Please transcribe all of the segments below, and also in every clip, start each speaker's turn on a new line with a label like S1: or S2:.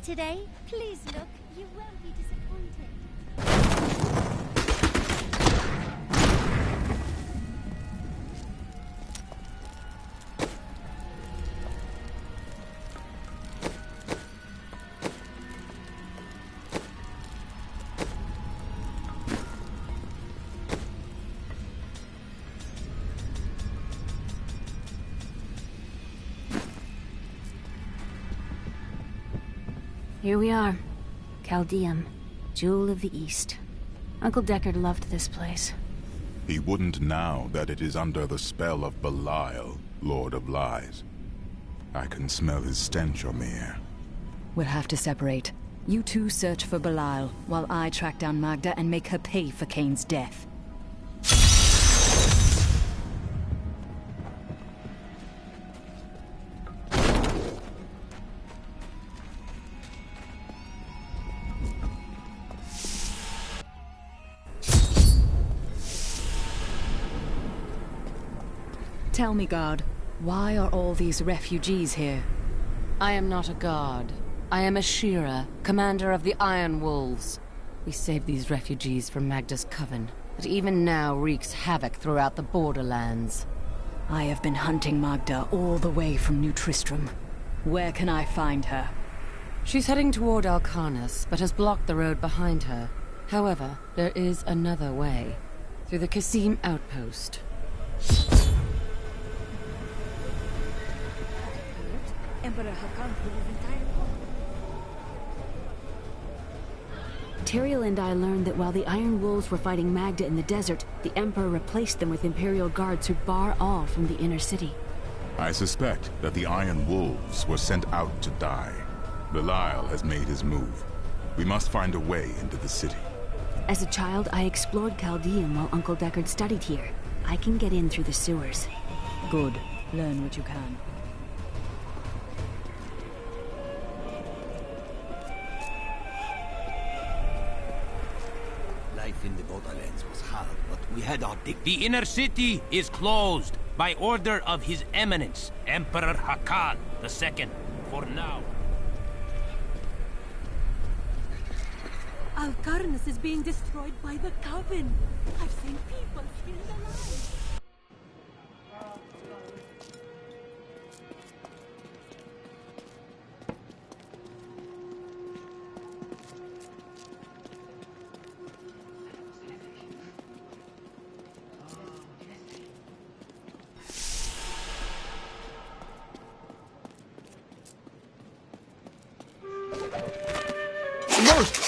S1: today? Please look, you won't be disappointed.
S2: Here we are. Chaldeum, Jewel of the East. Uncle Deckard loved this place.
S3: He wouldn't now that it is under the spell of Belial, Lord of Lies. I can smell his stench on the air.
S4: We'll have to separate. You two search for Belial, while I track down Magda and make her pay for Kane's death. Tell me, guard, why are all these refugees here?
S5: I am not a guard. I am a Shira, commander of the Iron Wolves. We saved these refugees from Magda's coven, but even now wreaks havoc throughout the borderlands.
S4: I have been hunting Magda all the way from New Tristram. Where can I find her?
S5: She's heading toward Alcarnus, but has blocked the road behind her. However, there is another way. Through the Kasim outpost.
S2: Tyrael and I learned that while the Iron Wolves were fighting Magda in the desert, the Emperor replaced them with Imperial guards who bar all from the inner city.
S3: I suspect that the Iron Wolves were sent out to die. Belial has made his move. We must find a way into the city.
S2: As a child, I explored Chaldeum while Uncle Deckard studied here. I can get in through the sewers.
S4: Good. Learn what you can.
S6: Life in the borderlands was hard, but we had our dick.
S7: The inner city is closed by order of His Eminence, Emperor Hakan II, for now.
S8: Alcarnus is being destroyed by the Coven. I've seen people skinned alive.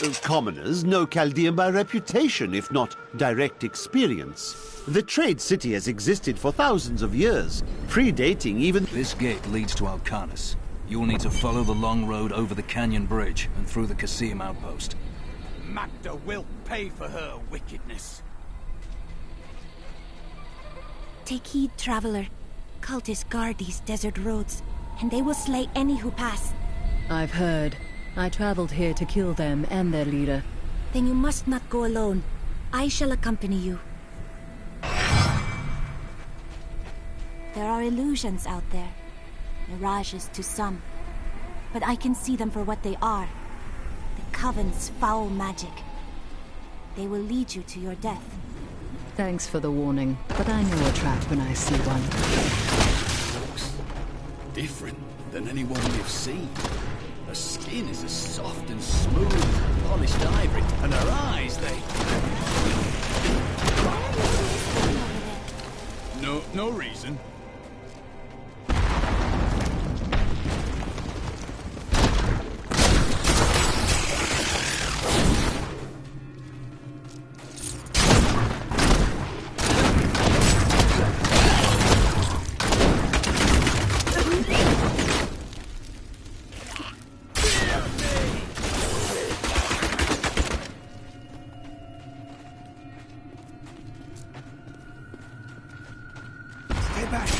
S9: Most commoners know Chaldeum by reputation, if not direct experience. The trade city has existed for thousands of years, predating even...
S10: This gate leads to Alcarnus. You'll need to follow the long road over the canyon bridge and through the Kasim outpost.
S6: Magda will pay for her wickedness.
S1: Take heed, traveler. Cultists guard these desert roads, and they will slay any who pass.
S4: I've heard. I traveled here to kill them and their leader.
S1: Then you must not go alone. I shall accompany you. There are illusions out there. Mirages to some. But I can see them for what they are. The Coven's foul magic. They will lead you to your death.
S4: Thanks for the warning, but I know a trap when I see one.
S6: Looks different than anyone we've seen. Her skin is as soft and smooth as polished ivory, and her eyes, No reason.
S7: Stay back.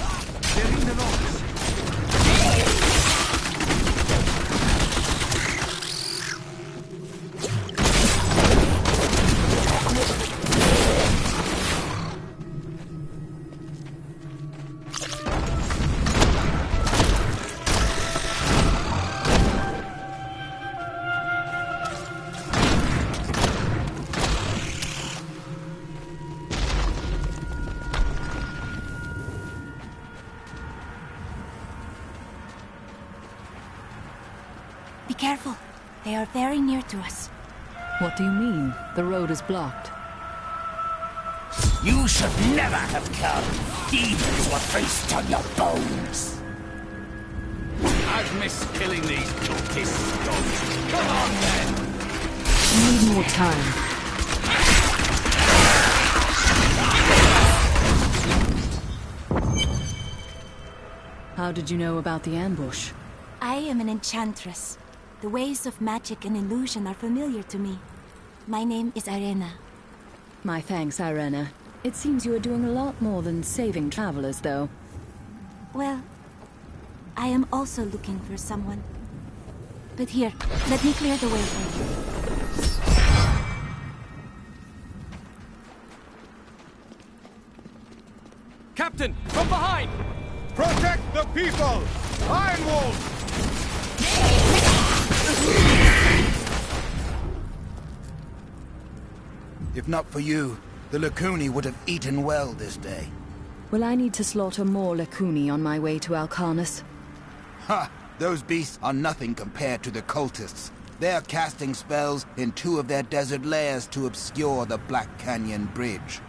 S1: careful. They are very near to us.
S4: What do you mean? The road is blocked.
S11: You should never have come. Demons were faced on your bones.
S6: I've missed killing these cultists. Come on, then!
S2: We need more time.
S4: How did you know about the ambush?
S1: I am an enchantress. The ways of magic and illusion are familiar to me. My name is Irena.
S4: My thanks, Irena. It seems you are doing a lot more than saving travelers, though.
S1: Well, I am also looking for someone. But here, let me clear the way for you.
S12: Captain, from behind!
S13: Protect the people! Iron Wolves!
S11: If not for you, the Lacuni would have eaten well this day.
S4: Will I need to slaughter more Lacuni on my way to Alcarnus?
S11: Ha! Those beasts are nothing compared to the cultists. They're casting spells in 2 of their desert lairs to obscure the Black Canyon Bridge.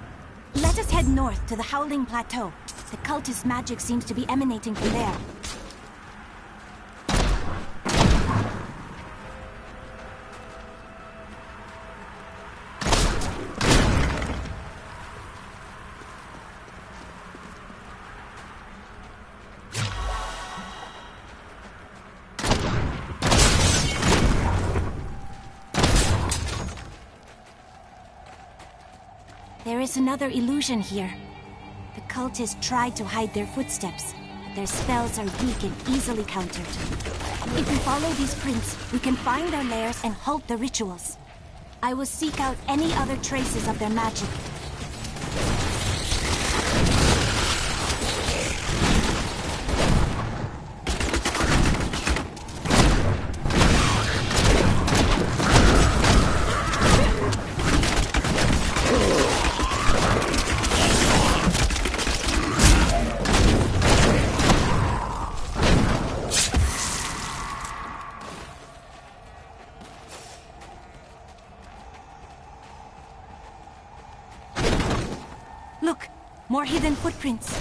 S1: Let us head north to the Howling Plateau. The cultist magic seems to be emanating from there. There is another illusion here. The cultists tried to hide their footsteps, but their spells are weak and easily countered. If we follow these prints, we can find their lairs and halt the rituals. I will seek out any other traces of their magic. Look! More hidden footprints.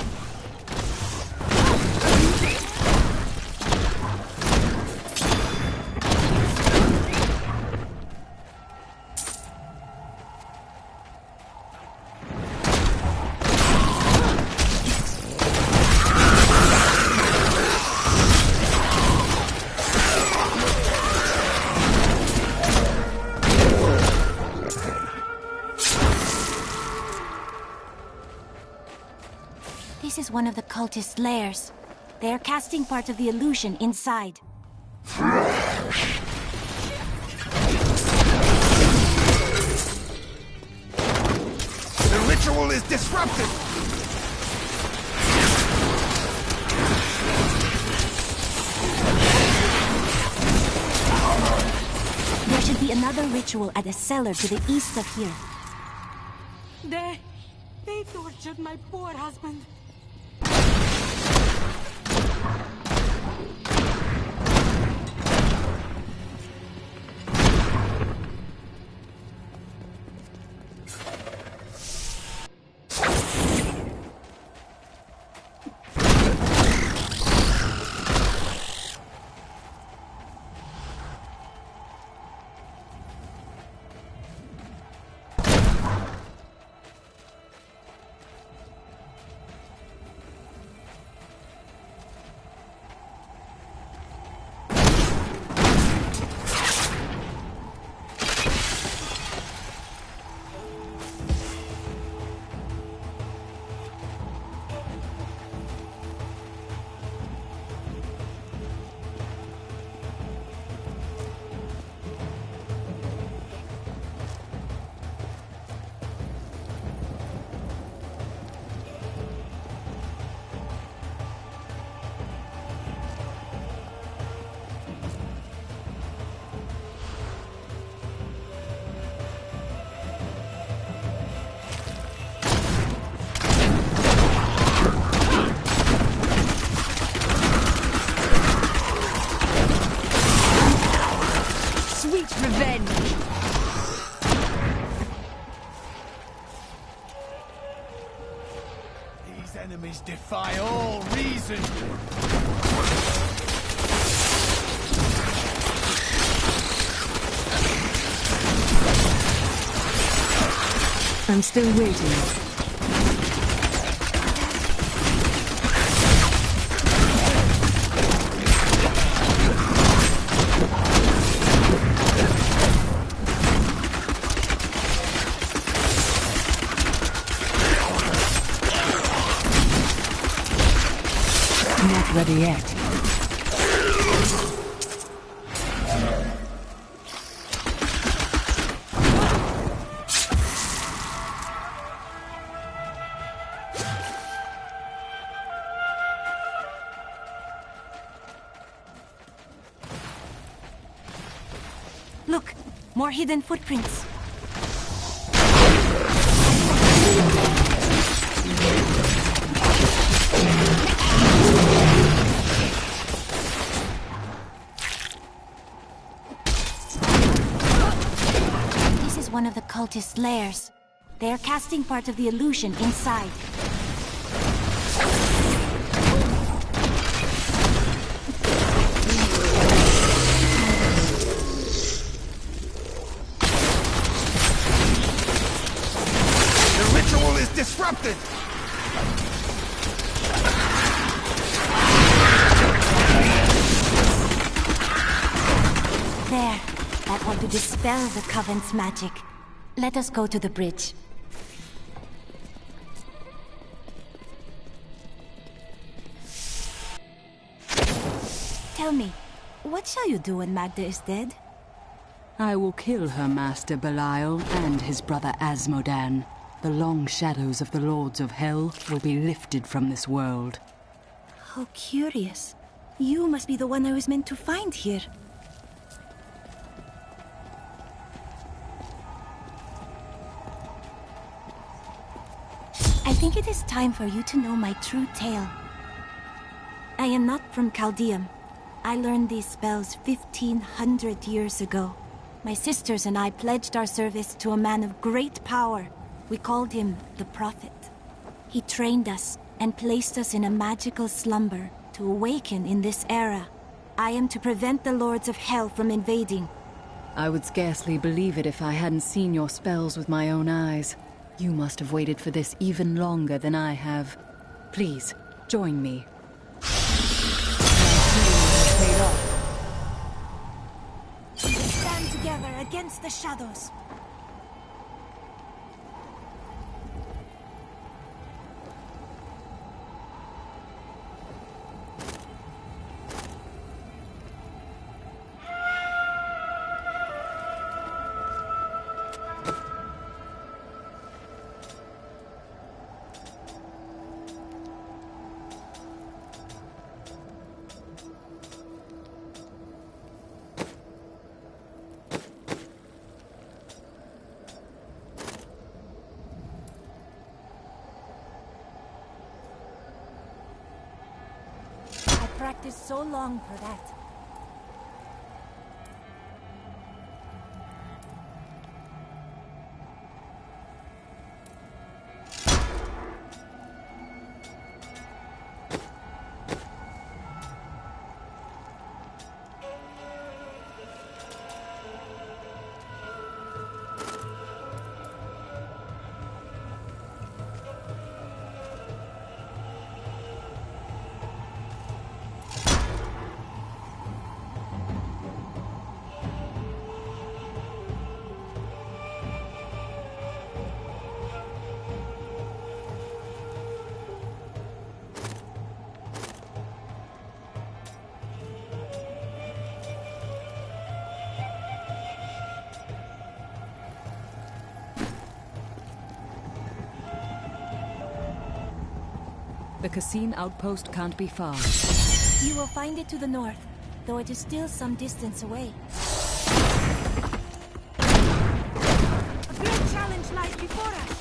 S1: This is one of the cultists' lairs. They are casting part of the illusion inside.
S11: The ritual is disrupted!
S1: There should be another ritual at a cellar to the east of here.
S8: They tortured my poor husband.
S13: enemies defy all reason.
S2: I'm still waiting. Not ready yet.
S1: Look, more hidden footprints. This is one of the cultist lairs. They are casting part of the illusion inside.
S13: Disrupted!
S1: There. That ought to dispel the Coven's magic. Let us go to the bridge. Tell me, what shall you do when Magda is dead?
S2: I will kill her master Belial and his brother Asmodan. The long shadows of the Lords of Hell will be lifted from this world.
S1: How curious. You must be the one I was meant to find here. I think it is time for you to know my true tale. I am not from Chaldeum. I learned these spells 1,500 years ago. My sisters and I pledged our service to a man of great power. We called him the Prophet. He trained us and placed us in a magical slumber to awaken in this era. I am to prevent the Lords of Hell from invading.
S4: I would scarcely believe it if I hadn't seen your spells with my own eyes. You must have waited for this even longer than I have. Please, join me.
S1: We stand together against the shadows. Practiced so long for that.
S2: The Cassine outpost can't be far.
S1: You will find it to the north, though it is still some distance away. A great challenge lies before us.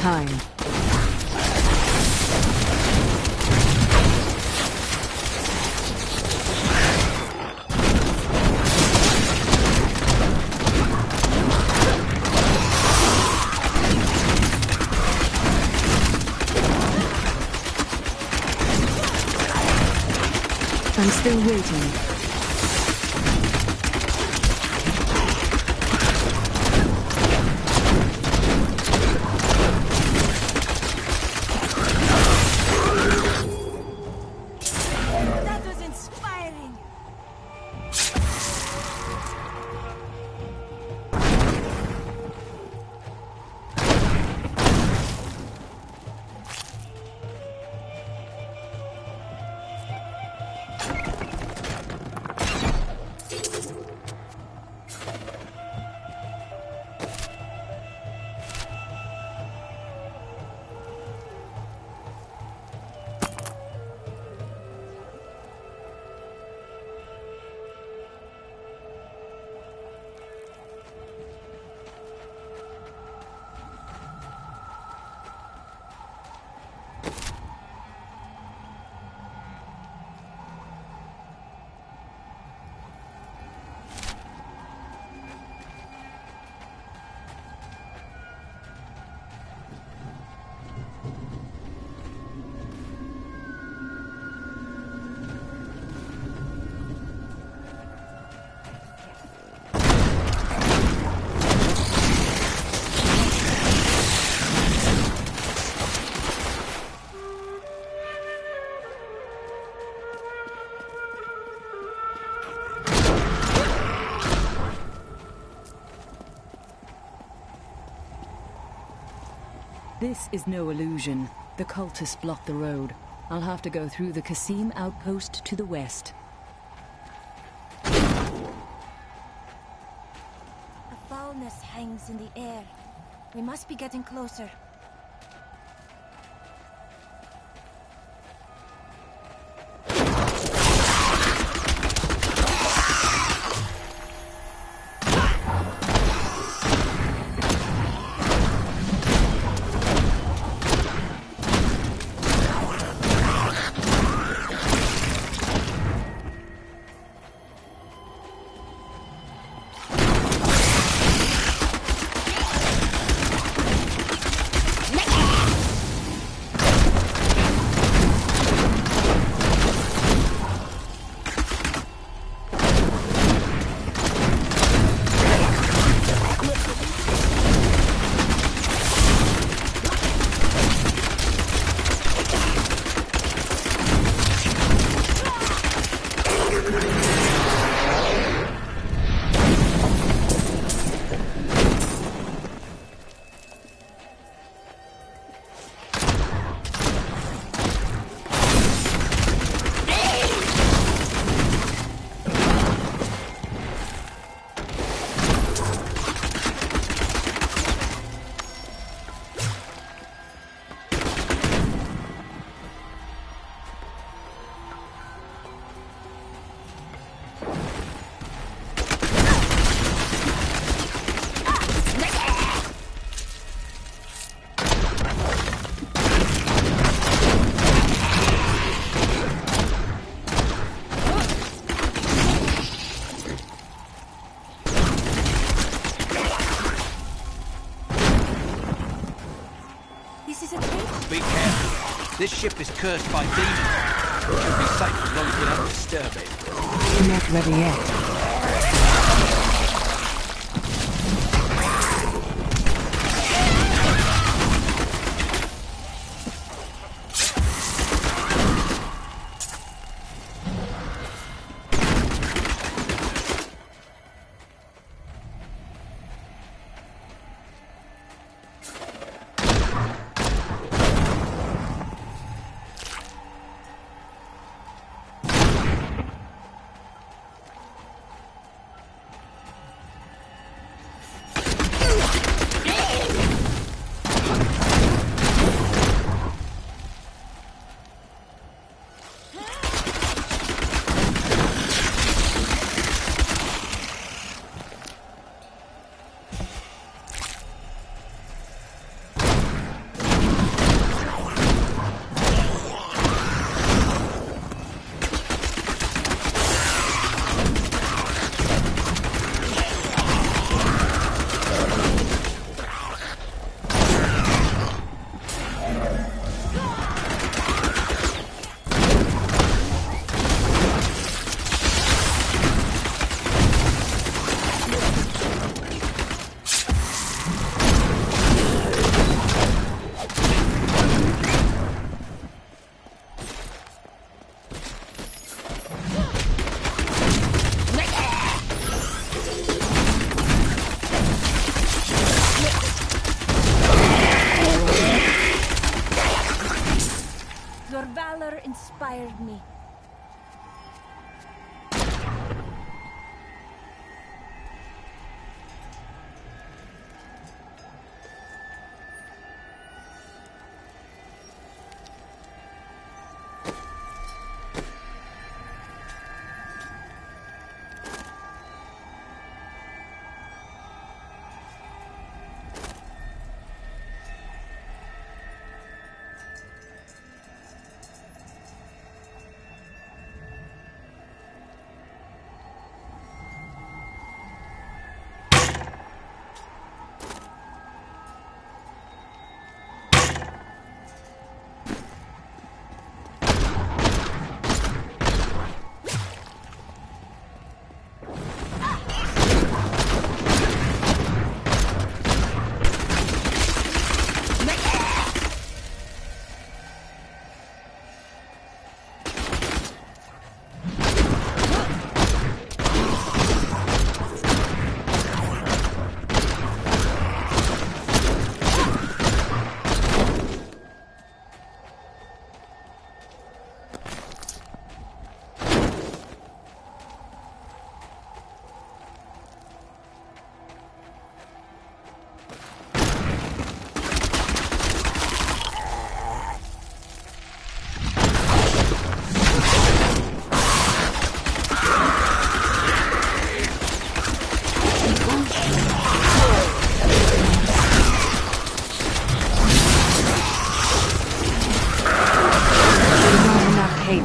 S4: time. I'm still waiting.
S1: That was inspiring.
S4: This is no illusion. The cultists block the road. I'll have to go through the Qasim outpost to the west.
S1: A foulness hangs in the air. We must be getting closer.
S10: Be careful. This ship is cursed by demons. It should be safe as long as we don't disturb it.
S4: Not ready yet.
S1: inspired me.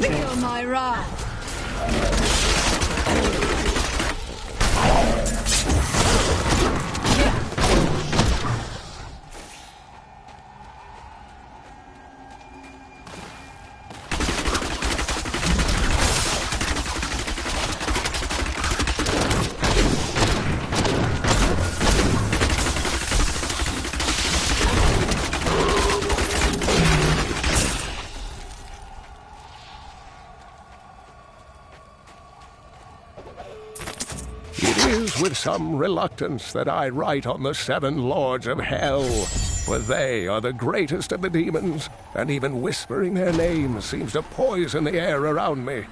S4: Feel my wrath.
S14: It is with some reluctance that I write on the 7 Lords of Hell, for they are the greatest of the demons, and even whispering their names seems to poison the air around me.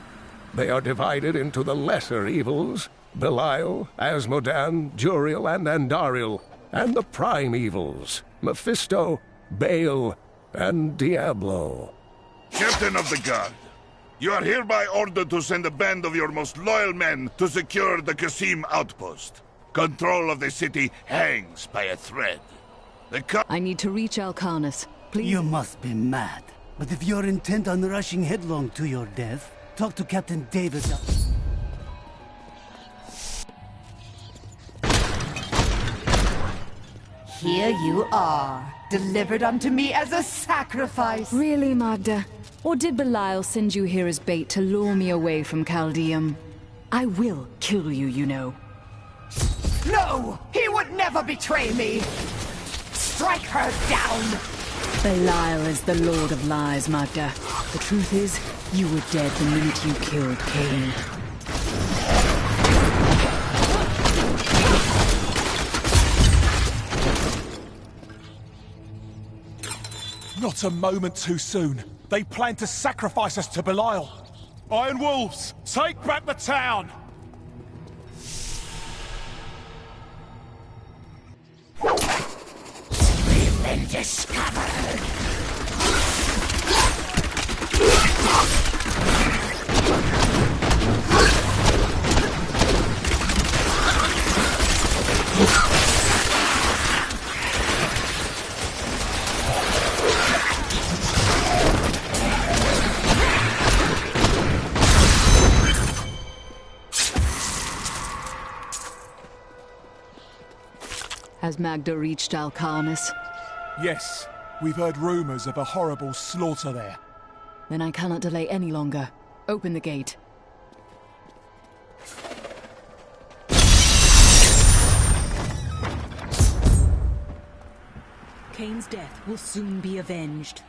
S14: They are divided into the lesser evils, Belial, Asmodan, Juriel, and Andariel, and the prime evils, Mephisto, Baal, and Diablo.
S15: Captain of the Guard, you are hereby ordered to send a band of your most loyal men to secure the Qasim outpost. Control of the city hangs by a thread.
S4: I need to reach Alcarnus. Please.
S16: You must be mad. But if you're intent on rushing headlong to your death, talk to Captain David.
S17: Here you are, delivered unto me as a sacrifice.
S4: Really, Magda? Or did Belial send you here as bait to lure me away from Chaldeum? I will kill you, you know.
S17: No! He would never betray me! Strike her down!
S4: Belial is the Lord of Lies, Magda. The truth is, you were dead the minute you killed Cain.
S13: Not a moment too soon. They plan to sacrifice us to Belial. Iron Wolves, take back the town!
S17: We've been discovered!
S4: Has Magda reached Alcarnus?
S13: Yes, we've heard rumors of a horrible slaughter there.
S4: Then I cannot delay any longer. Open the gate.
S8: Cain's death will soon be avenged.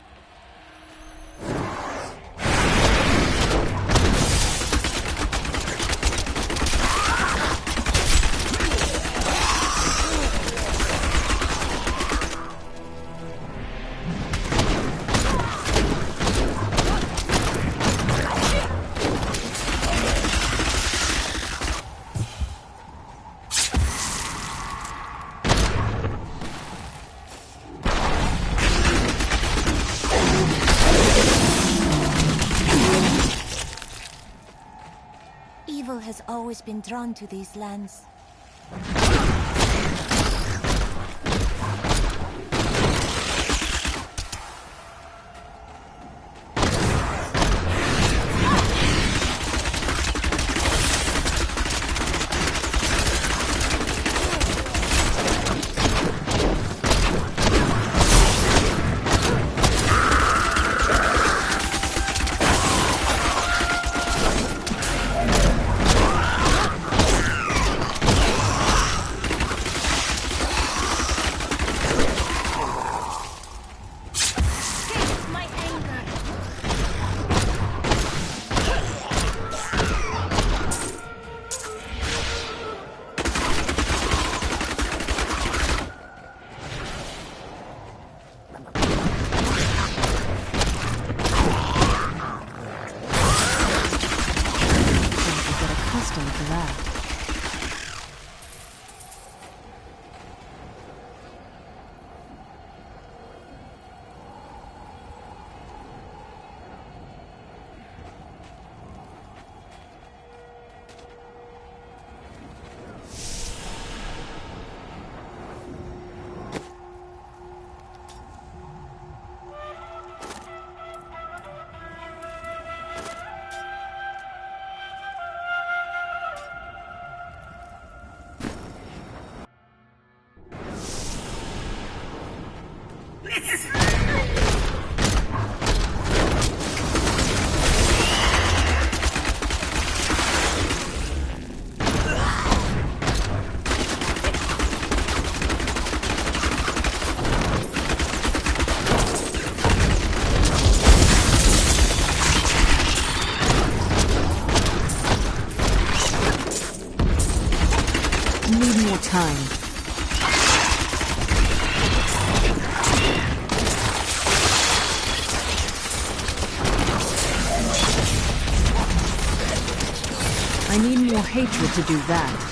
S1: has always been drawn to these lands.
S4: Need more time. I need more hatred to do that.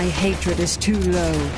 S2: My hatred is too low.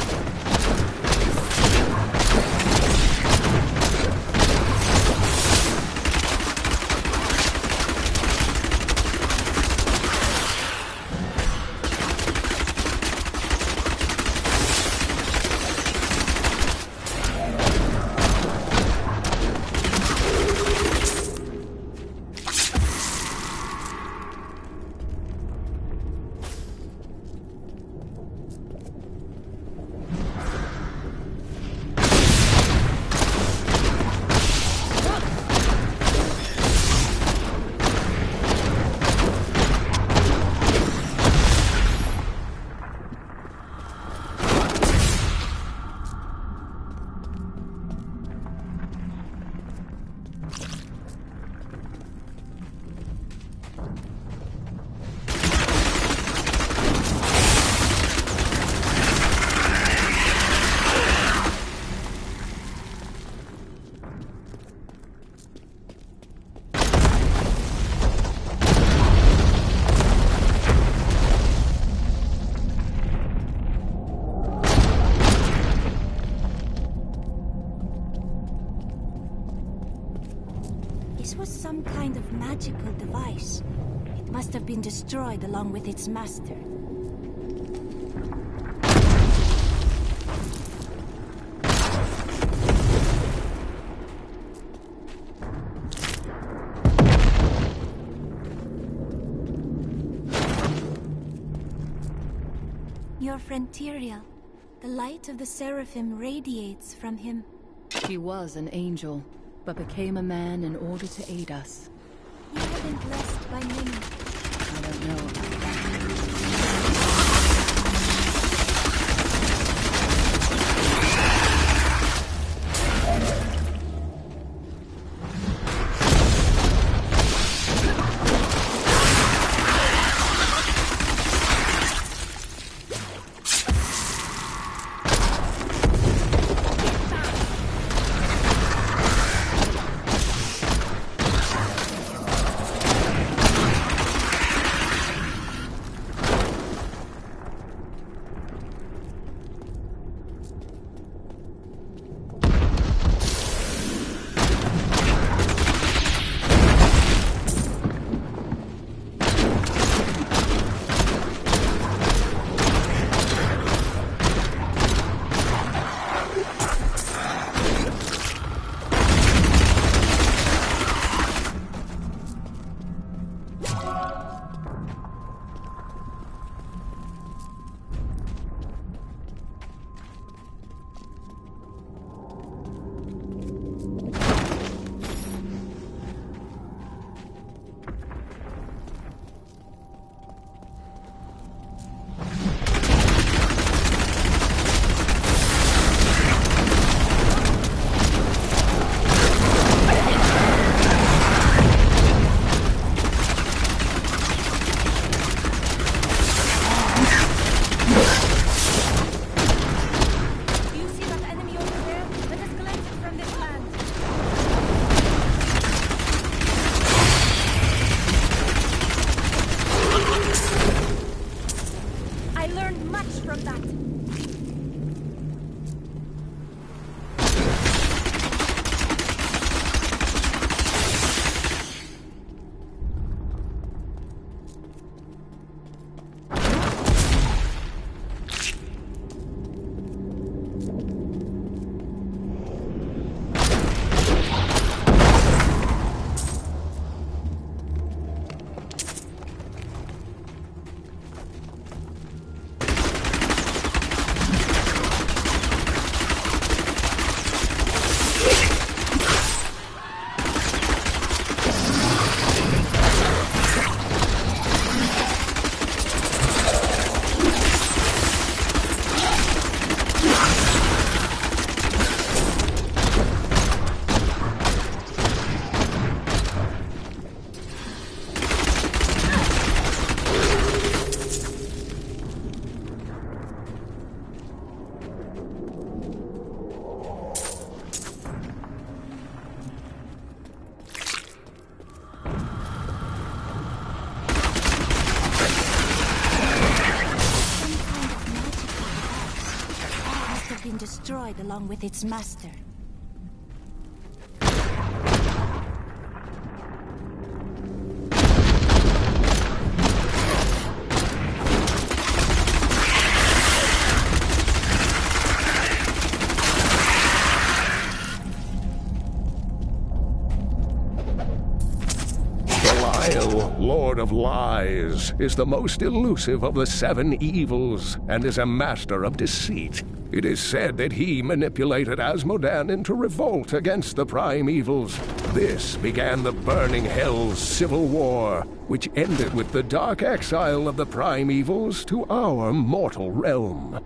S1: This was some kind of magical device. It must have been destroyed along with its master. Your friend Tyrael. The light of the Seraphim radiates from him.
S4: He was an angel, but became a man in order to aid us.
S1: You have been blessed by many.
S4: I don't know about that.
S1: destroyed along with its master.
S14: Belial, Lord of Lies, is the most elusive of the seven evils and is a master of deceit. It is said that he manipulated Asmodan into revolt against the prime evils. This began the Burning Hell's civil war, which ended with the dark exile of the prime evils to our mortal realm.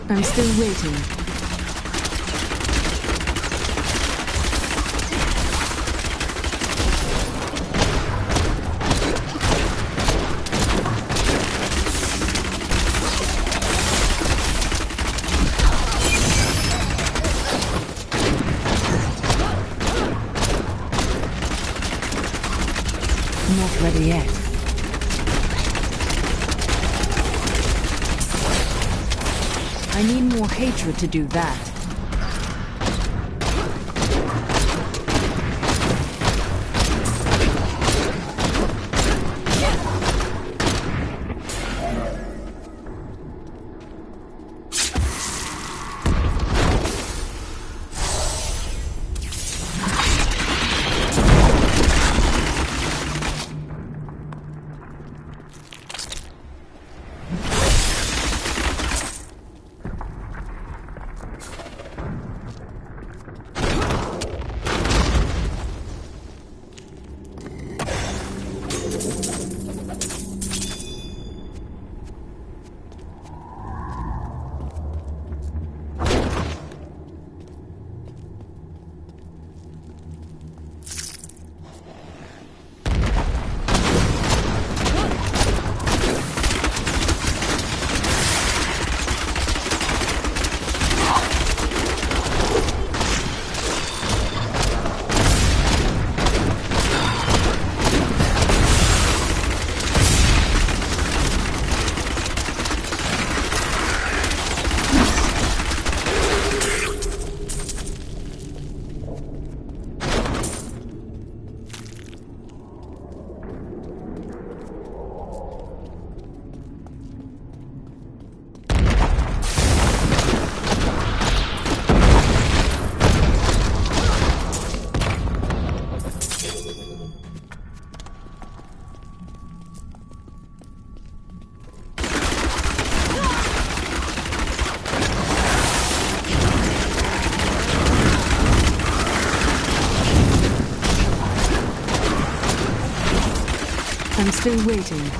S4: I'm still waiting. Not ready yet. I need more hatred to do that. I'm still waiting.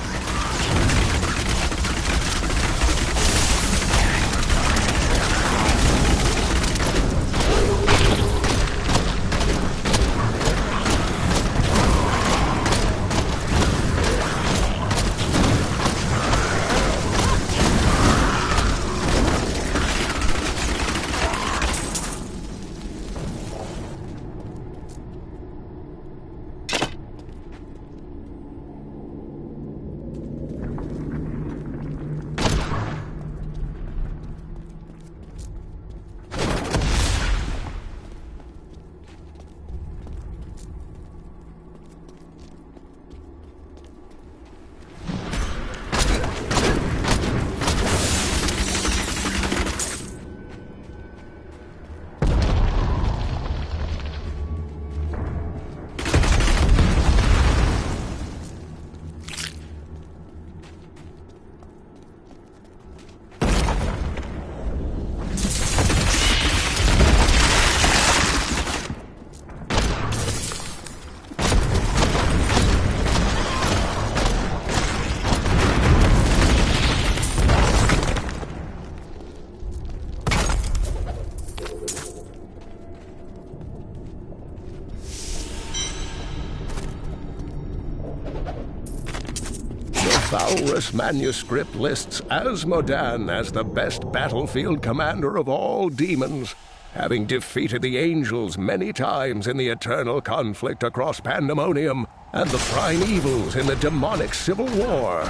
S14: Valrus manuscript lists Asmodan as the best battlefield commander of all demons, having defeated the angels many times in the eternal conflict across Pandemonium and the prime evils in the demonic civil war.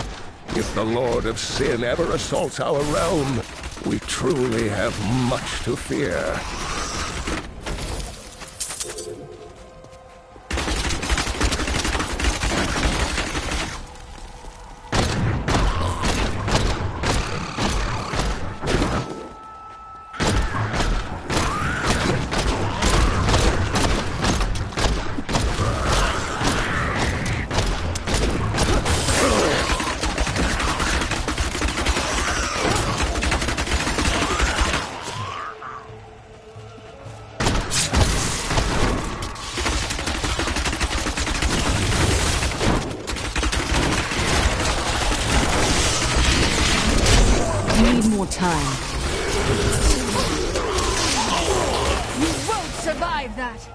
S14: If the Lord of Sin ever assaults our realm, we truly have much to fear.
S4: Time.
S17: You won't survive that!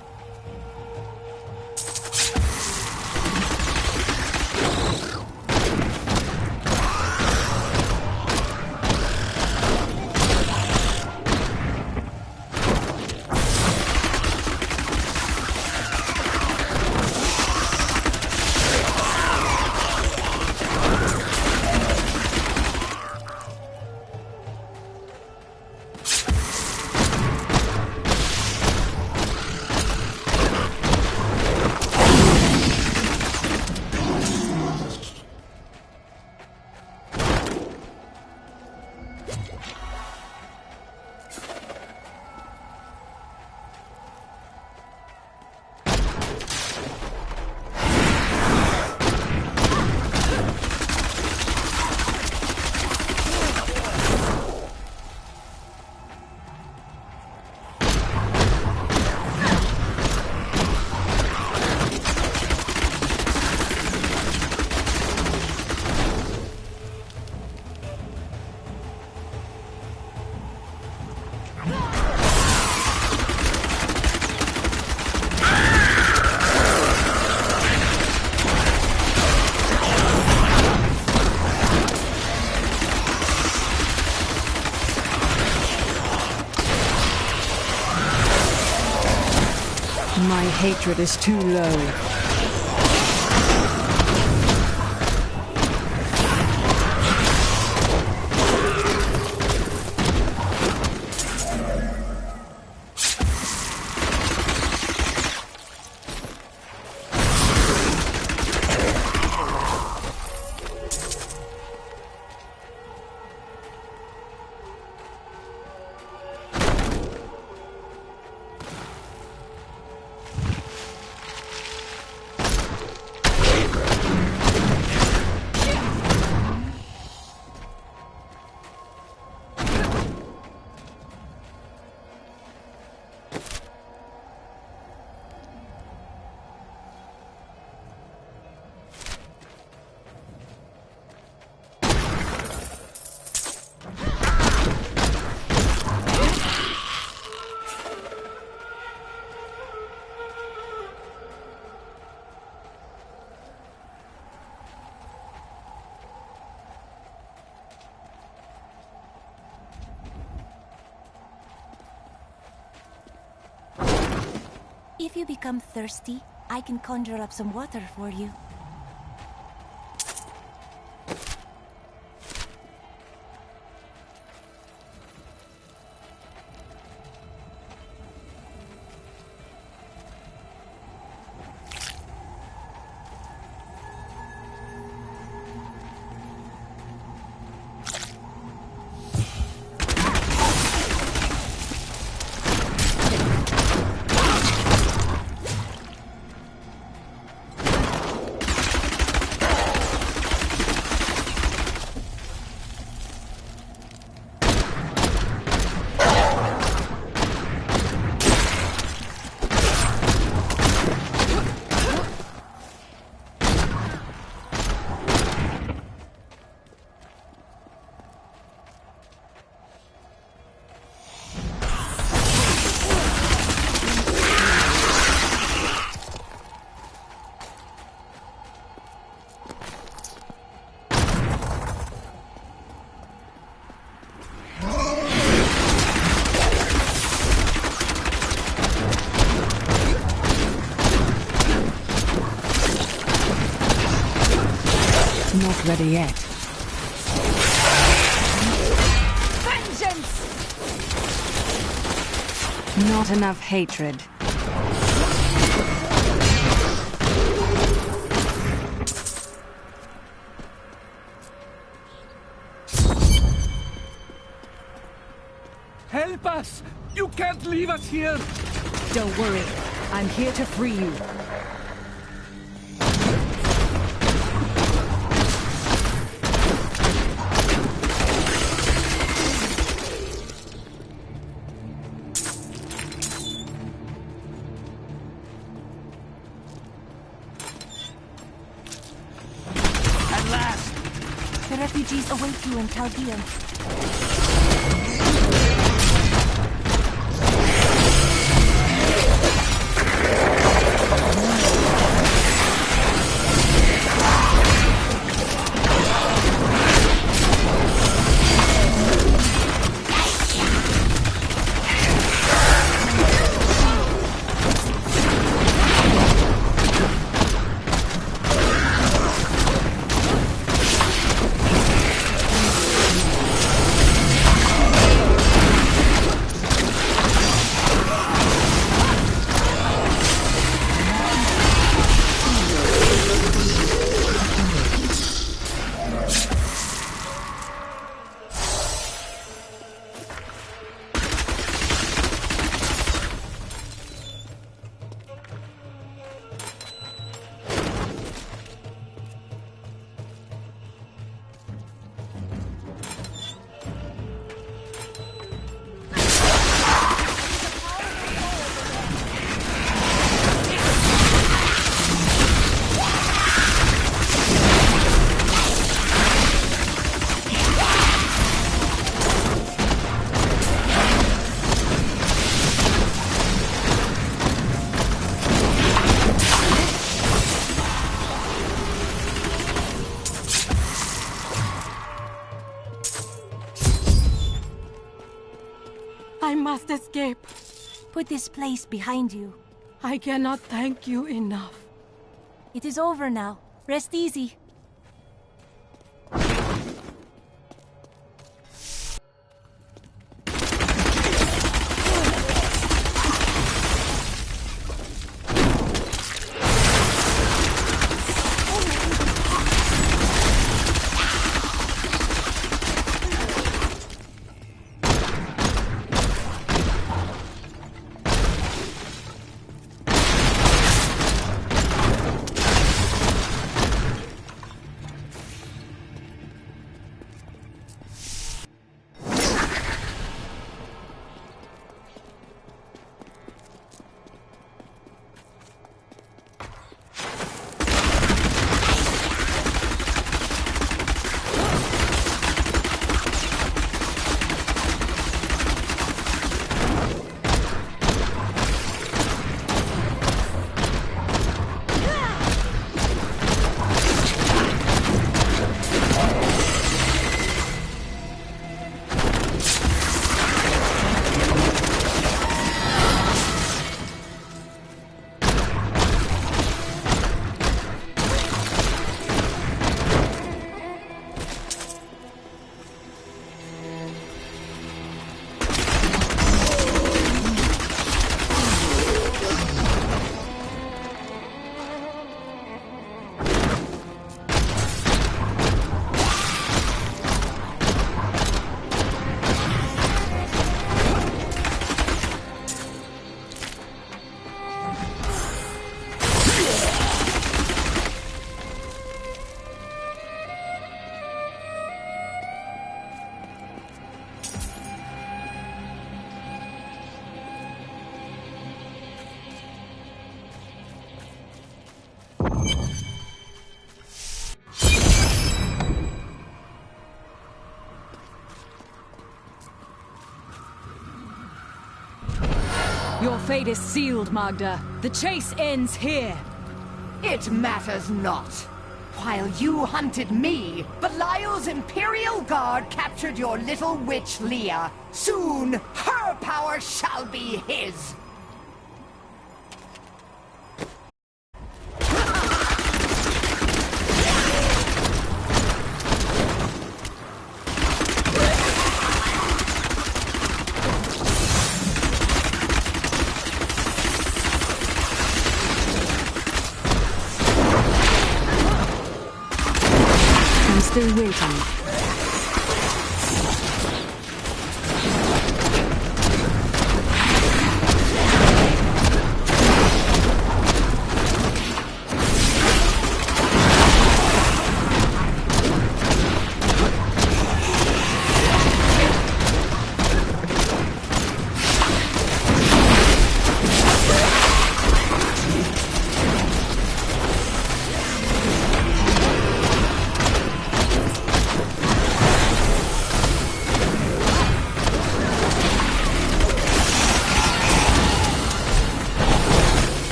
S4: My hatred is too low.
S1: If you become thirsty, I can conjure up some water for you.
S4: yet.
S8: Vengeance!
S4: Not enough hatred.
S12: Help us! You can't leave us here!
S4: Don't worry. I'm here to free you.
S12: At last!
S1: The refugees await you in Chaldean.
S8: I must escape.
S1: Put this place behind you.
S8: I cannot thank you enough.
S1: It is over now. Rest easy.
S4: Your fate is sealed, Magda. The chase ends here.
S17: It matters not. While you hunted me, Belial's Imperial Guard captured your little witch, Leah. Soon, her power shall be his.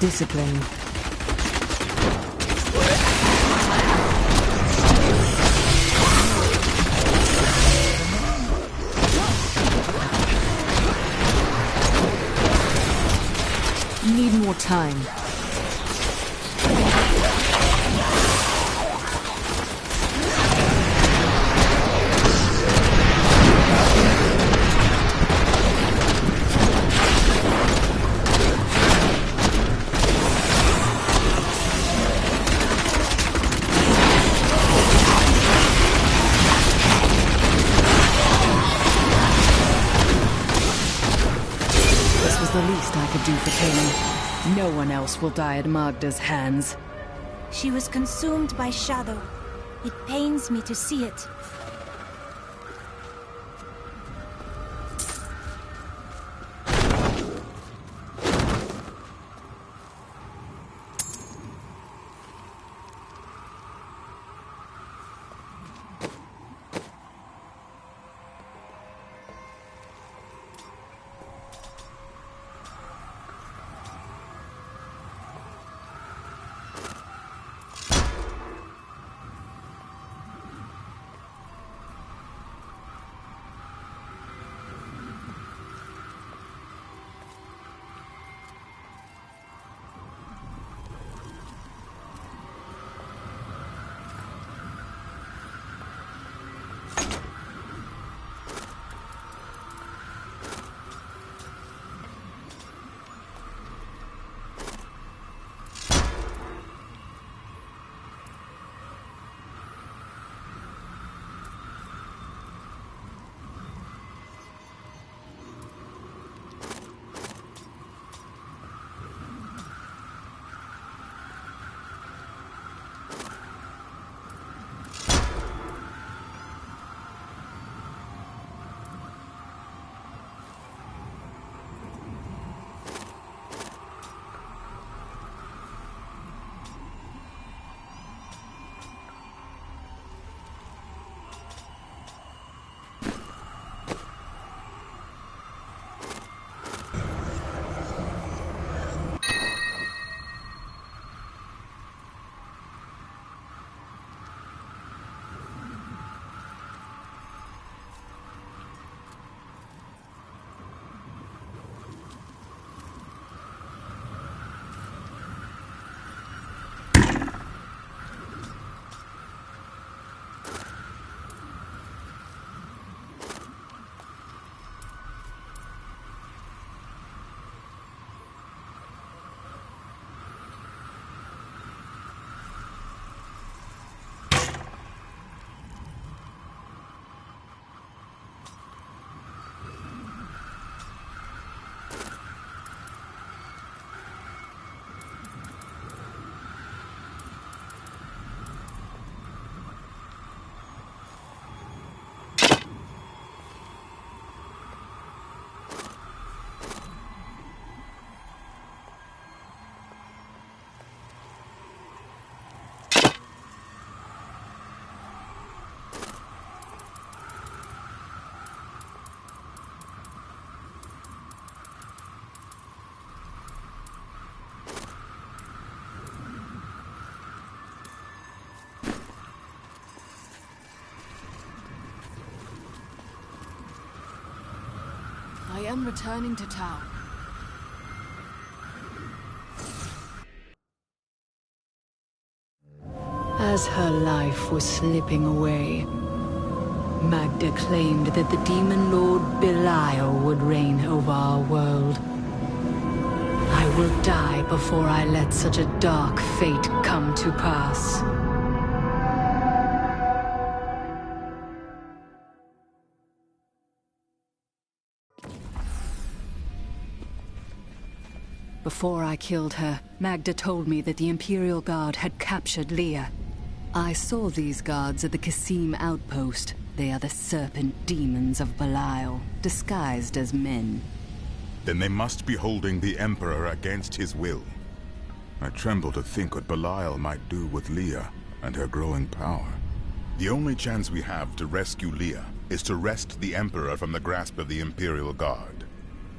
S4: discipline.
S5: Need more time.
S4: The least I could do for Cain. No one else will die at Magda's hands.
S1: She was consumed by shadow. It pains me to see it.
S2: I am returning to town.
S4: As her life was slipping away, Magda claimed that the demon lord Belial would reign over our world. I will die before I let such a dark fate come to pass. Before I killed her, Magda told me that the Imperial Guard had captured Leah. I saw these guards at the Kasim outpost. They are the serpent demons of Belial, disguised as men.
S3: Then they must be holding the Emperor against his will. I tremble to think what Belial might do with Leah and her growing power. The only chance we have to rescue Leah is to wrest the Emperor from the grasp of the Imperial Guard.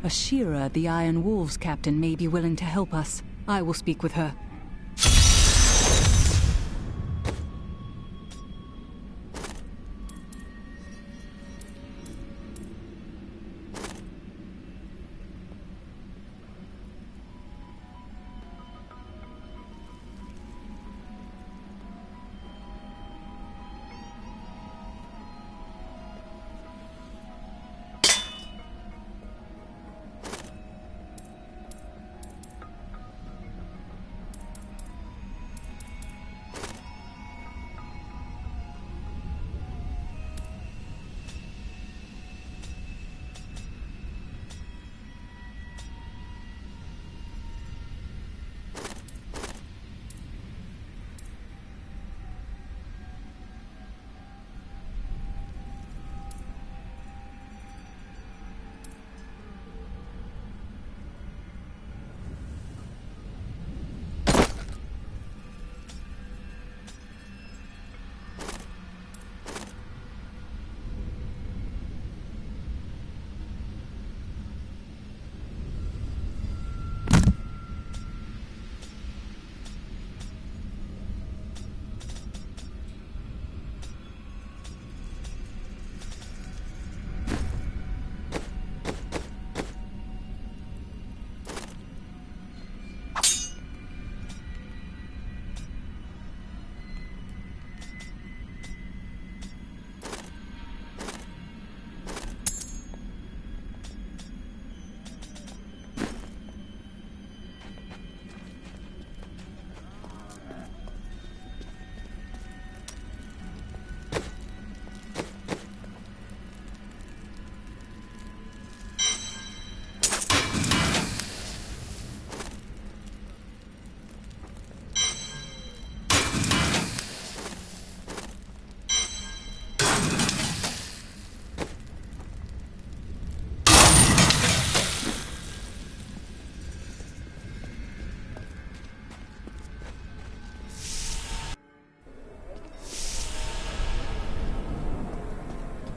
S4: Ashira, the Iron Wolves captain, may be willing to help us.
S2: I will speak with her.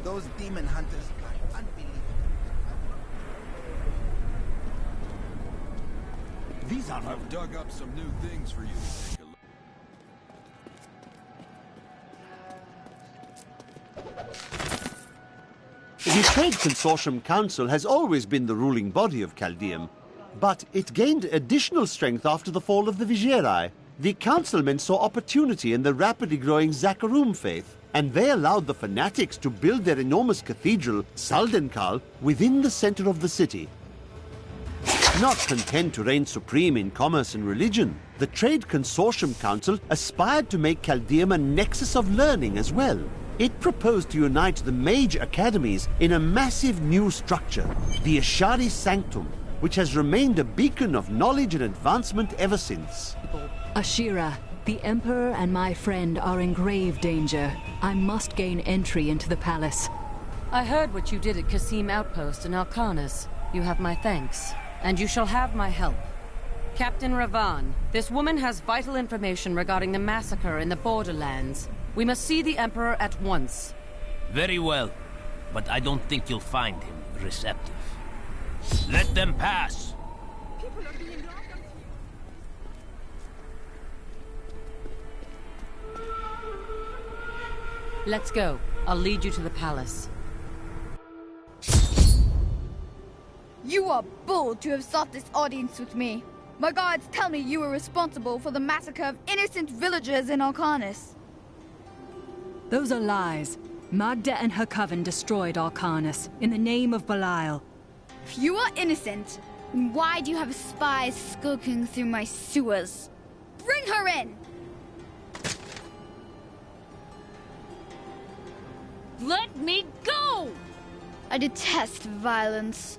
S11: Those demon hunters are unbelievable.
S16: These are...
S18: I've dug up some new things for you to take a look.
S9: The Trade Consortium Council has always been the ruling body of Caldeum, but it gained additional strength after the fall of the Vigerai. The councilmen saw opportunity in the rapidly growing Zakarum faith, and they allowed the fanatics to build their enormous cathedral, Saldenkal, within the center of the city. Not content to reign supreme in commerce and religion, the Trade Consortium Council aspired to make Caldeum a nexus of learning as well. It proposed to unite the mage academies in a massive new structure, the Ashari Sanctum, which has remained a beacon of knowledge and advancement ever since.
S2: Ashira, the Emperor and my friend are in grave danger. I must gain entry into the palace.
S5: I heard what you did at Kasim Outpost in Alcanis. You have my thanks, and you shall have my help. Captain Ravan, this woman has vital information regarding the massacre in the borderlands. We must see the Emperor at once.
S7: Very well, but I don't think you'll find him receptive. Let them pass!
S8: People are being locked up here.
S5: Let's go. I'll lead you to the palace.
S19: You are bold to have sought this audience with me. My guards tell me you were responsible for the massacre of innocent villagers in Alcanis.
S2: Those are lies. Magda and her coven destroyed Alcanis in the name of Belial.
S19: If you are innocent, then why do you have spies skulking through my sewers? Bring her in!
S8: Let me go!
S19: I detest violence.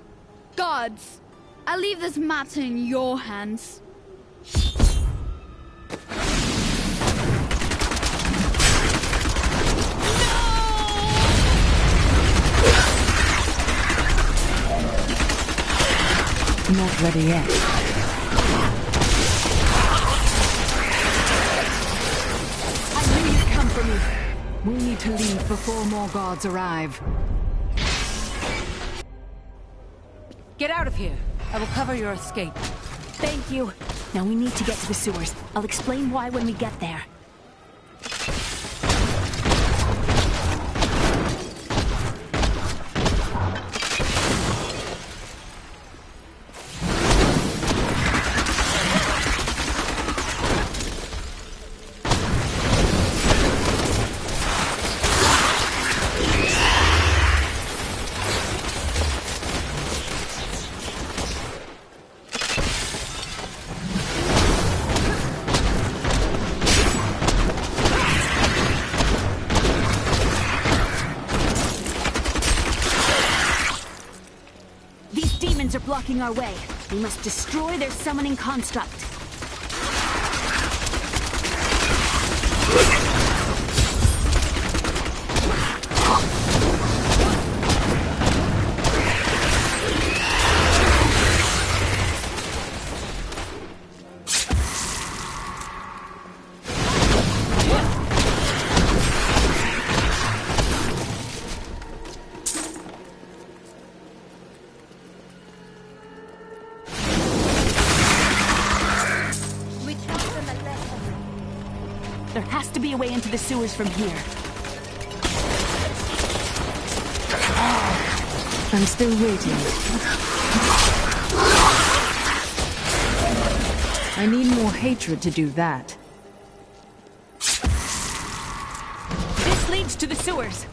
S19: Guards, I leave this matter in your hands.
S2: Not ready yet.
S19: I knew you'd come for me.
S2: We need to leave before more guards arrive.
S5: Get out of here. I will cover your escape.
S19: Thank you.
S1: Now we need to get to the sewers. I'll explain why when we get there. Are blocking our way. We must destroy their summoning construct. There has to be a way into the sewers from here.
S5: I'm still waiting. I need more hatred to do that.
S1: This leads to the sewers.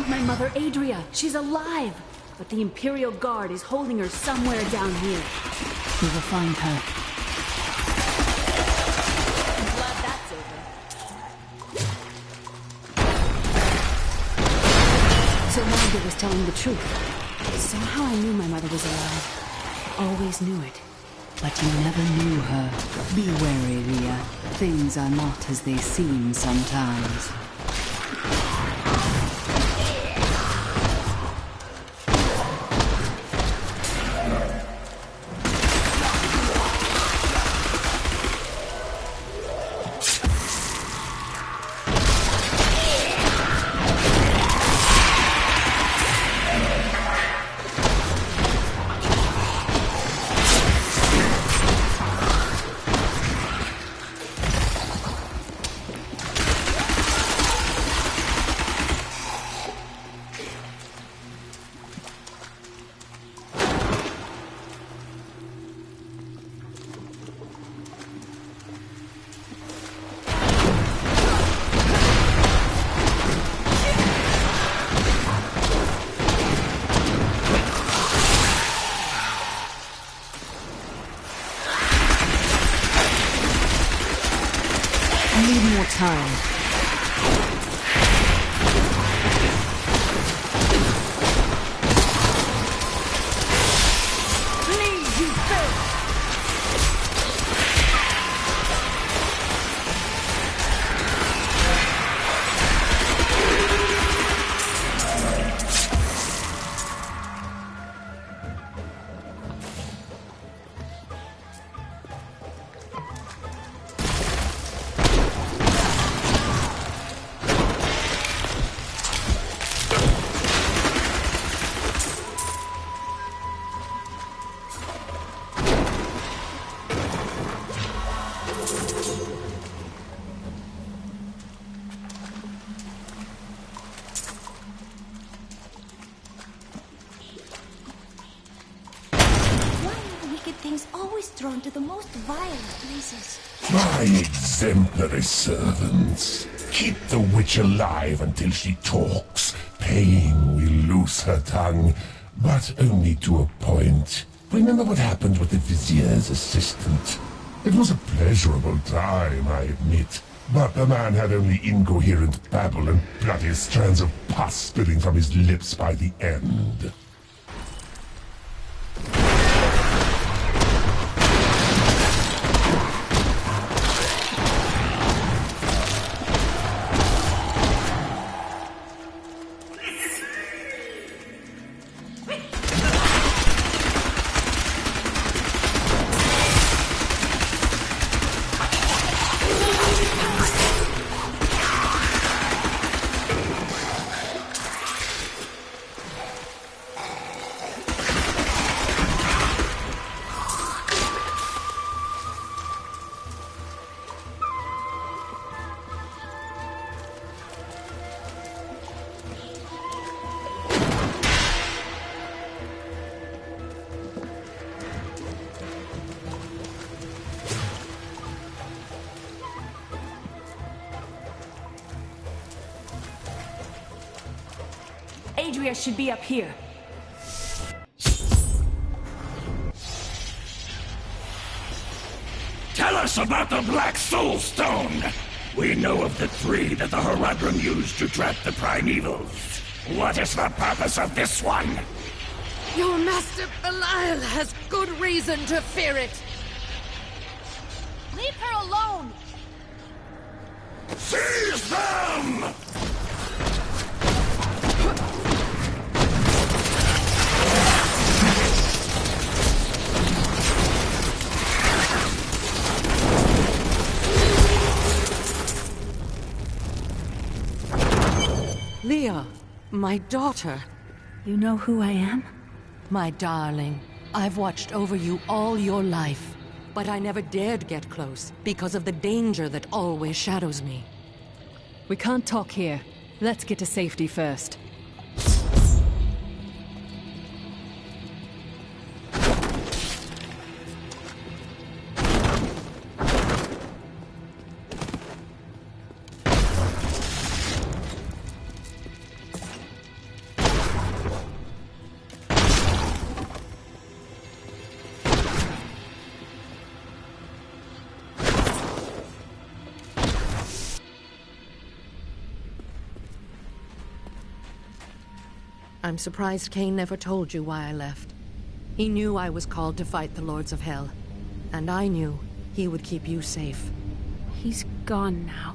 S1: My mother, Adria. She's alive. But the Imperial Guard is holding her somewhere down here.
S2: We will find her.
S1: I'm glad that's over.
S2: So Magda was telling the truth. Somehow I knew my mother was alive. Always knew it. But you never knew her. Be wary, Leah. Things are not as they seem sometimes.
S5: I need more time.
S1: Please, you filth!
S20: Things always drawn to the most violent places.
S14: My exemplary servants. Keep the witch alive until she talks. Pain will loose her tongue, but only to a point. Remember what happened with the Vizier's assistant? It was a pleasurable time, I admit. But the man had only incoherent babble and bloody strands of pus spilling from his lips by the end.
S2: Adria should be up here.
S21: Tell us about the Black Soul Stone! We know of the 3 that the Horadrim used to trap the primevals. What is the purpose of this one?
S5: Your master Belial has good reason to fear it.
S19: Leave her alone!
S21: Seize them!
S5: Leah, my daughter.
S2: You know who I am?
S5: My darling, I've watched over you all your life, but I never dared get close because of the danger that always shadows me.
S2: We can't talk here. Let's get to safety first.
S5: I'm surprised Cain never told you why I left. He knew I was called to fight the Lords of Hell, and I knew he would keep you safe.
S2: He's gone now.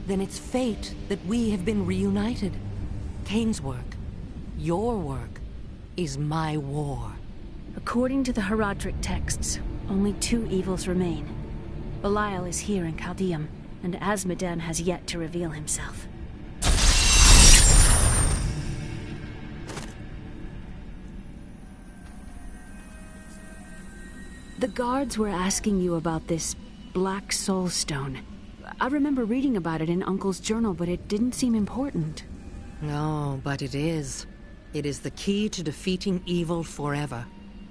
S5: Then it's fate that we have been reunited. Cain's work, your work, is my war.
S2: According to the Horadric texts, only 2 evils remain. Belial is here in Caldeum, and Azmodan has yet to reveal himself. The guards were asking you about this Black Soul Stone. I remember reading about it in Uncle's journal, but it didn't seem important.
S5: No, but it is. It is the key to defeating evil forever.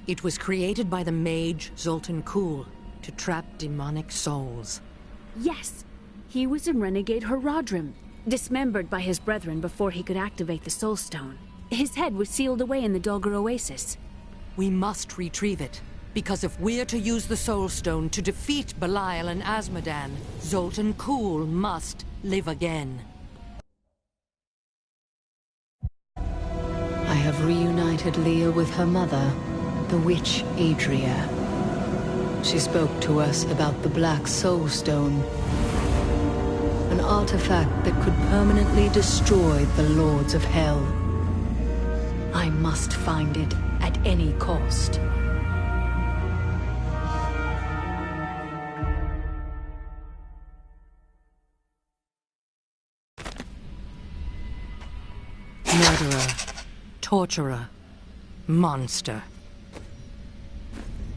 S5: It was created by the mage Zoltan Kuhl to trap demonic souls.
S2: Yes! He was a renegade Horadrim, dismembered by his brethren before he could activate the Soul Stone. His head was sealed away in the Dulgar Oasis.
S5: We must retrieve it. Because if we're to use the Soul Stone to defeat Belial and Azmodan, Zoltan Kuhl must live again.
S4: I have reunited Leah with her mother, the witch Adria. She spoke to us about the Black Soul Stone, an artifact that could permanently destroy the Lords of Hell. I must find it at any cost.
S5: Murderer, torturer, monster.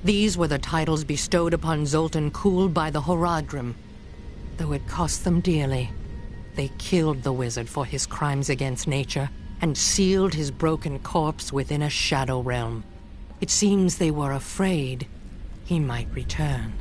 S5: These were the titles bestowed upon Zoltan Kuhl by the Horadrim. Though it cost them dearly, they killed the wizard for his crimes against nature and sealed his broken corpse within a shadow realm. It seems they were afraid he might return.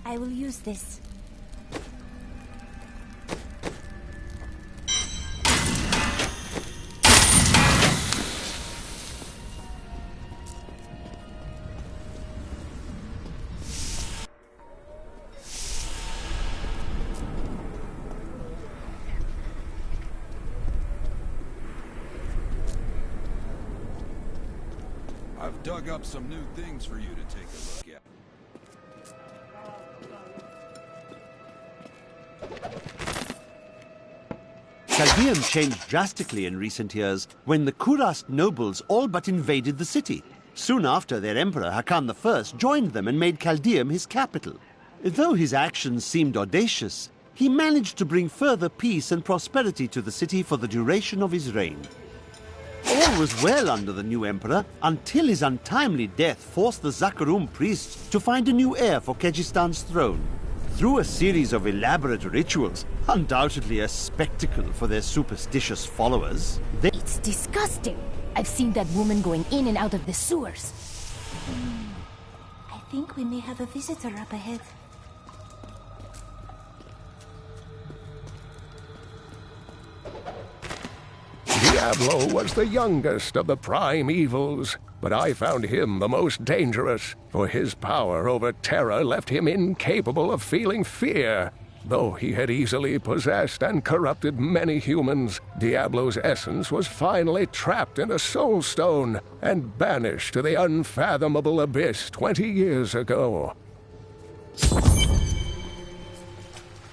S1: I will use this.
S18: I've dug up some new things for you to take a look at.
S9: Caldeum changed drastically in recent years when the Kurast nobles all but invaded the city. Soon after, their emperor, Hakan I, joined them and made Caldeum his capital. Though his actions seemed audacious, he managed to bring further peace and prosperity to the city for the duration of his reign. All was well under the new emperor until his untimely death forced the Zakarum priests to find a new heir for Kejistan's throne. Through a series of elaborate rituals, undoubtedly a spectacle for their superstitious followers,
S20: It's disgusting. I've seen that woman going in and out of the sewers.
S1: I think we may have a visitor up ahead.
S14: Diablo was the youngest of the prime evils, but I found him the most dangerous, for his power over terror left him incapable of feeling fear. Though he had easily possessed and corrupted many humans, Diablo's essence was finally trapped in a soul stone and banished to the unfathomable abyss 20 years ago.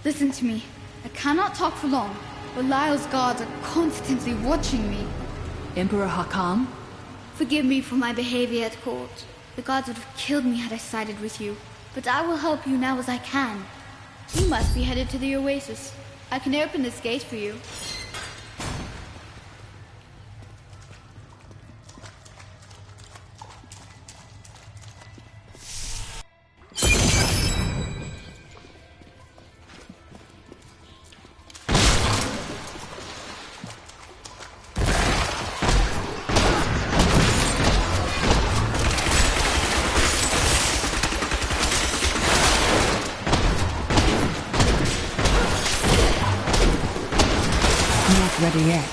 S19: Listen to me. I cannot talk for long. Belial's guards are constantly watching me.
S2: Emperor Hakan?
S19: Forgive me for my behavior at court. The gods would have killed me had I sided with you. But I will help you now as I can. You must be headed to the oasis. I can open this gate for you.
S2: Not ready yet.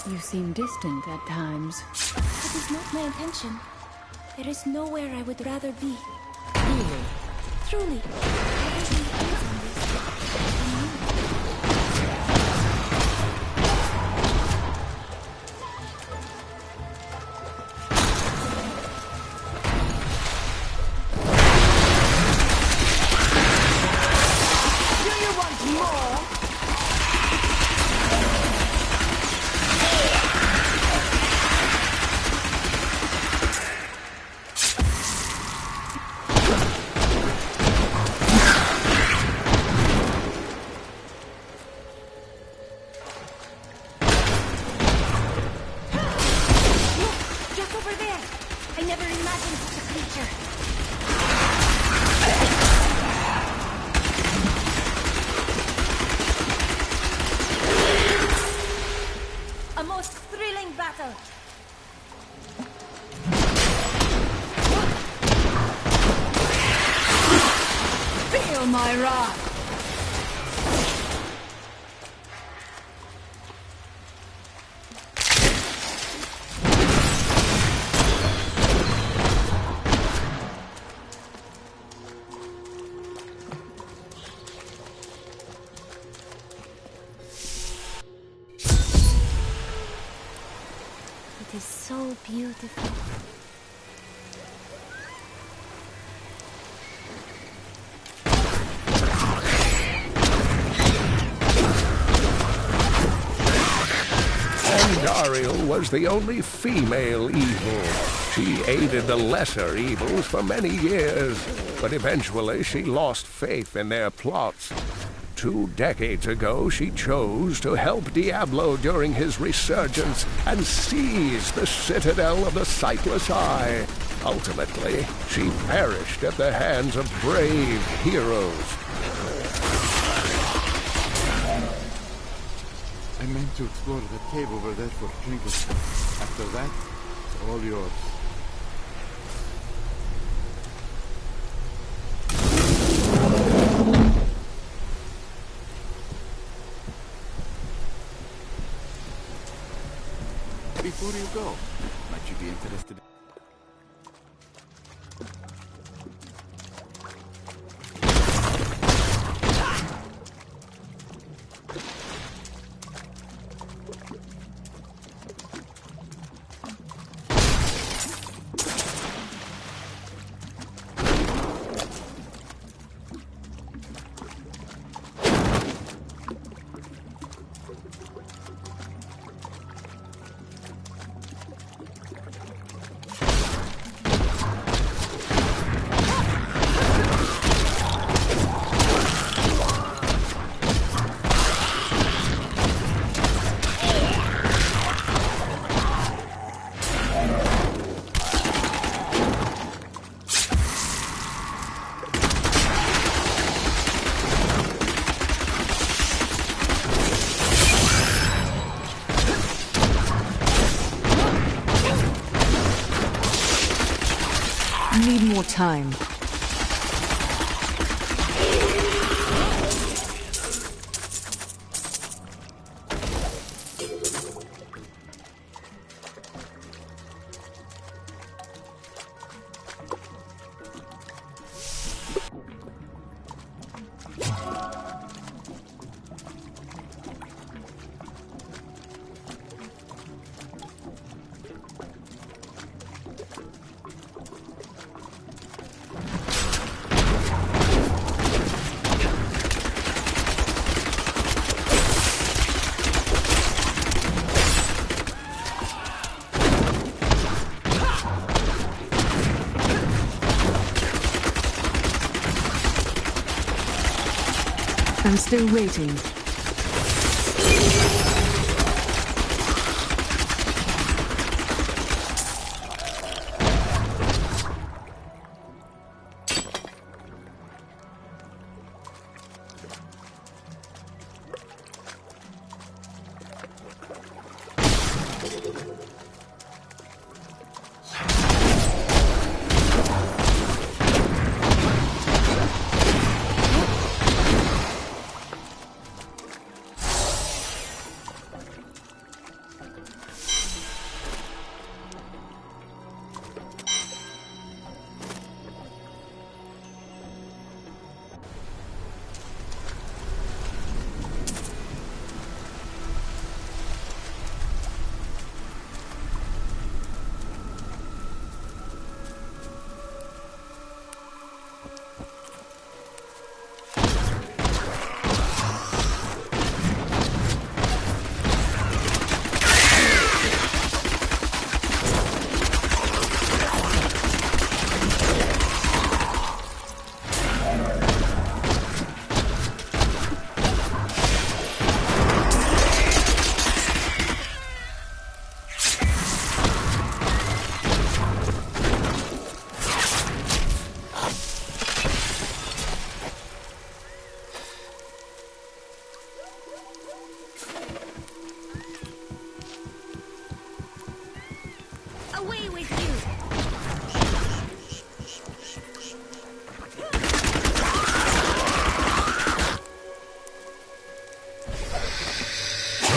S20: You seem distant at times.
S1: That is not my intention. There is nowhere I would rather be.
S20: Really?
S1: Truly. Everything depends on this. A most thrilling battle!
S2: Feel my wrath!
S1: It is so beautiful.
S14: Andariel was the only female evil. She aided the lesser evils for many years, but eventually she lost faith in their plots. 2 decades ago, she chose to help Diablo during his resurgence and seize the citadel of the Sightless Eye. Ultimately, she perished at the hands of brave heroes.
S6: I meant to explore the cave over there for trinkets. After that, it's all yours. Before you go, might you be interested?
S2: time. I'm still waiting.
S1: Away with you!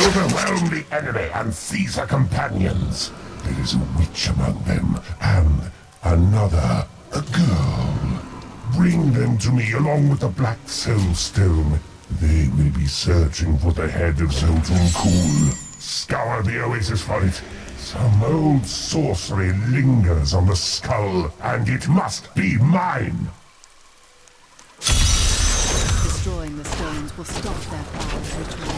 S21: Overwhelm the enemy and seize her companions. There is a witch among them, and another, a girl. Bring them to me along with the Black Soul Stone. They will be searching for the head of Zoltun Kuhl. Scour the oasis for it. Some old sorcery lingers on the skull, and it must be mine!
S2: Destroying the stones will stop their foul ritual.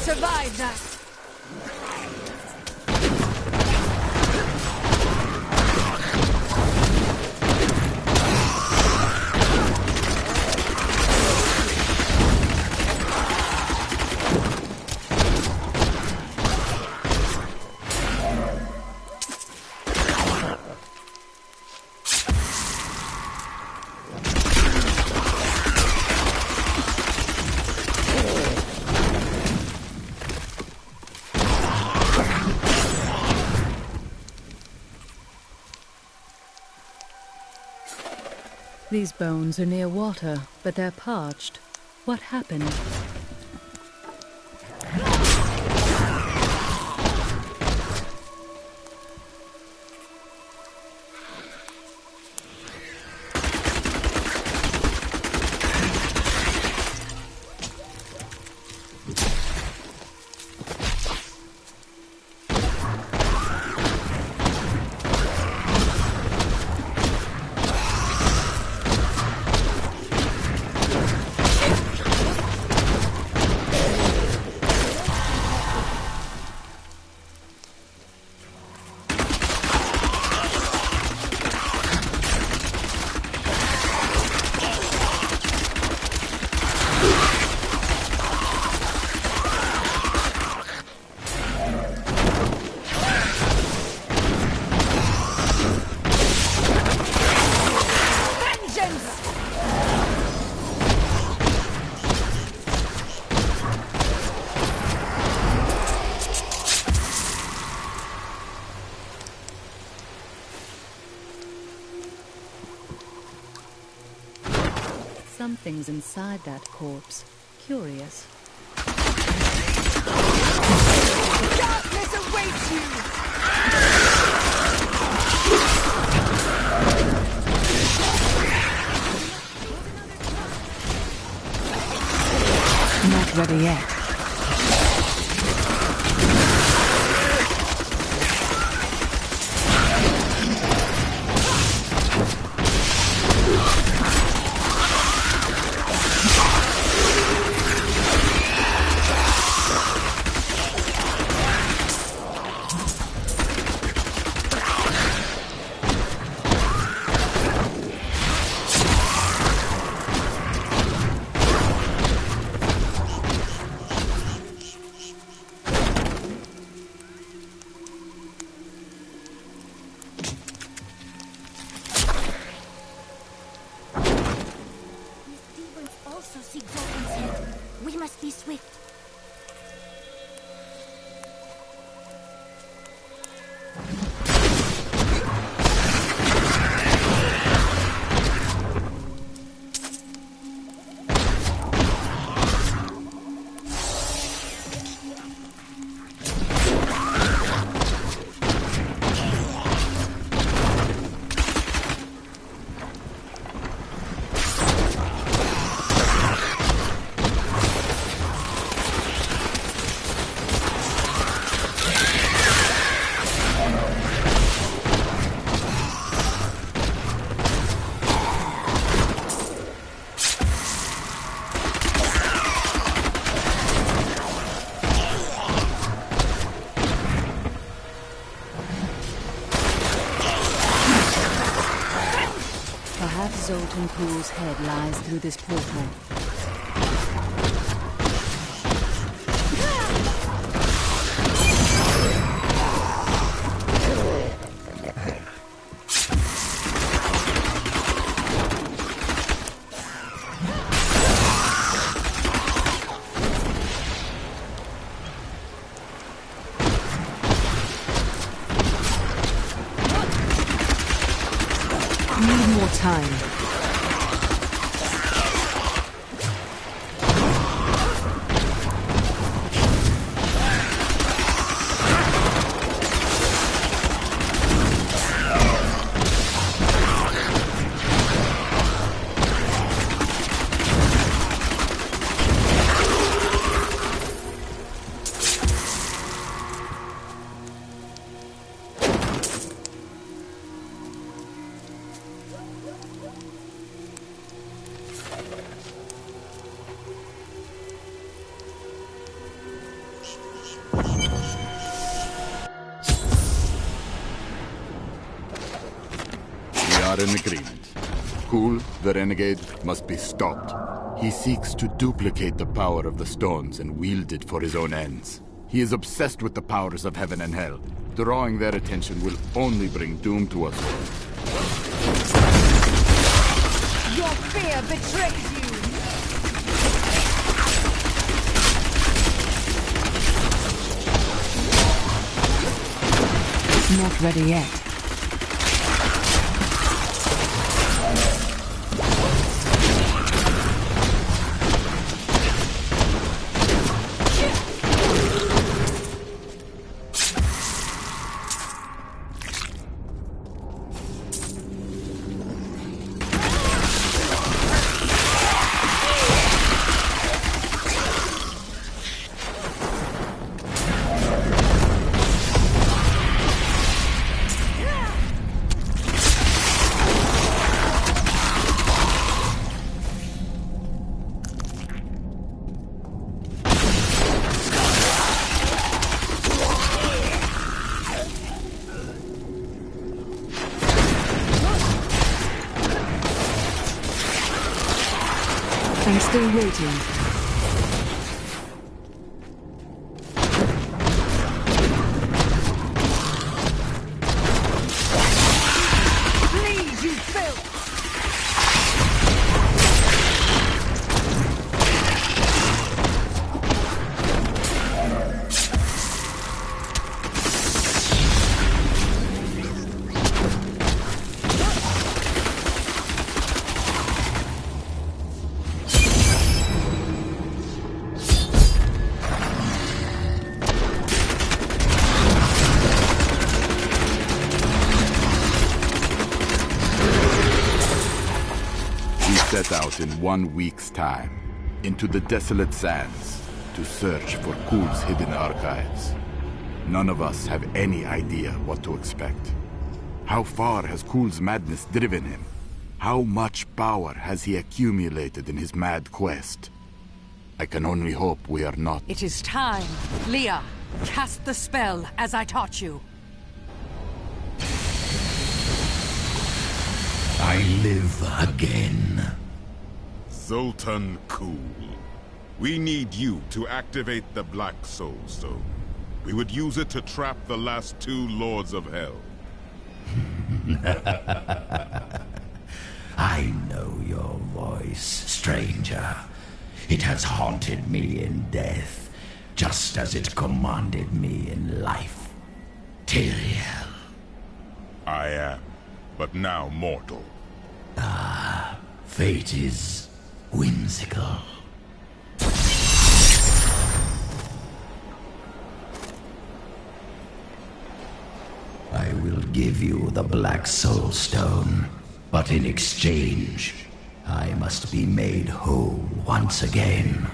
S8: Survive that!
S4: These bones are near water, but they're parched. What happened? Something's inside that corpse. Curious.
S17: Darkness awaits you!
S2: Not ready yet.
S1: We must be swift.
S2: Zoltan Pool's head lies through this portal. Need more time.
S6: In agreement. Pool, the renegade, must be stopped. He seeks to duplicate the power of the stones and wield it for his own ends. He is obsessed with the powers of heaven and hell. Drawing their attention will only bring doom to us all.
S17: Your fear betrays you!
S2: Not ready yet. Still waiting.
S17: Please, you filth!
S6: Set out in 1 week's time into the desolate sands to search for Kul's hidden archives. None of us have any idea what to expect. How far has Kul's madness driven him? How much power has he accumulated in his mad quest? I can only hope we are not.
S17: It is time. Leah, cast the spell as I taught you.
S10: I live again.
S3: Zoltan Kul. We need you to activate the Black Soul Stone. We would use it to trap the last 2 Lords of Hell.
S10: I know your voice, stranger. It has haunted me in death, just as it commanded me in life. Tyrael.
S3: I am, but now mortal.
S10: Ah, fate is whimsical. I will give you the Black Soul Stone, but in exchange, I must be made whole once again.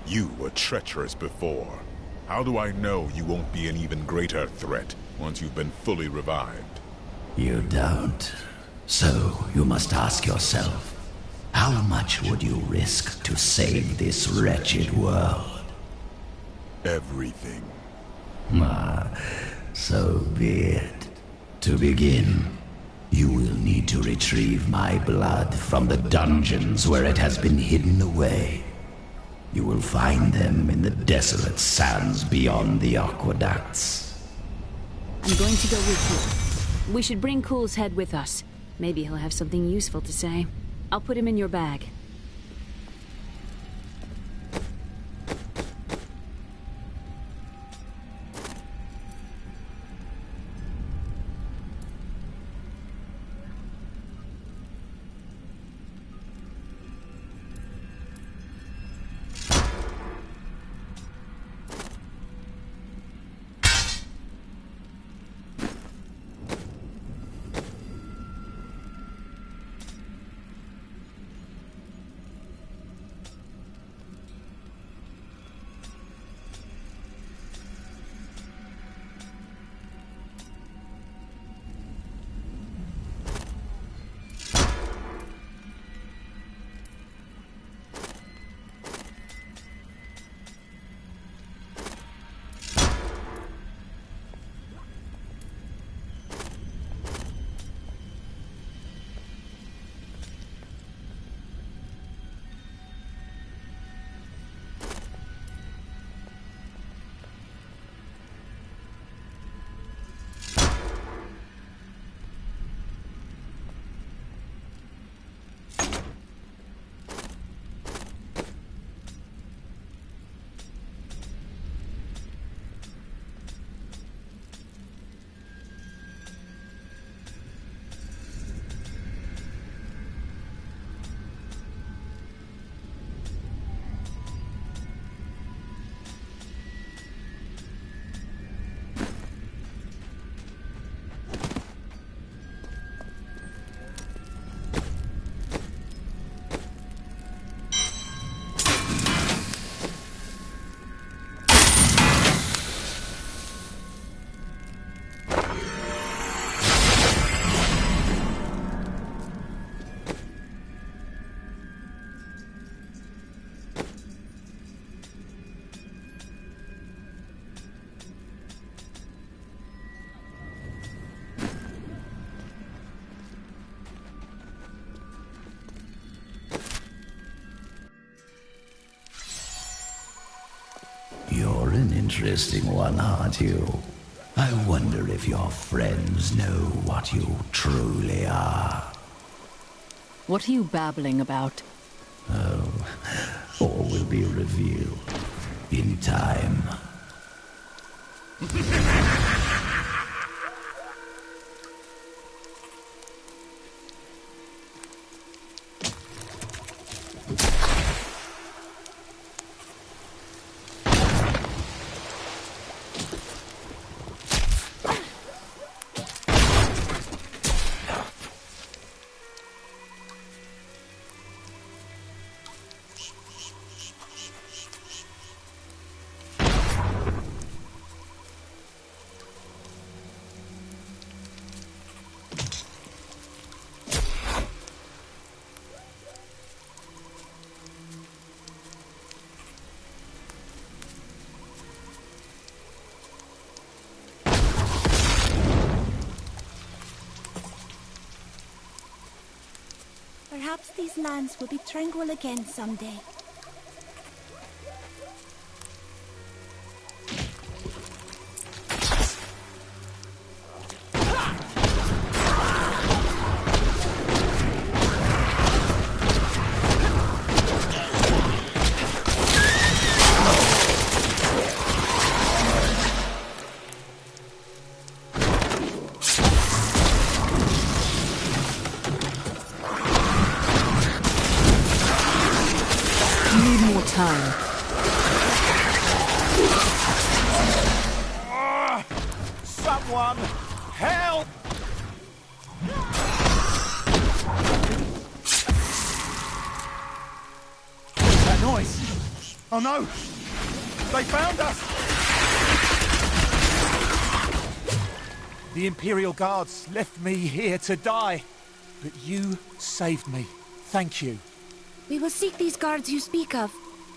S3: You were treacherous before. How do I know you won't be an even greater threat once you've been fully revived?
S10: You don't. So you must ask yourself, how much would you risk to save this wretched world?
S3: Everything.
S10: Ah, so be it. To begin, you will need to retrieve my blood from the dungeons where it has been hidden away. You will find them in the desolate sands beyond the aqueducts.
S2: I'm going to go with you. We should bring Kul's head with us. Maybe he'll have something useful to say. I'll put him in your bag.
S10: You're an interesting one, aren't you? I wonder if your friends know what you truly are.
S2: What are you babbling about?
S10: Oh, all will be revealed in time.
S1: Perhaps these lands will be tranquil again someday.
S2: Time.
S13: Someone help! That noise! Oh no! They found us! The Imperial Guards left me here to die, but you saved me. Thank you.
S1: We will seek these guards you speak of.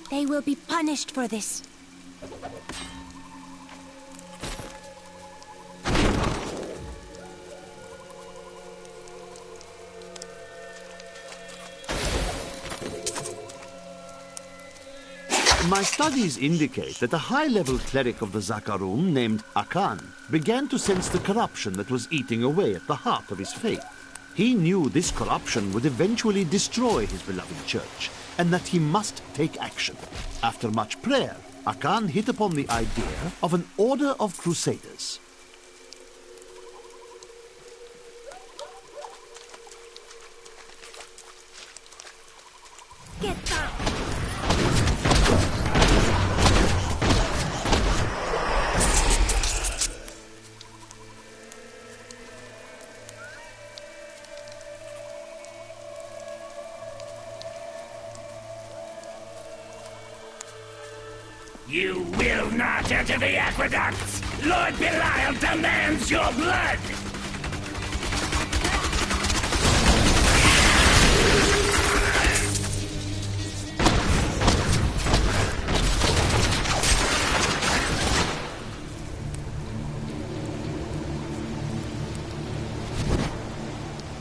S1: They will be punished for this.
S9: My studies indicate that a high-level cleric of the Zakarum named Akan began to sense the corruption that was eating away at the heart of his faith. He knew this corruption would eventually destroy his beloved church, and that he must take action. After much prayer, Akan hit upon the idea of an order of crusaders.
S1: Get down!
S12: You will not enter the aqueducts! Lord Belial demands your blood!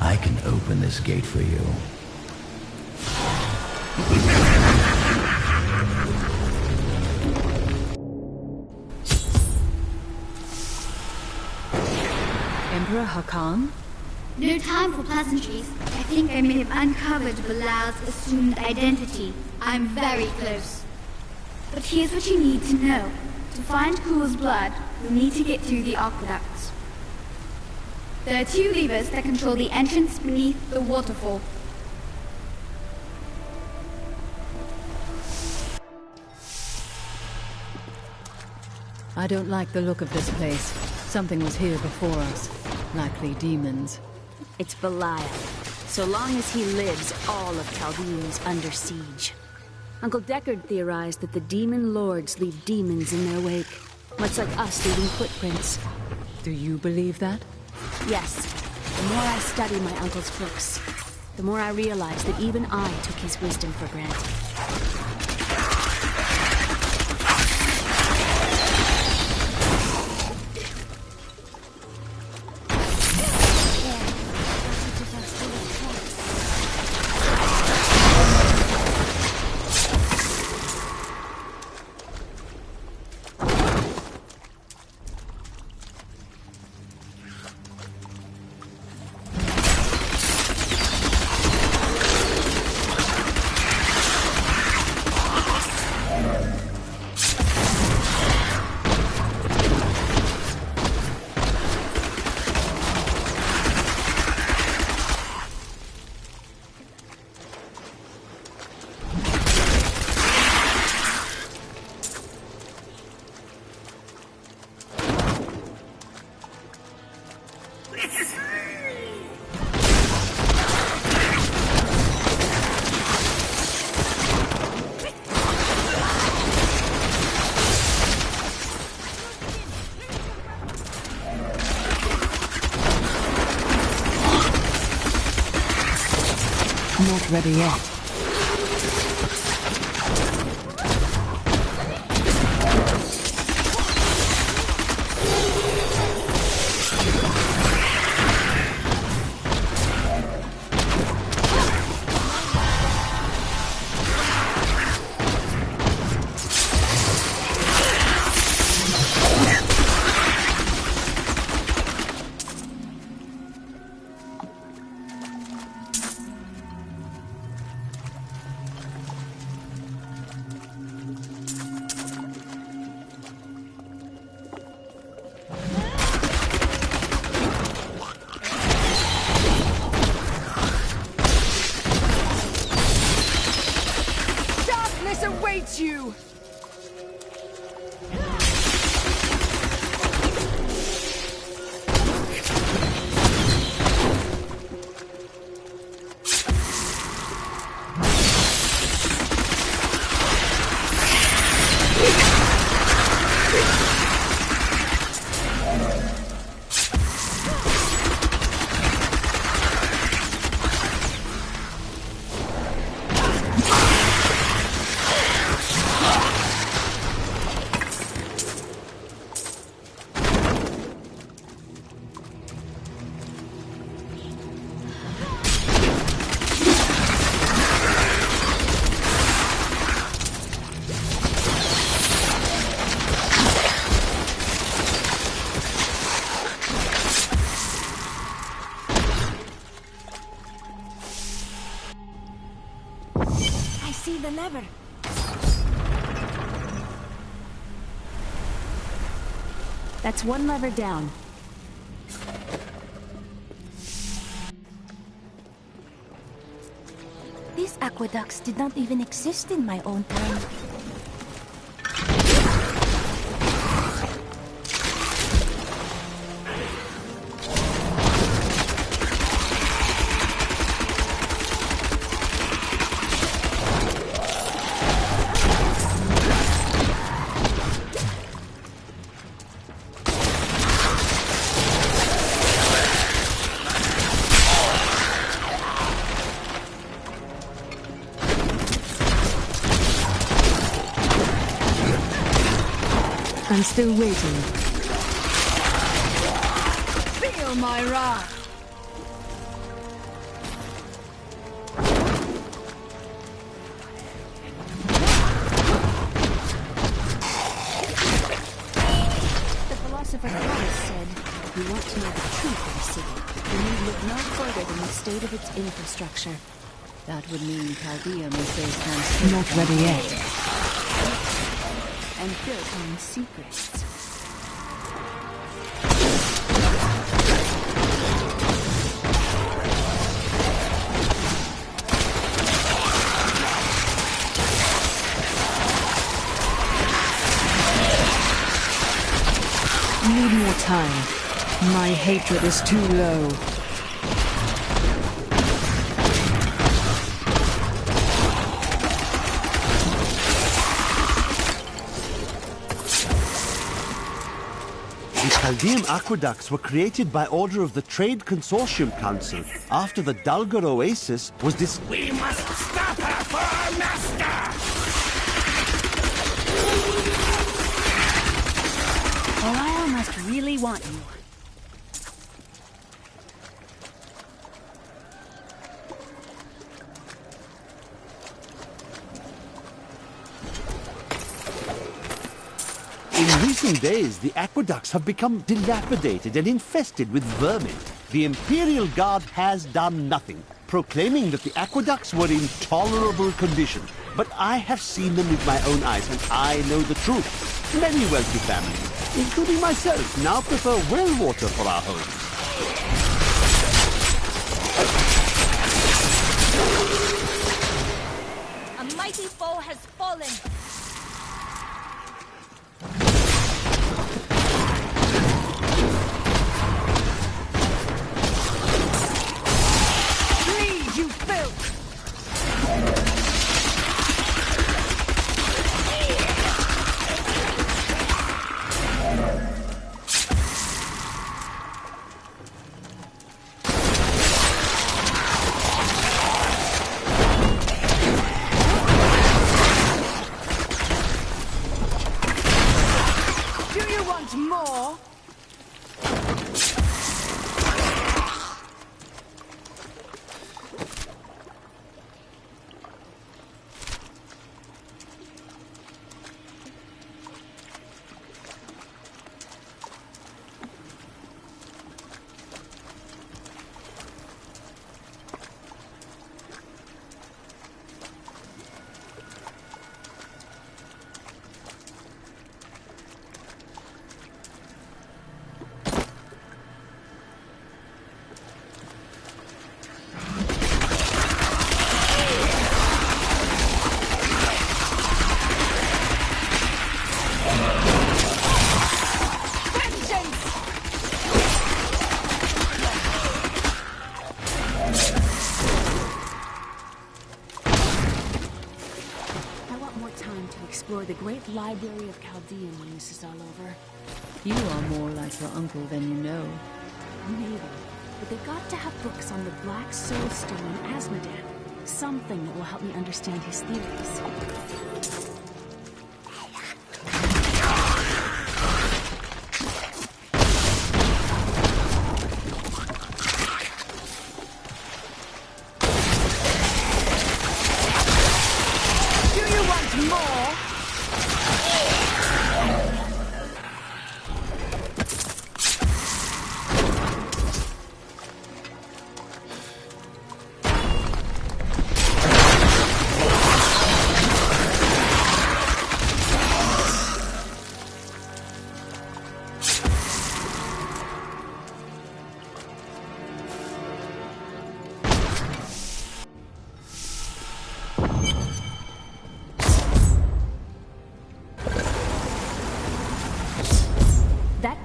S10: I can open this gate for you.
S2: Emperor Hakan?
S19: No time for pleasantries. I think I may have uncovered Bilal's assumed identity. I'm very close. But here's what you need to know. To find Kul's blood, you'll need to get through the aqueducts. There are 2 levers that control the entrance beneath the waterfall.
S2: I don't like the look of this place. Something was here before us. Likely demons.
S1: It's Belial. So long as he lives, all of Chaldean's under siege. Uncle Deckard theorized that the demon lords leave demons in their wake, much like us leaving footprints.
S2: Do you believe that?
S1: Yes. The more I study my uncle's books, the more I realize that even I took his wisdom for granted.
S2: Not ready yet.
S17: Awaits you!
S1: See the lever. That's one lever down. These aqueducts did not even exist in my own time.
S2: I'm still waiting.
S17: Feel my wrath!
S1: The philosopher Thomas said, if you want to know the truth of a city, you need look no further than the state of its infrastructure. That would mean Chaldea may face hands
S2: Not ready yet.
S1: and built on secrets.
S2: Need more time. My hatred is too low.
S9: The Chaldean aqueducts were created by order of the Trade Consortium Council after the Dulgar Oasis was
S12: We must stop her for our master!
S1: Belial must really want you.
S9: In recent days, the aqueducts have become dilapidated and infested with vermin. The Imperial Guard has done nothing, proclaiming that the aqueducts were in tolerable condition. But I have seen them with my own eyes, and I know the truth. Many wealthy families, including myself, now prefer well water for our homes.
S1: A mighty foe has fallen.
S17: Greed, you filth! want more?
S2: The great library of Chaldean when this is all over.
S4: You are more like your uncle than you know.
S2: Maybe, but they got to have books on the Black Soul Stone and Asmodan. Something that will help me understand his theories.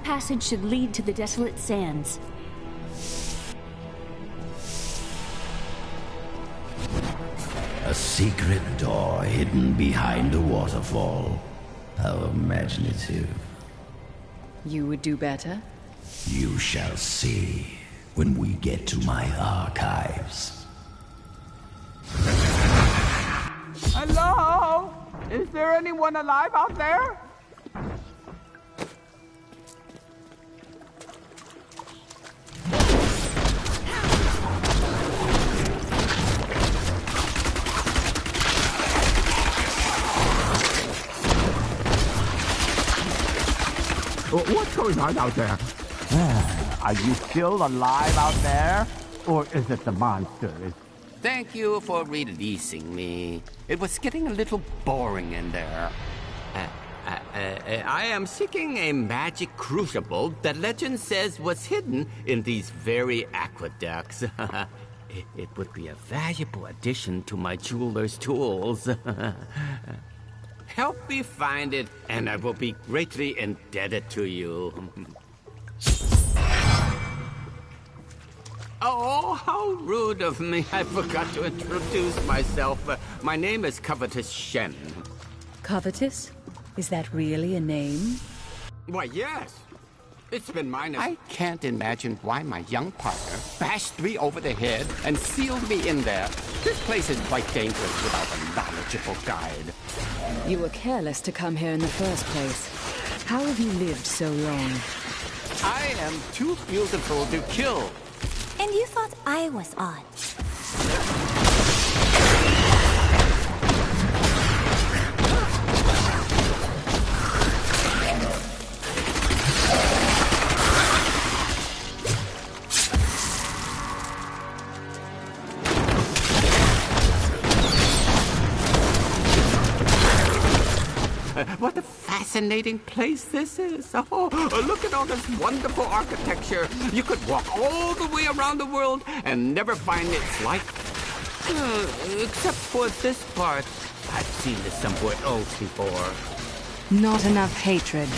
S2: Passage should lead to the Desolate Sands.
S10: A secret door hidden behind a waterfall. How imaginative.
S4: You would do better?
S10: You shall see when we get to my archives.
S15: Hello? Is there anyone alive out there?
S22: What's going on out there? Are you still alive out there? Or is it the monsters?
S23: Thank you for releasing me. It was getting a little boring in there. I am seeking a magic crucible that legend says was hidden in these very aqueducts. It would be a valuable addition to my jeweler's tools. Help me find it, and I will be greatly indebted to you. Oh, how rude of me. I forgot to introduce myself. My name is Covetous Shen.
S4: Covetous? Is that really a name?
S23: Why, yes. It's been mine. I can't imagine why my young partner bashed me over the head and sealed me in there. This place is quite dangerous without a knowledgeable guide.
S4: You were careless to come here in the first place. How have you lived so long?
S23: I am too beautiful to kill.
S1: And you thought I was odd.
S23: What a fascinating place this is. Oh, look at all this wonderful architecture. You could walk all the way around the world and never find its like. Except for this part. I've seen this somewhere else before.
S4: Not enough hatred.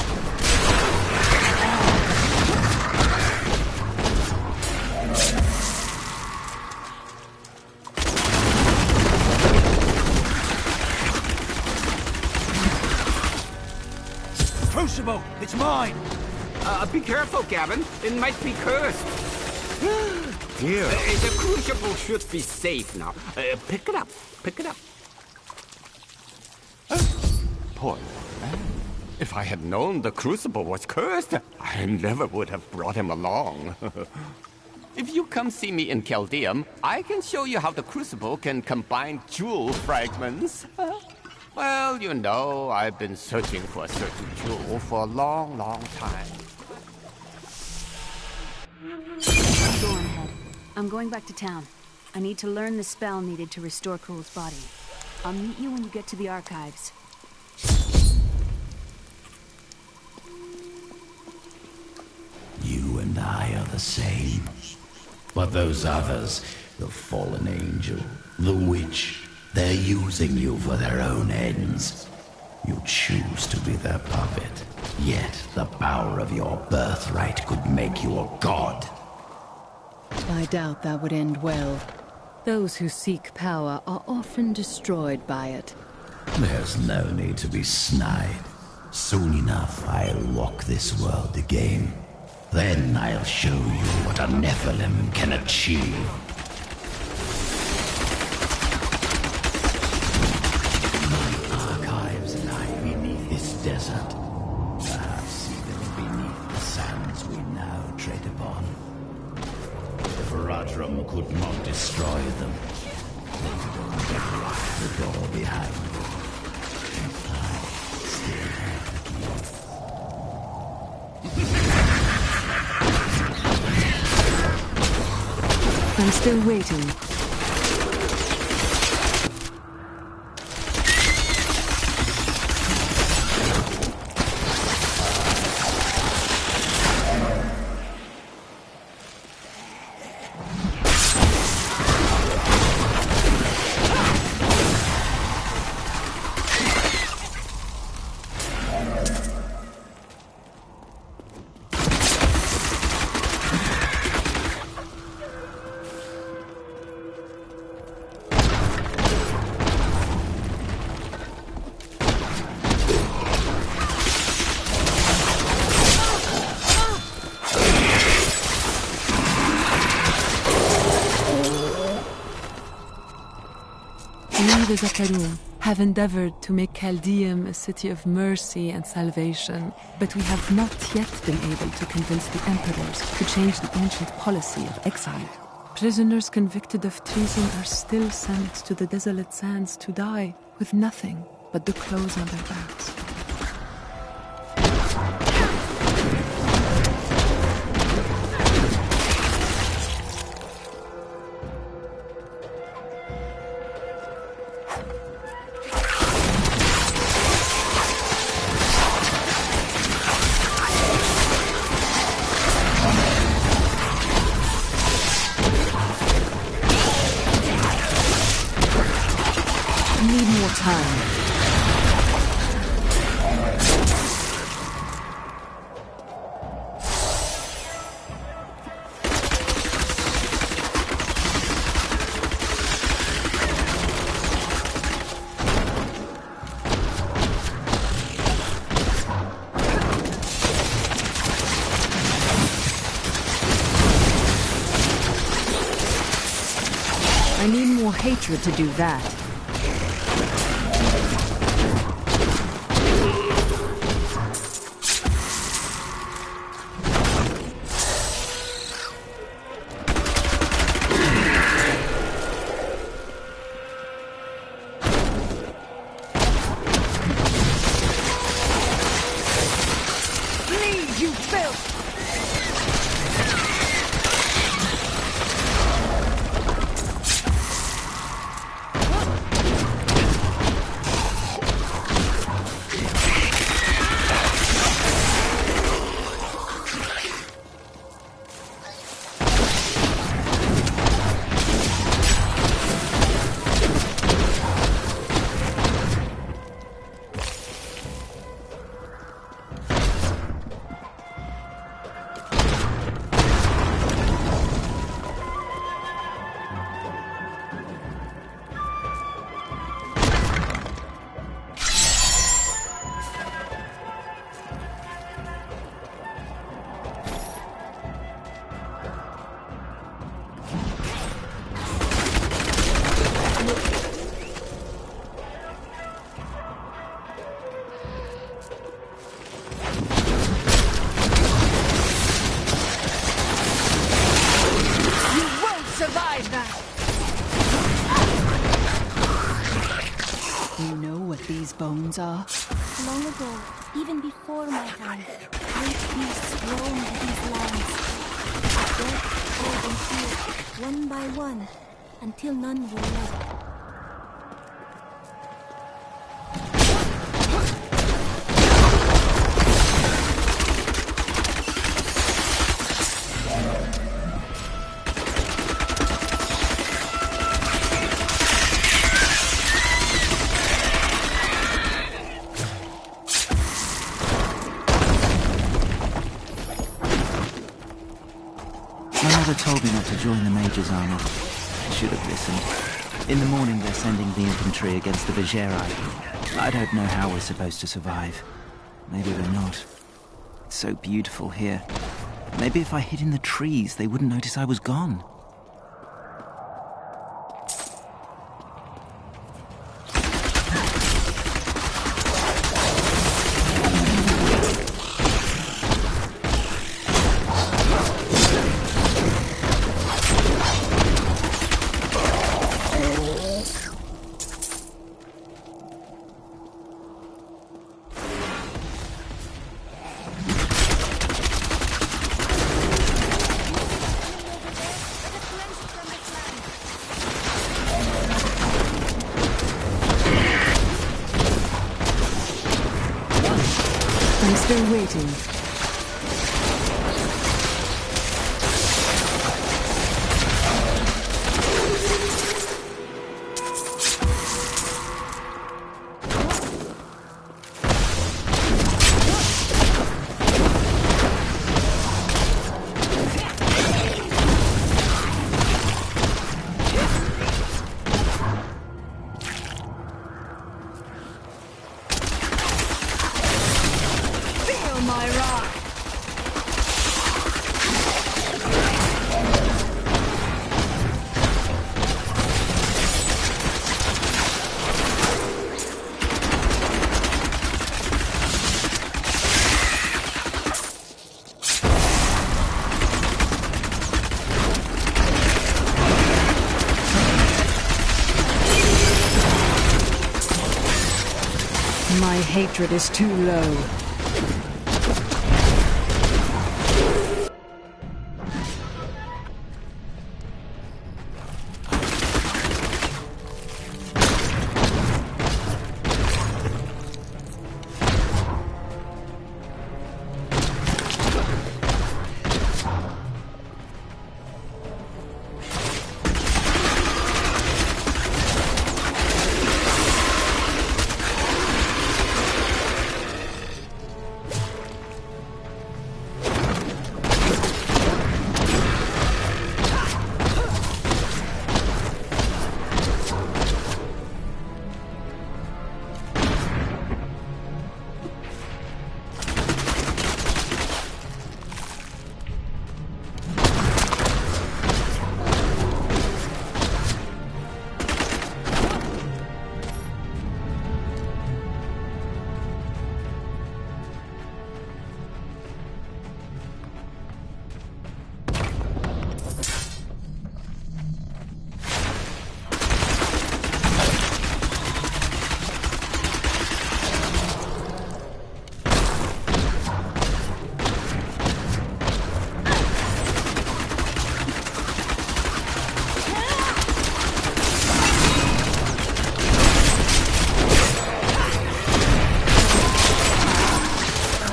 S22: Crucible! It's mine!
S23: Be careful, Gavin. It might be cursed. Dear. The crucible should be safe now. Pick it up. Pick it up. Poor man. If I had known the Crucible was cursed, I never would have brought him along. If you come see me in Chaldeum, I can show you how the Crucible can combine jewel fragments. Well, you know, I've been searching for a certain jewel for a long, long time.
S2: Go on ahead. I'm going back to town. I need to learn the spell needed to restore Cruel's body. I'll meet you when you get to the archives.
S10: You and I are the same. But those others, the fallen angel, the witch, they're using you for their own ends. You choose to be their puppet, yet the power of your birthright could make you a god.
S2: I doubt that would end well. Those who seek power are often destroyed by it.
S10: There's no need to be snide. Soon enough, I'll walk this world again. Then I'll show you what a Nephilim can achieve. My archives lie beneath this desert. Perhaps even beneath the sands we now tread upon. If Radram could not destroy them, they could only lock the door behind them. I still have the key.
S2: I'm still waiting.
S7: The Zakarum have endeavored to make Chaldeum a city of mercy and salvation, but we have not yet been able to convince the emperors to change the ancient policy of exile. Prisoners convicted of treason are still sent to the desolate sands to die with nothing but the clothes on their backs.
S2: I need more hatred to do that.
S17: Leave, you filth!
S2: stones are?
S1: Long ago, even before my time, great beasts roamed these lands. Death flowed and fear, one by one, until none were left.
S5: Told me not to join the Mage's army. I should have listened. In the morning they're sending the infantry against the Vigeri. I don't know how we're supposed to survive. Maybe we're not. It's so beautiful here. Maybe if I hid in the trees, they wouldn't notice I was gone.
S7: I'm still waiting. My hatred is too low.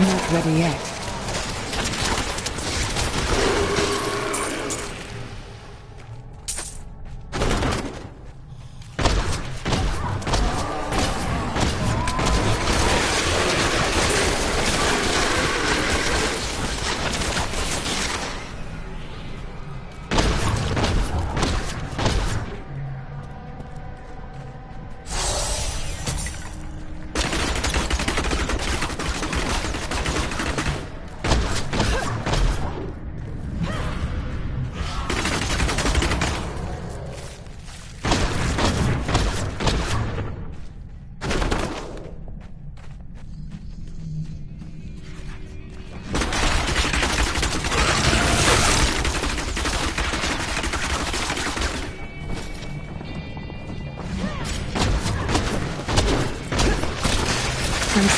S7: Not ready yet.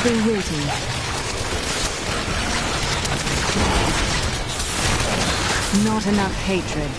S2: Still waiting. Not enough hatred.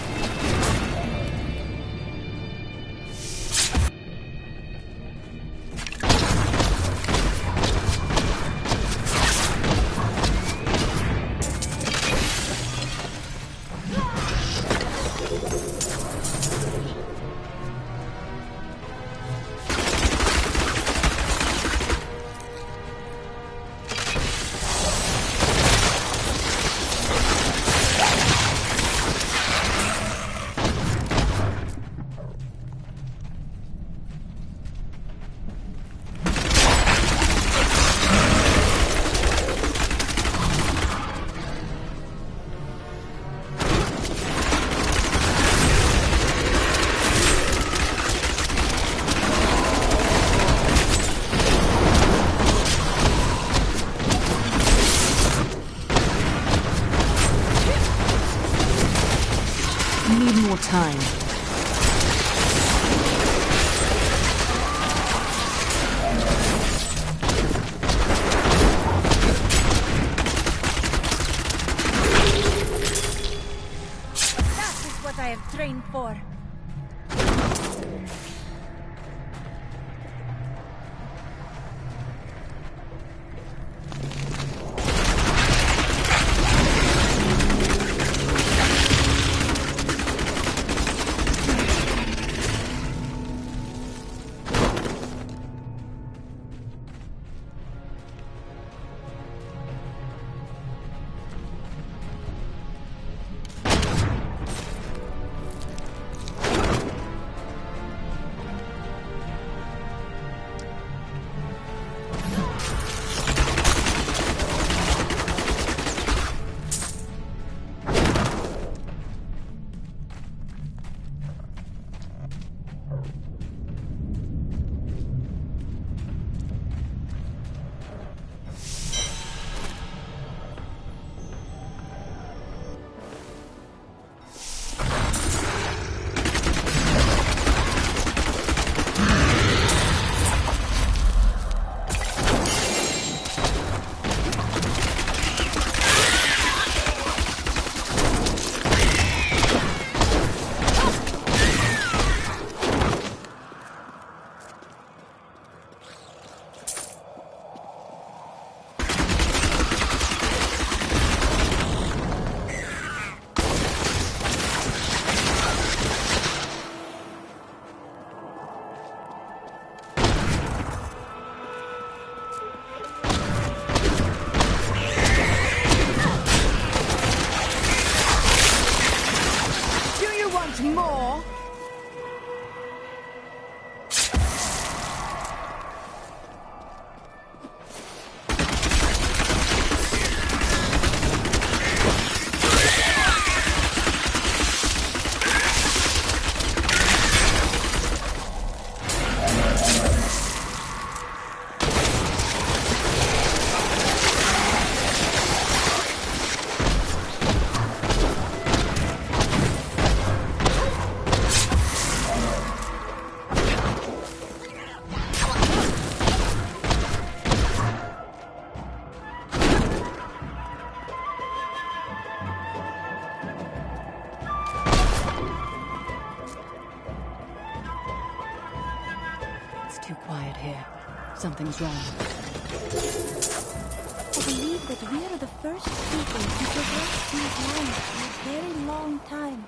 S2: Need more time.
S1: That is what I have trained for.
S17: More?
S2: Too quiet here. Something's wrong.
S1: I believe that we are the first people to traverse these lands in a very long time.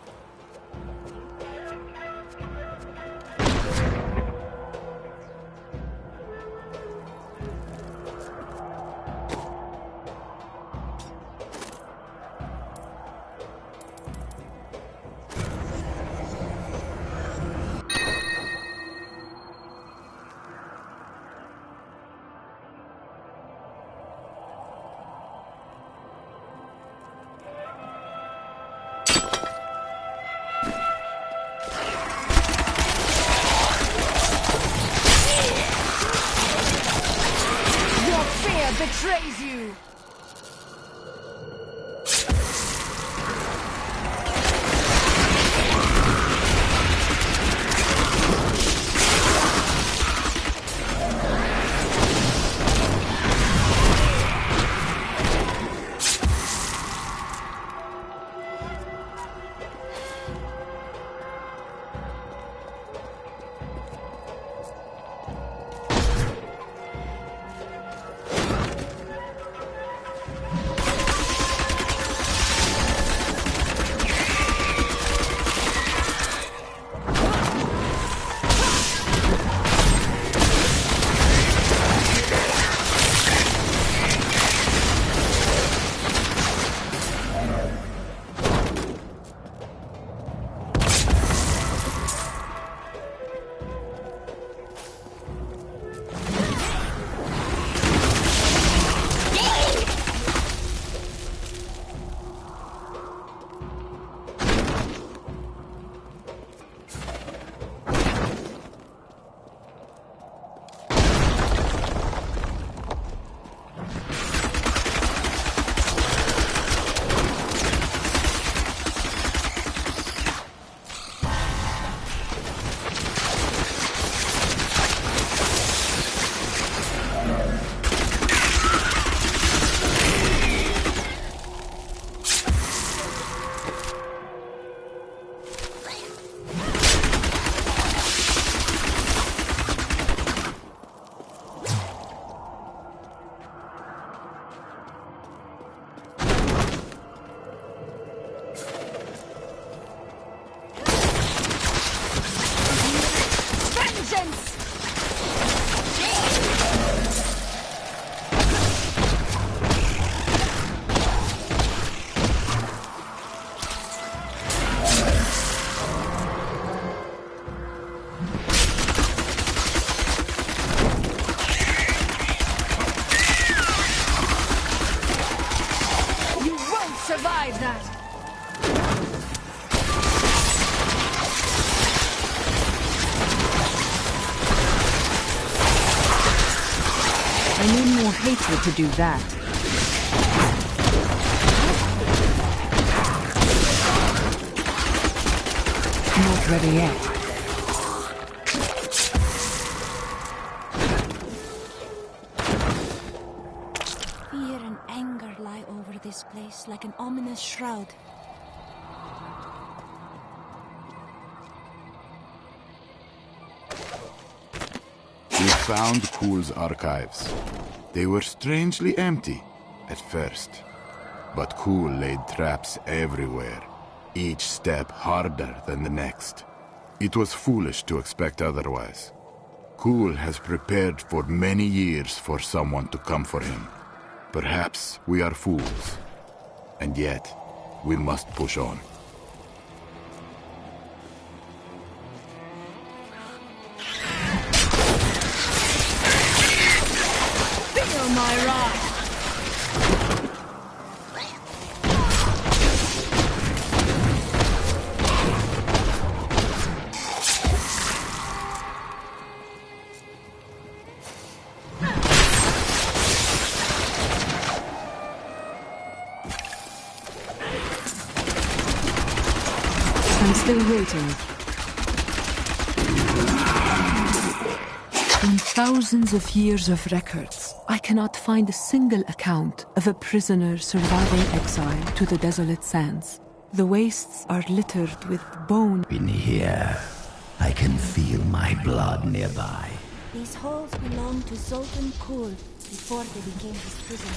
S17: Betrays you! Survive that!
S2: I need more hatred to do that. Not ready yet.
S1: Fear and anger lie over this place like an ominous shroud.
S6: We found Kuhl's archives. They were strangely empty at first. But Kuhl laid traps everywhere, each step harder than the next. It was foolish to expect otherwise. Kuhl has prepared for many years for someone to come for him. Perhaps we are fools. And yet, we must push on.
S17: Feel my wrath!
S2: I'm still waiting. In thousands of years of records, I cannot find a single account of a prisoner surviving exile to the desolate sands. The wastes are littered with bone.
S10: In here, I can feel my blood nearby.
S1: These halls belonged to Sultan Kuhl before they became his prison.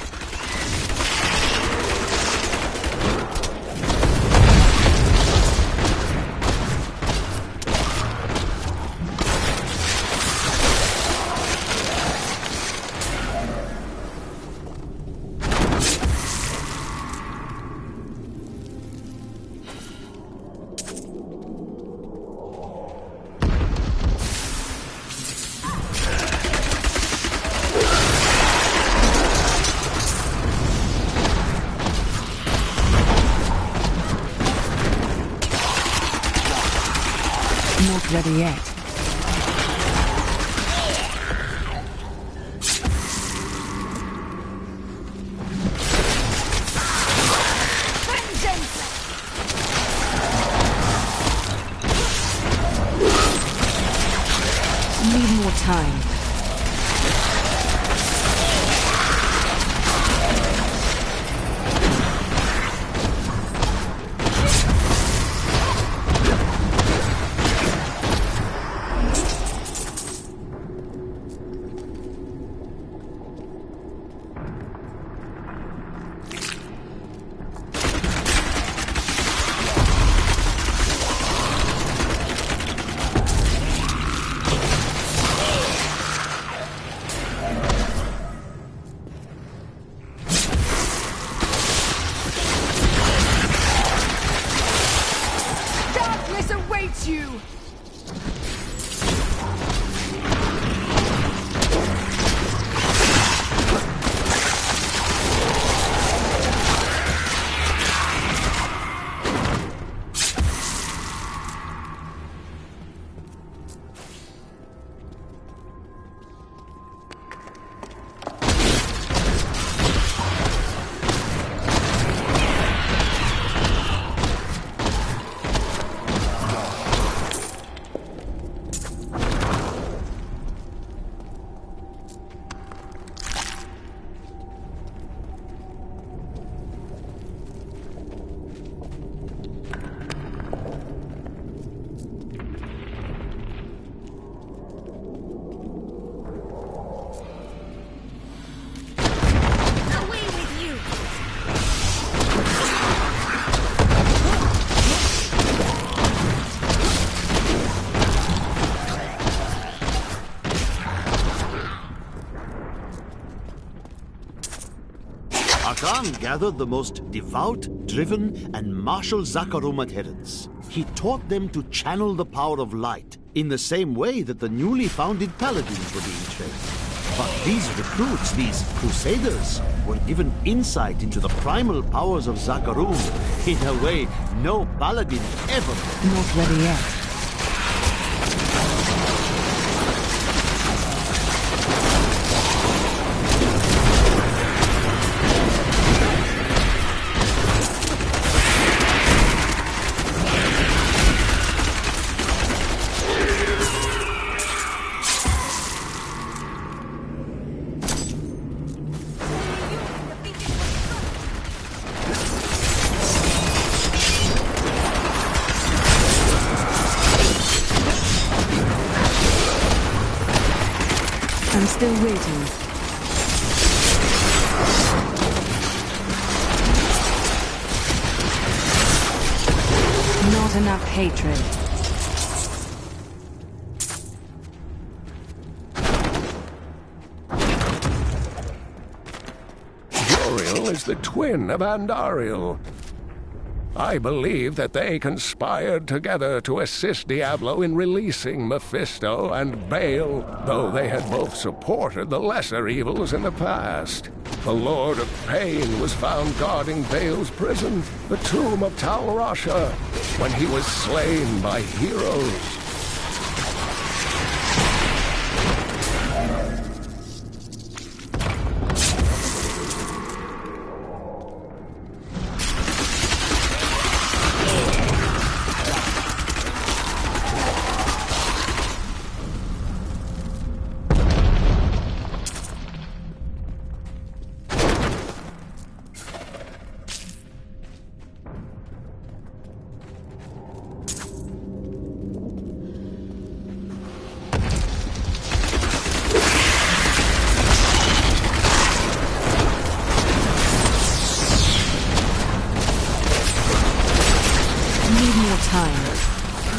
S2: Not ready yet. Need more time.
S9: Khan gathered the most devout, driven, and martial Zakarum adherents. He taught them to channel the power of light in the same way that the newly founded paladins were being trained. But these recruits, these crusaders, were given insight into the primal powers of Zakarum in a way no paladin ever could.
S2: Not ready yet. I'm still waiting. Not enough hatred.
S14: Joriel is the twin of Andariel. I believe that they conspired together to assist Diablo in releasing Mephisto and Baal, though they had both supported the lesser evils in the past. The Lord of Pain was found guarding Baal's prison, the tomb of Tal Rasha, when he was slain by heroes.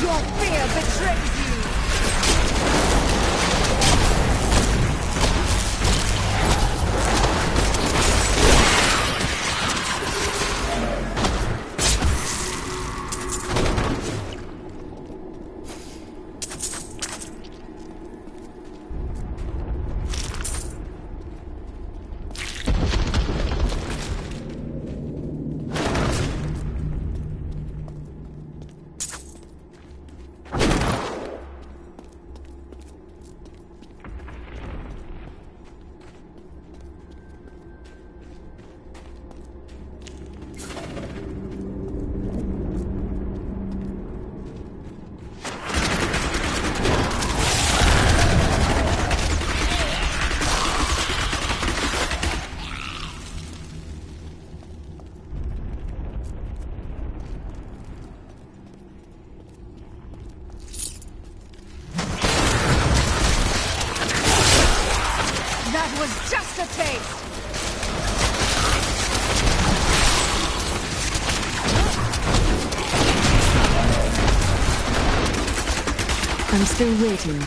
S17: Your fear betrays you! That was just a taste!
S2: I'm still waiting.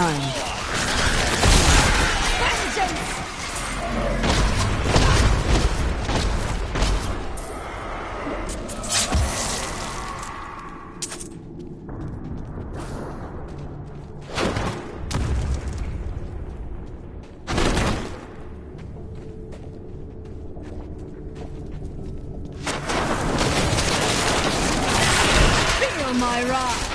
S7: time.
S8: Feel my wrath.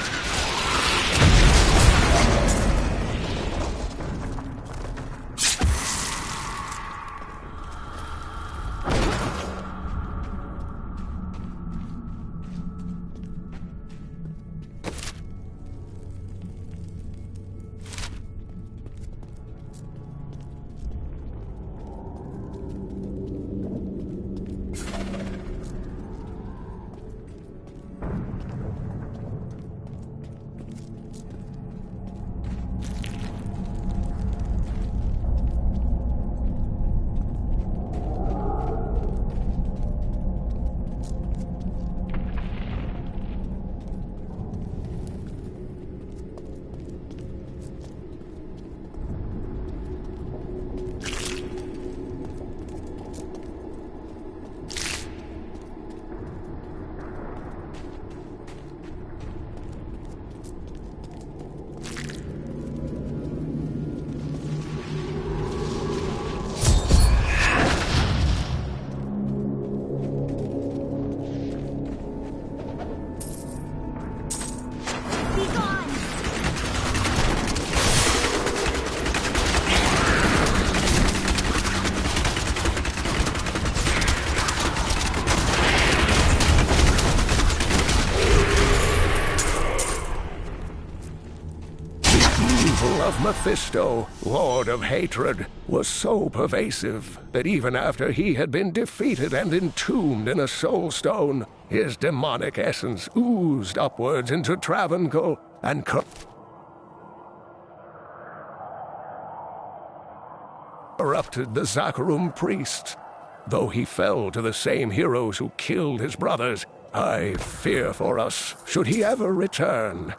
S14: Of Mephisto, Lord of Hatred, was so pervasive that even after he had been defeated and entombed in a soul stone, his demonic essence oozed upwards into Travancore and corrupted the Zakharum priests. Though he fell to the same heroes who killed his brothers, I fear for us should he ever return.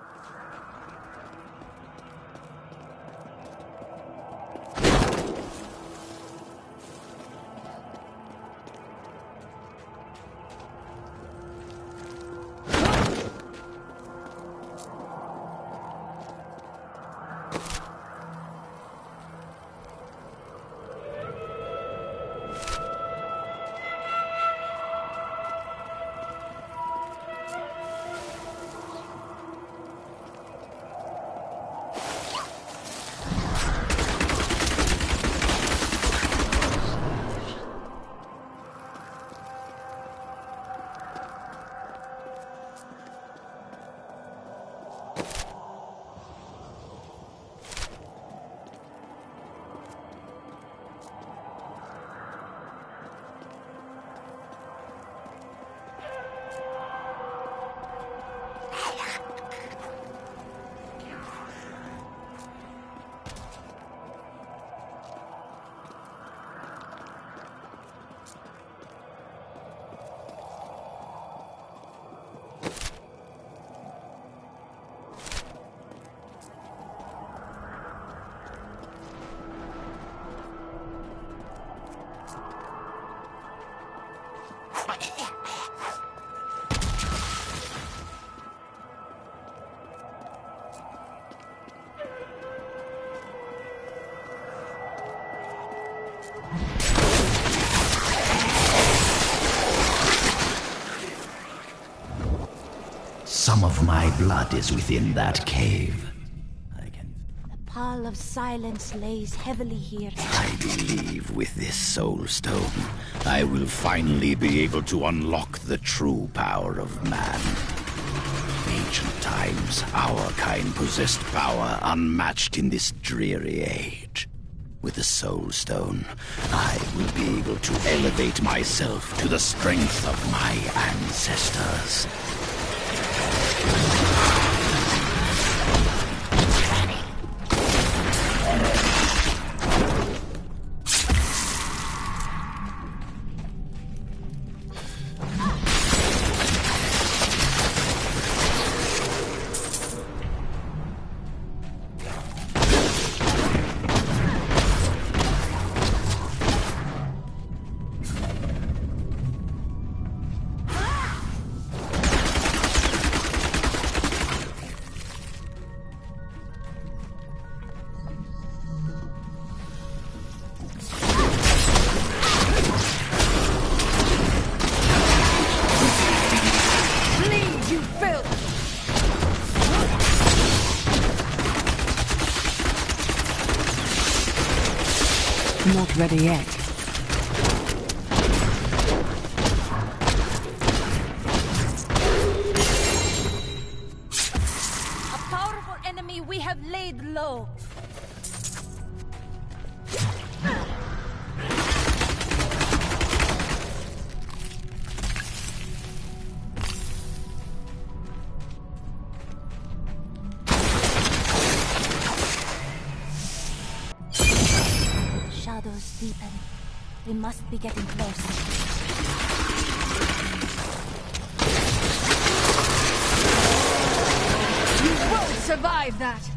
S10: Some of my blood is within that cave.
S1: The pall of silence lays heavily here.
S10: I believe with this soul stone, I will finally be able to unlock the true power of man. Ancient times, our kind possessed power unmatched in this dreary age. With the soul stone, I will be able to elevate myself to the strength of my ancestors.
S7: ready yet.
S1: A powerful enemy we have laid low. Shadows deepen. We must be getting close.
S17: You won't survive that!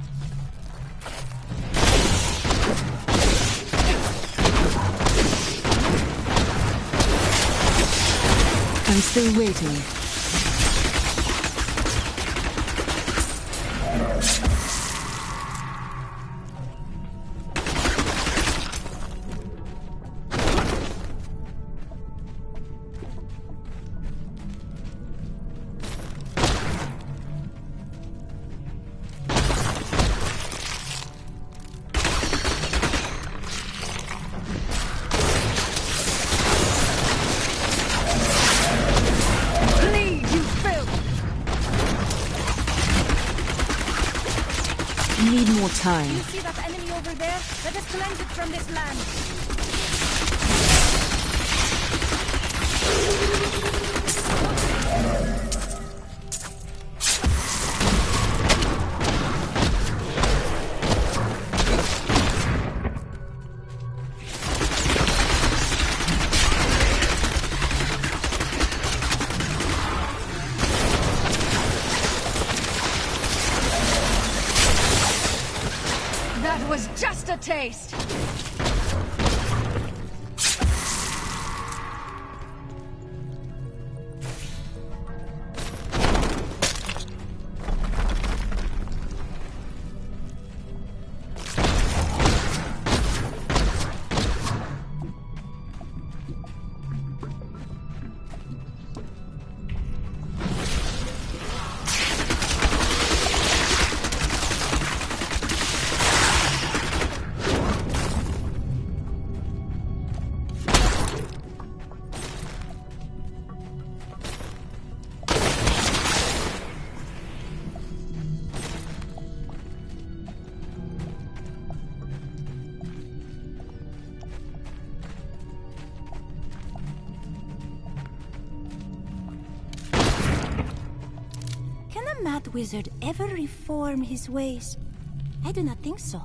S7: I'm still waiting. Need more time.
S1: Do you see that enemy over there? Let us cleanse it from this land.
S17: That was just a taste!
S1: Can a mad wizard ever reform his ways? I do not think so.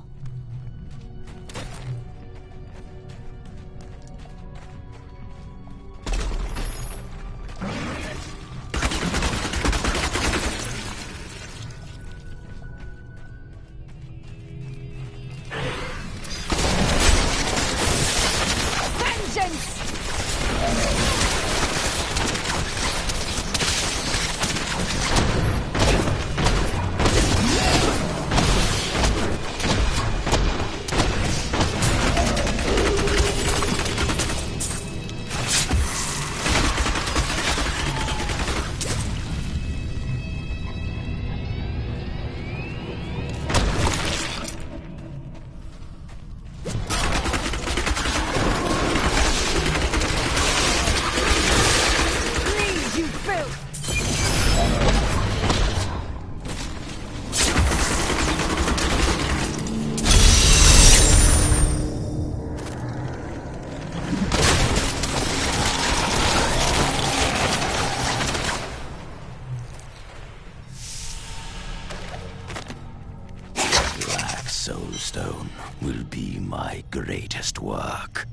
S10: Soulstone will be my greatest work,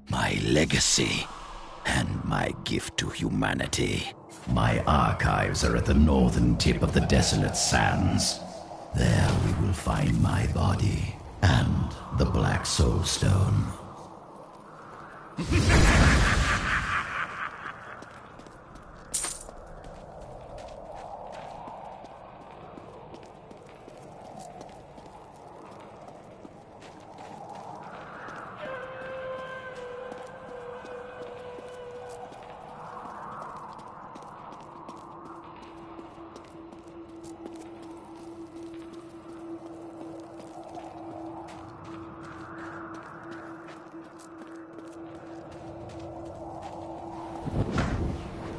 S10: my legacy, and my gift to humanity. My archives are at the northern tip of the desolate sands. There we will find my body and the Black Soulstone.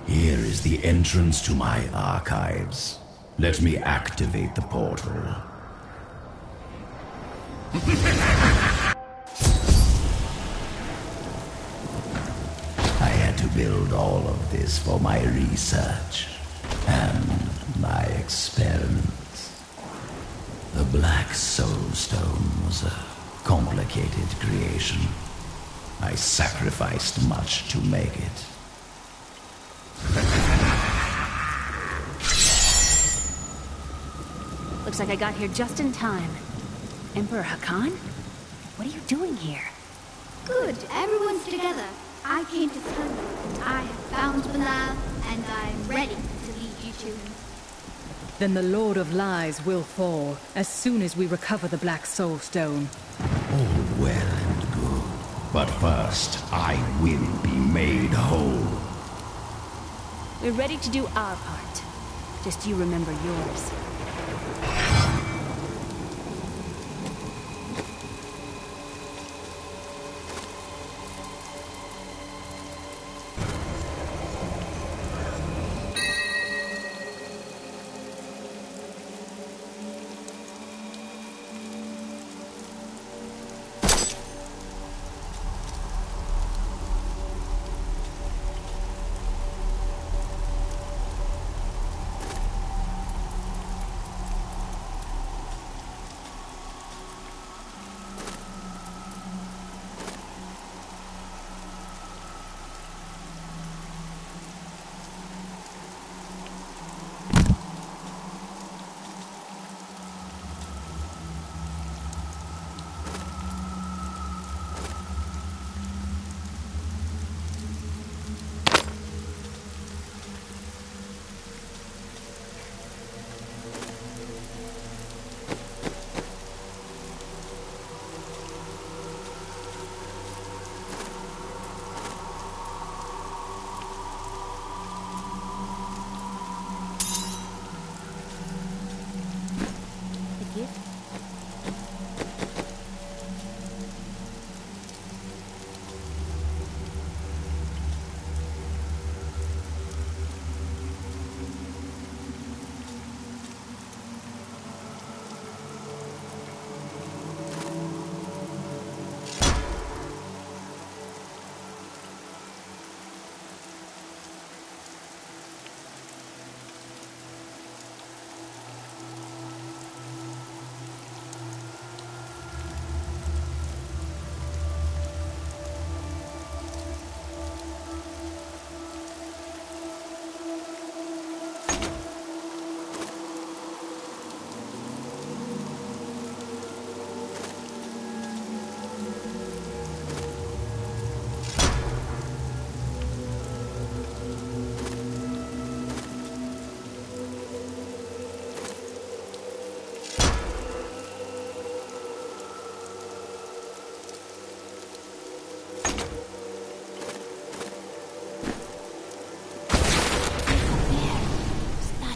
S10: Here is the entrance to my archives. Let me activate the portal. I had to build all of this for my research and my experiments. The Black Soul Stone was a complicated creation. I sacrificed much to make it.
S2: Looks like I got here just in time. Emperor Hakan? What are you doing here?
S19: Good, everyone's together. I came to tell you that I have found Belial, and I'm ready to lead you to him.
S4: Then the Lord of Lies will fall as soon as we recover the Black Soul Stone.
S10: All well and good. But first, I will be made whole.
S2: We're ready to do our part. Just you remember yours.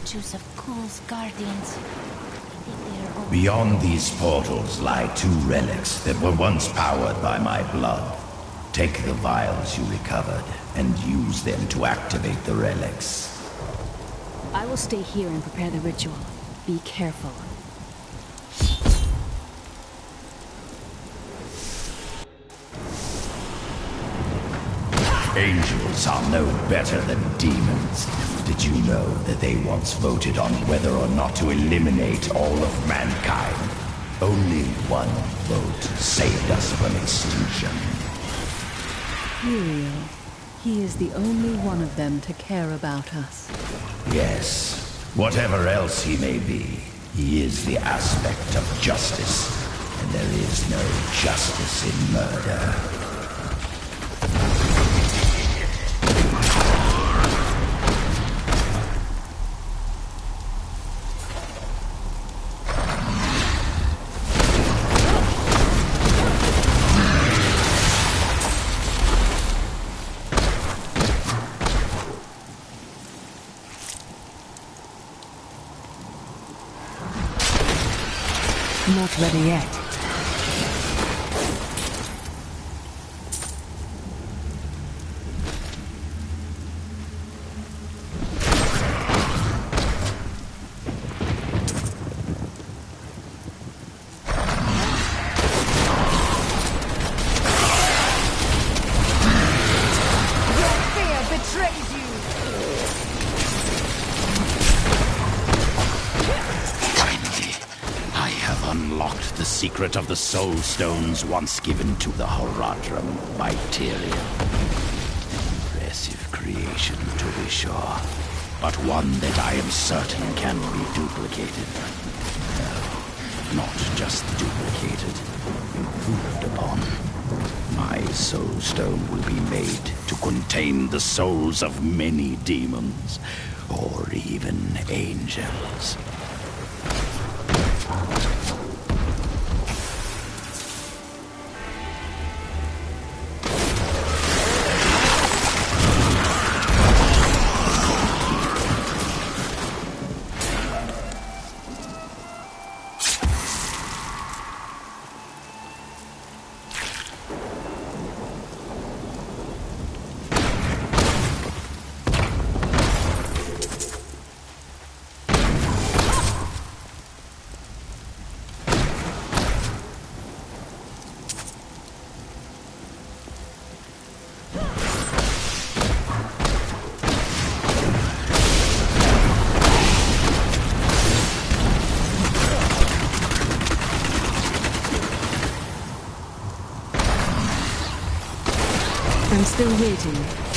S1: Statues of Kul's guardians.
S10: Beyond these portals lie two relics that were once powered by my blood. Take the vials you recovered and use them to activate the relics.
S2: I will stay here and prepare the ritual. Be careful.
S10: Angels are no better than demons. Did you know that they once voted on whether or not to eliminate all of mankind? Only one vote saved us from extinction.
S4: Uriel. He is the only one of them to care about us.
S10: Yes. Whatever else he may be, he is the aspect of justice. And there is no justice in murder.
S4: Not ready yet.
S10: secret of the Soul Stones once given to the Horadrim by Tyrion. Impressive creation, to be sure, but one that I am certain can be duplicated. No, not just duplicated, improved upon. My Soul Stone will be made to contain the souls of many demons, or even angels.
S7: I'm still waiting.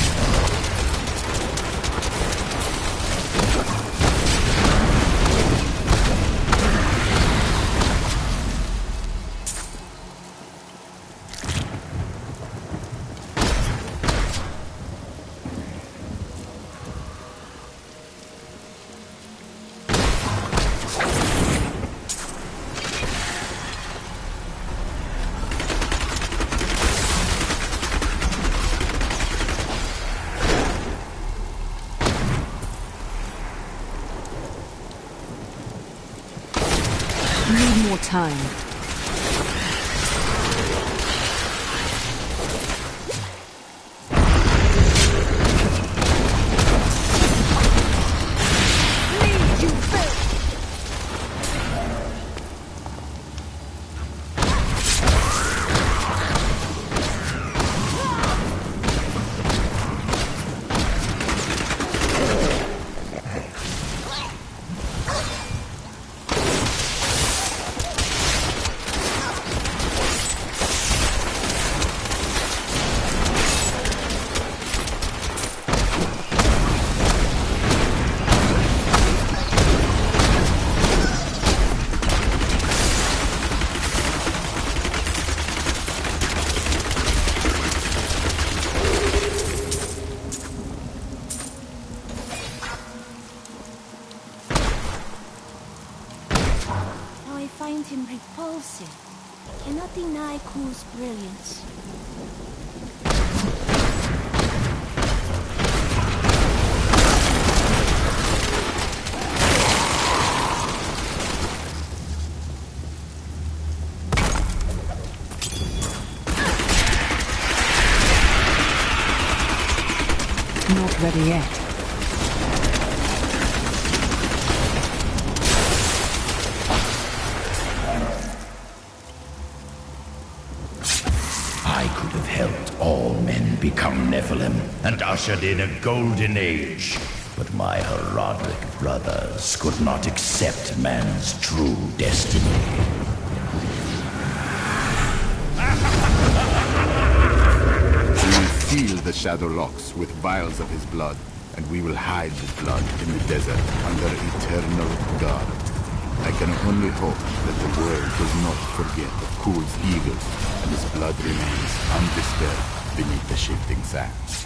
S7: Need more time.
S1: Find him repulsive. Cannot deny Ku's brilliance.
S2: Not ready yet.
S10: All men become Nephilim and ushered in a golden age. But my Horadric brothers could not accept man's true destiny.
S6: We will seal the Shadow Locks with vials of his blood, and we will hide the blood in the desert under eternal guard. I can only hope that the world does not forget of Kul's evils, and his blood remains undisturbed beneath the shifting sands.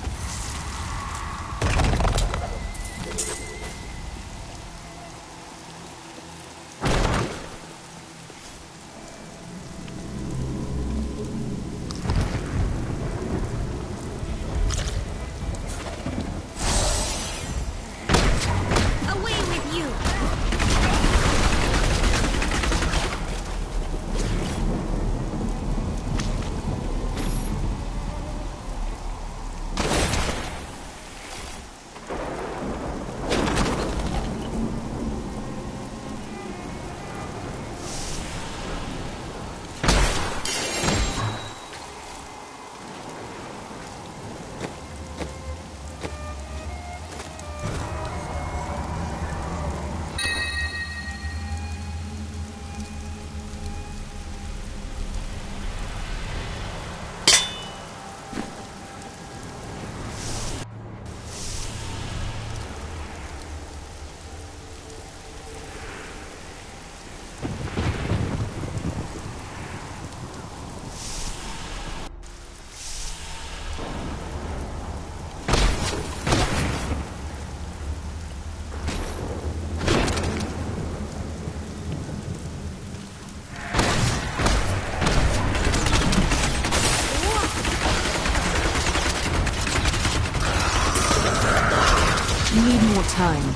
S2: You need more time.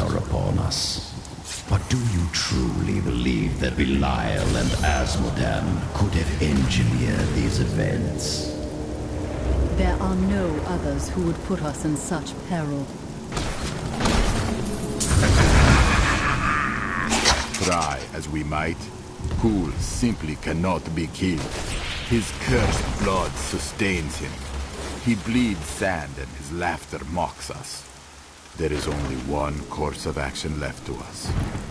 S10: Are upon us. But do you truly believe that Belial and Asmodan could have engineered these events?
S2: There are no others who would put us in such peril.
S6: Try as we might, Kul simply cannot be killed. His cursed blood sustains him. He bleeds sand and his laughter mocks us. There is only one course of action left to us.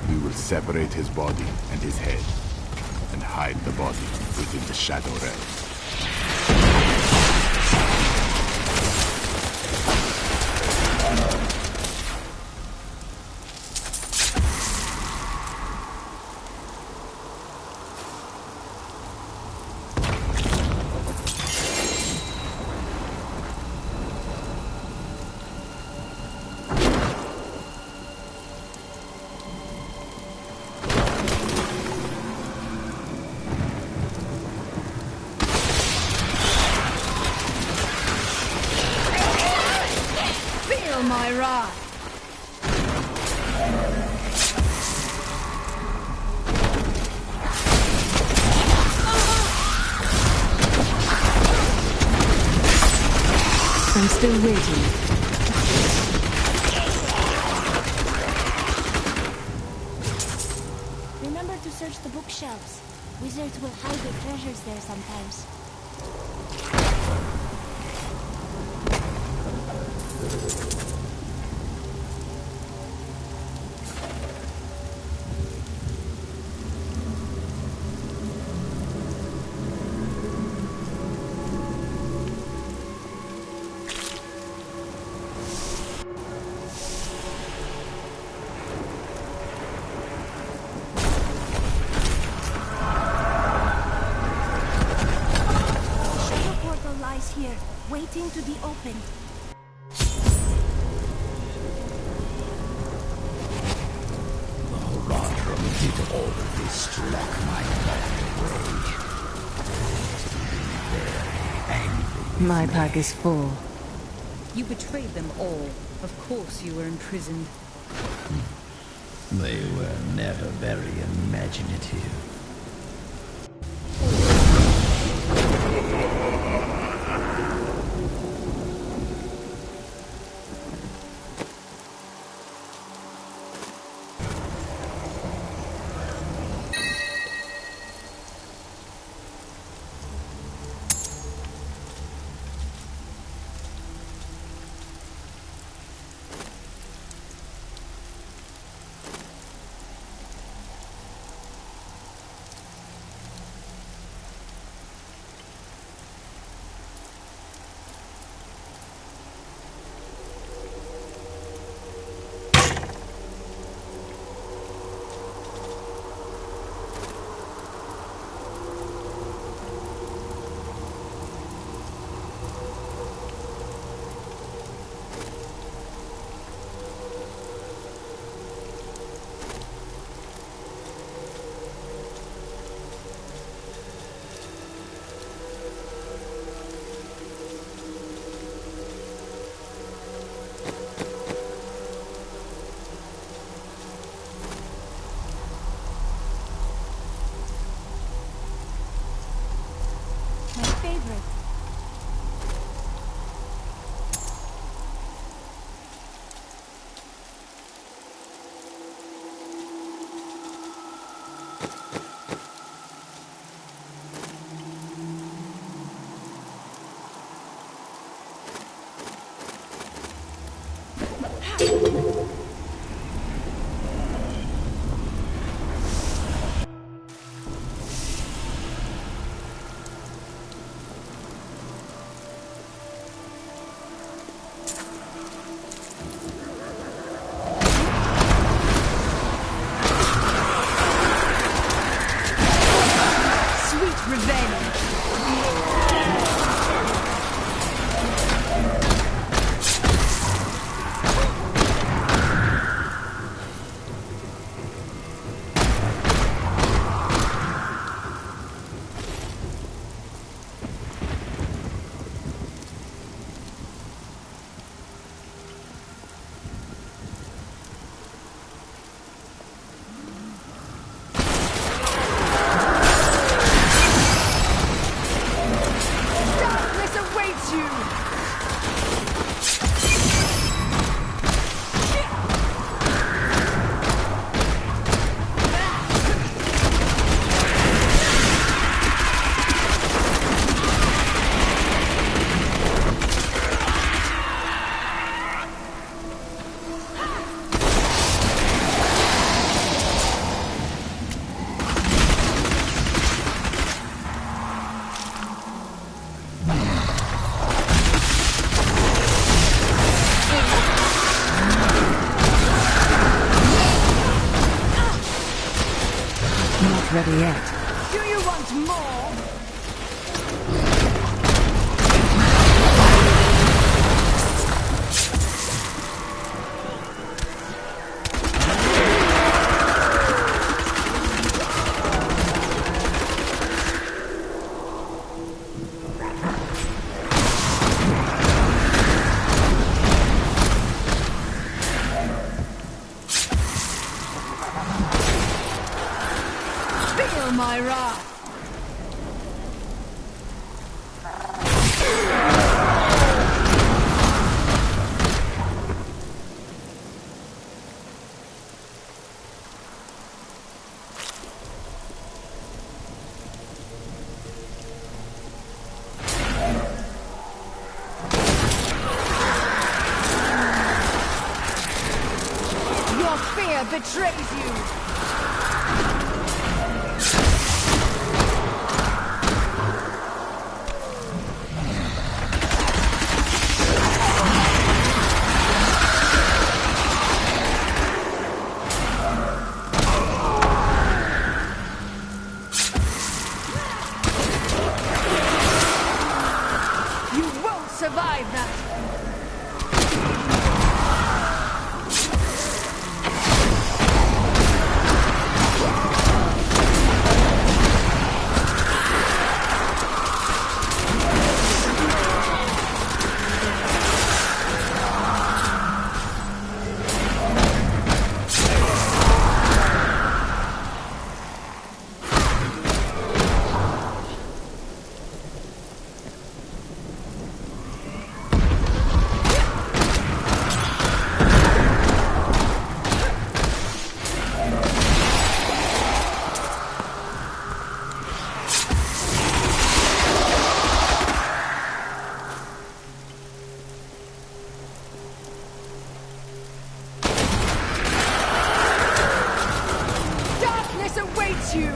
S6: We will separate his body and his head, and hide the body within the Shadow Realm.
S17: My wrath.
S2: I'm still waiting.
S1: Remember to search the bookshelves. Wizards will hide their treasures there sometimes. Here, waiting to be opened.
S10: Rodrum did all of this to lock my mind away. Very angry.
S2: My pack is full.
S11: You betrayed them all. Of course you were imprisoned.
S10: They were never very imaginative.
S2: Ready yet.
S17: Do you want more? My wrath. Leah betrays you! Survive that! You!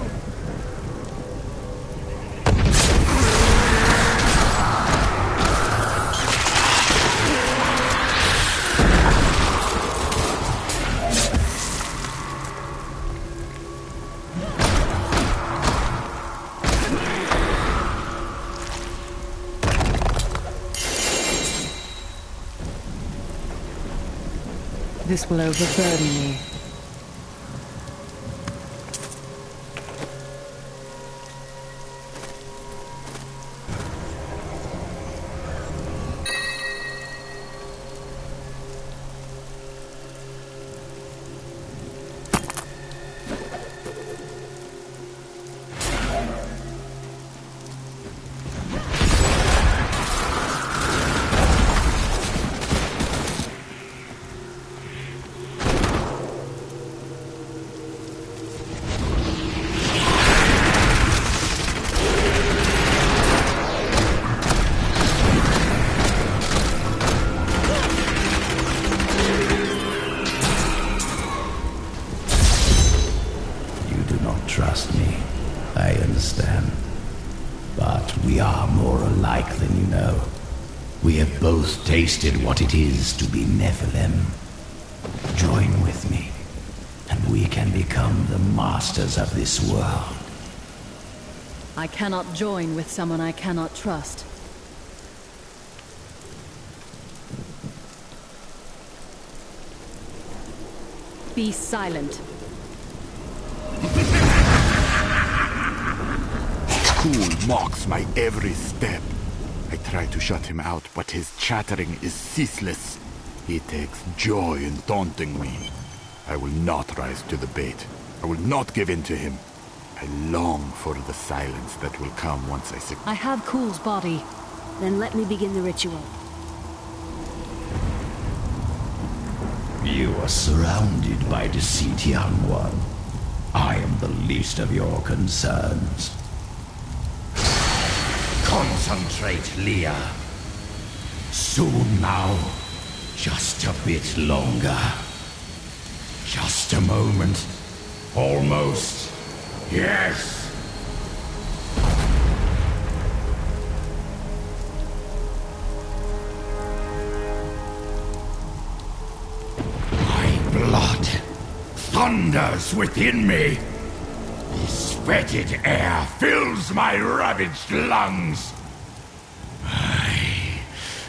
S2: This will overburden me.
S10: Trust me, I understand. But we are more alike than you know. We have both tasted what it is to be Nephilim. Join with me, and we can become the masters of this world.
S2: I cannot join with someone I cannot trust. Be silent.
S6: Cool mocks my every step. I try to shut him out, but his chattering is ceaseless. He takes joy in taunting me. I will not rise to the bait. I will not give in to him. I long for the silence that will come once I
S2: I have Cool's body.
S1: Then let me begin the ritual.
S10: You are surrounded by deceit, young one. I am the least of your concerns. Concentrate, Leah. Soon now. Just a bit longer. Just a moment. Almost. Yes. My blood thunders within me. This fetid air fills my ravaged lungs. I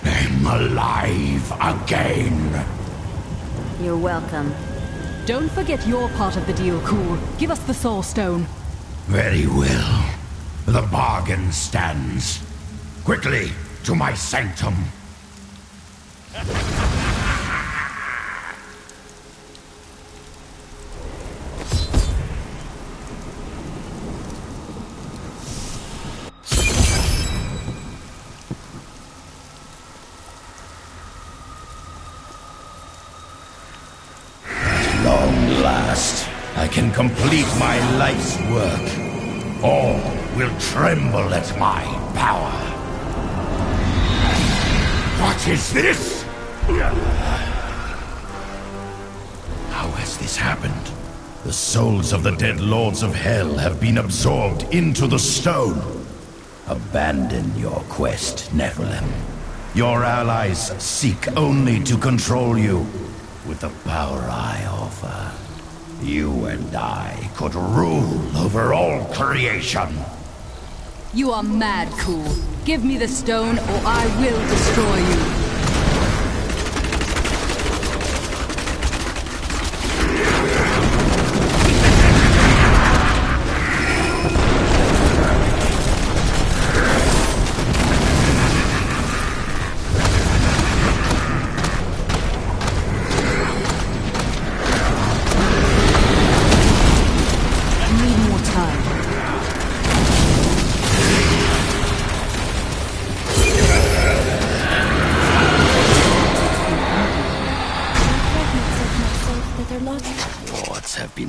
S10: am alive again.
S1: You're welcome.
S2: Don't forget your part of the deal, Cool. Give us the Soul Stone.
S10: Very well. The bargain stands. Quickly, to my sanctum. I can complete my life's work. All will tremble at my power. What is this? How has this happened? The souls of the dead lords of hell have been absorbed into the stone. Abandon your quest, Nephilim. Your allies seek only to control you. With the power I offer, you and I could rule over all creation.
S2: You are mad, Cool. Give me the stone or I will destroy you.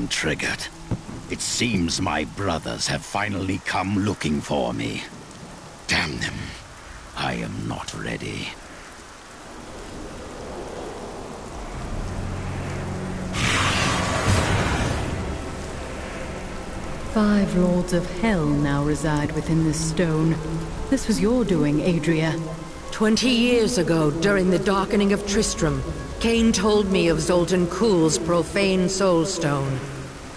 S10: Triggered. It seems my brothers have finally come looking for me. Damn them. I am not ready.
S4: Five lords of hell now reside within this stone. This was your doing, Adria.
S16: 20 years ago, during the darkening of Tristram, Cain told me of Zoltan Kuhl's profane soul stone.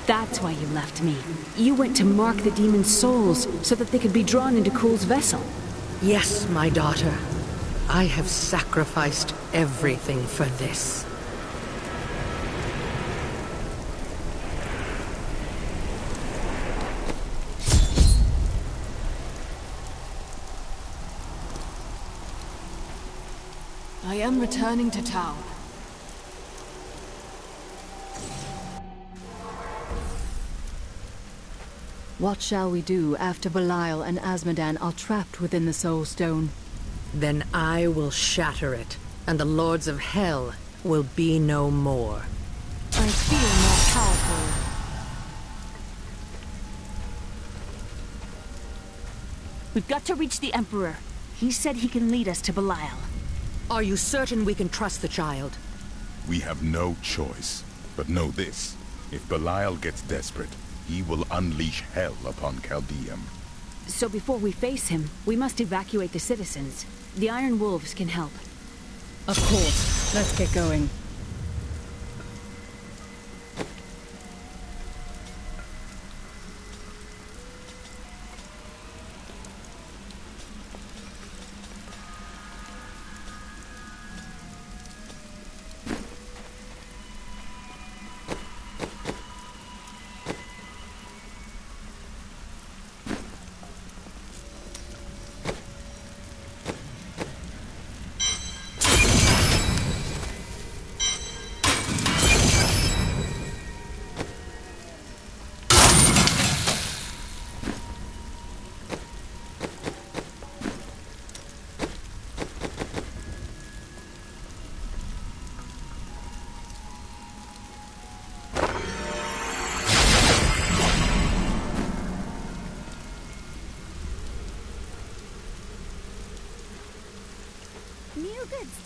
S2: That's why you left me. You went to mark the demon's souls so that they could be drawn into Kuhl's vessel.
S16: Yes, my daughter. I have sacrificed everything for this.
S2: I am returning to town. What shall we do after Belial and Azmodan are trapped within the Soul Stone?
S16: Then I will shatter it, and the Lords of Hell will be no more.
S2: I feel more powerful. We've got to reach the Emperor. He said he can lead us to Belial.
S16: Are you certain we can trust the child?
S3: We have no choice. But know this. If Belial gets desperate, he will unleash hell upon Chaldeum.
S2: So before we face him, we must evacuate the citizens. The Iron Wolves can help.
S4: Of course. Let's get going.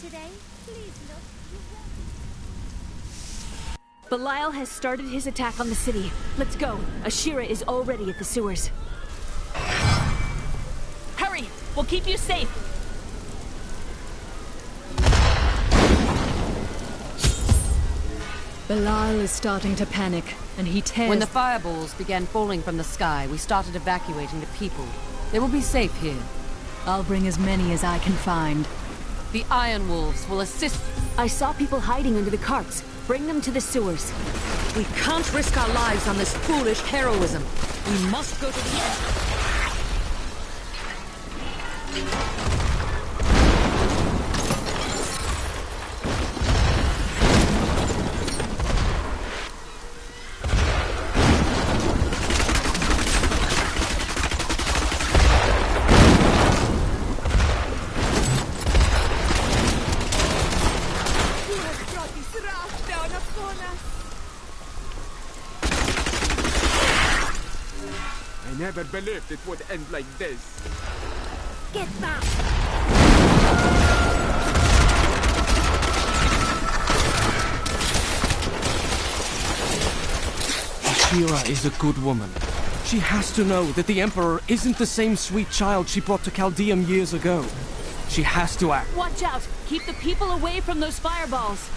S1: Today, please look.
S2: Belial has started his attack on the city. Let's go. Ashira is already at the sewers. Hurry! We'll keep you safe!
S4: Belial is starting to panic, and he tears...
S18: When the fireballs began falling from the sky, we started evacuating the people. They will be safe here.
S4: I'll bring as many as I can find.
S18: The Iron Wolves will assist...
S2: I saw people hiding under the carts. Bring them to the sewers.
S16: We can't risk our lives on this foolish heroism. We must go to the end.
S23: I never believed it would end like this.
S1: Get back!
S13: Shira is a good woman. She has to know that the Emperor isn't the same sweet child she brought to Chaldeum years ago. She has to act.
S8: Watch out! Keep the people away from those fireballs!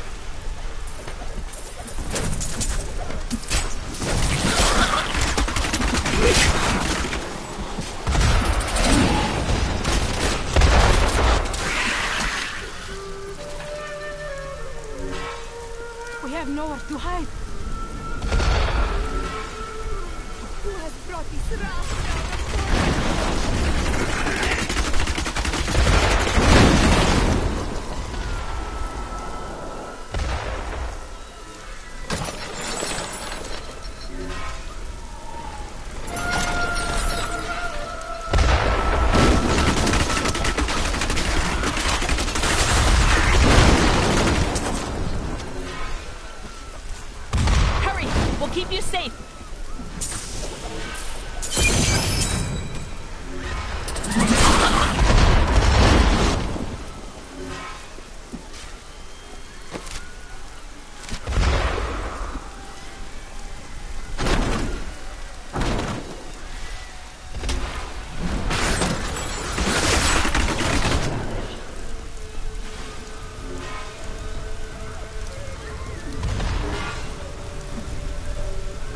S8: We have nowhere to hide. Who has brought this wrath? Keep you safe.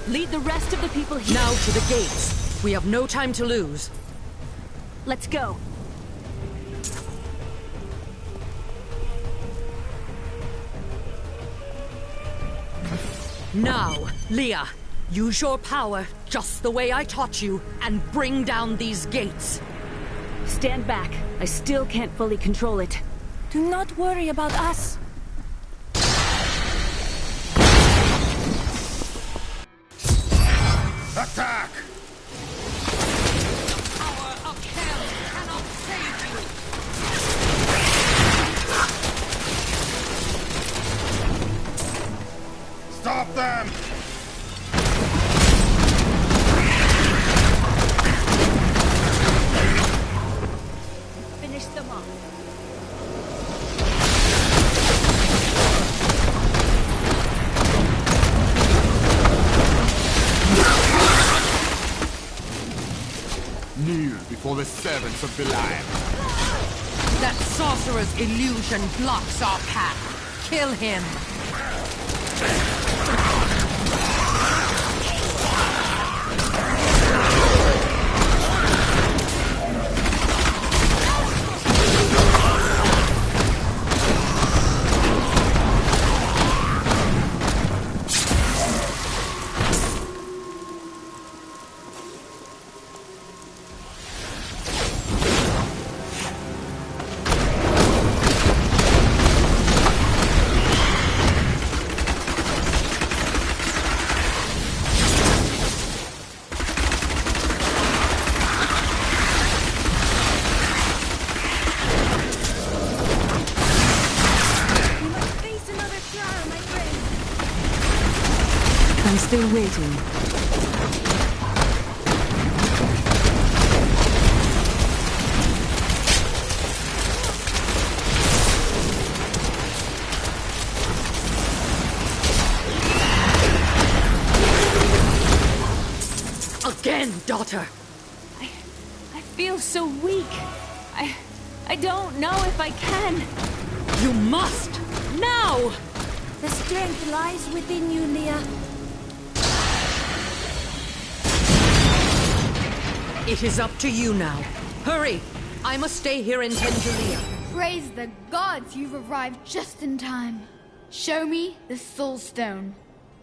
S8: Lead the rest of the people here.
S16: Now to the gates. We have no time to lose.
S8: Let's go.
S16: Now, Leah, use your power just the way I taught you and bring down these gates.
S8: Stand back. I still can't fully control it.
S1: Do not worry about us.
S12: Attack!
S17: Power of hell cannot save you!
S12: Stop them!
S8: Finish them off.
S6: Kneel before the servants of Belial.
S16: That sorcerer's illusion blocks our path. Kill him.
S7: I'm still waiting.
S16: Again, daughter!
S8: I feel so weak. I don't know if I can.
S16: You must! Now!
S1: The strength lies within you, Leah.
S16: It is up to you now. Hurry! I must stay here and tend to Leah.
S19: Praise the gods, you've arrived just in time. Show me the Soul Stone.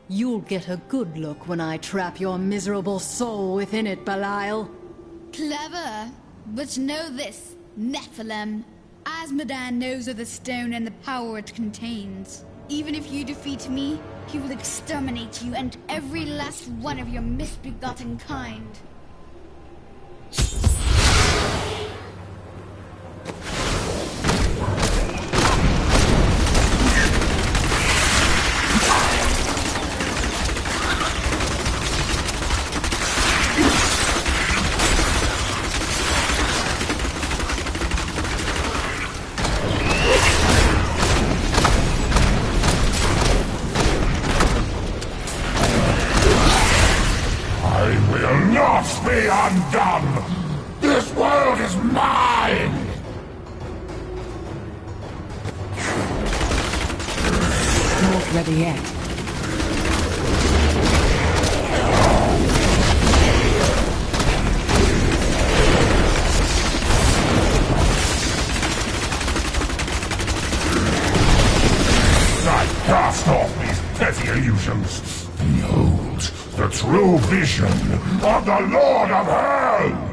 S2: You'll get a good look when I trap your miserable soul within it, Belial.
S19: Clever. But know this, Nephilim. Azmodan knows of the stone and the power it contains. Even if you defeat me, he will exterminate you and every last one of your misbegotten kind.
S12: am done! This world is mine!
S2: Not ready yet.
S12: I cast off these petty illusions. Behold, the true vision of the Lord of Hell!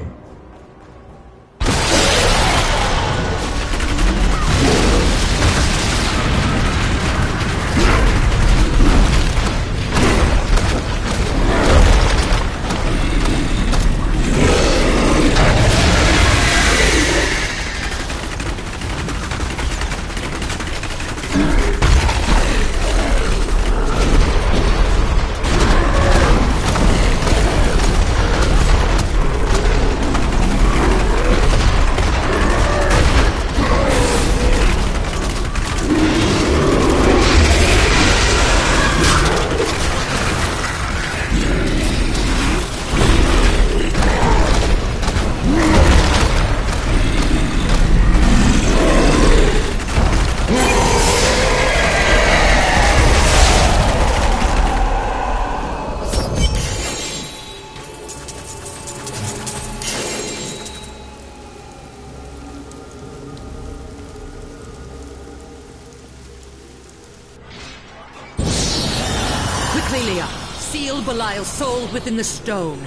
S16: Leah, seal Belial's soul within the stone.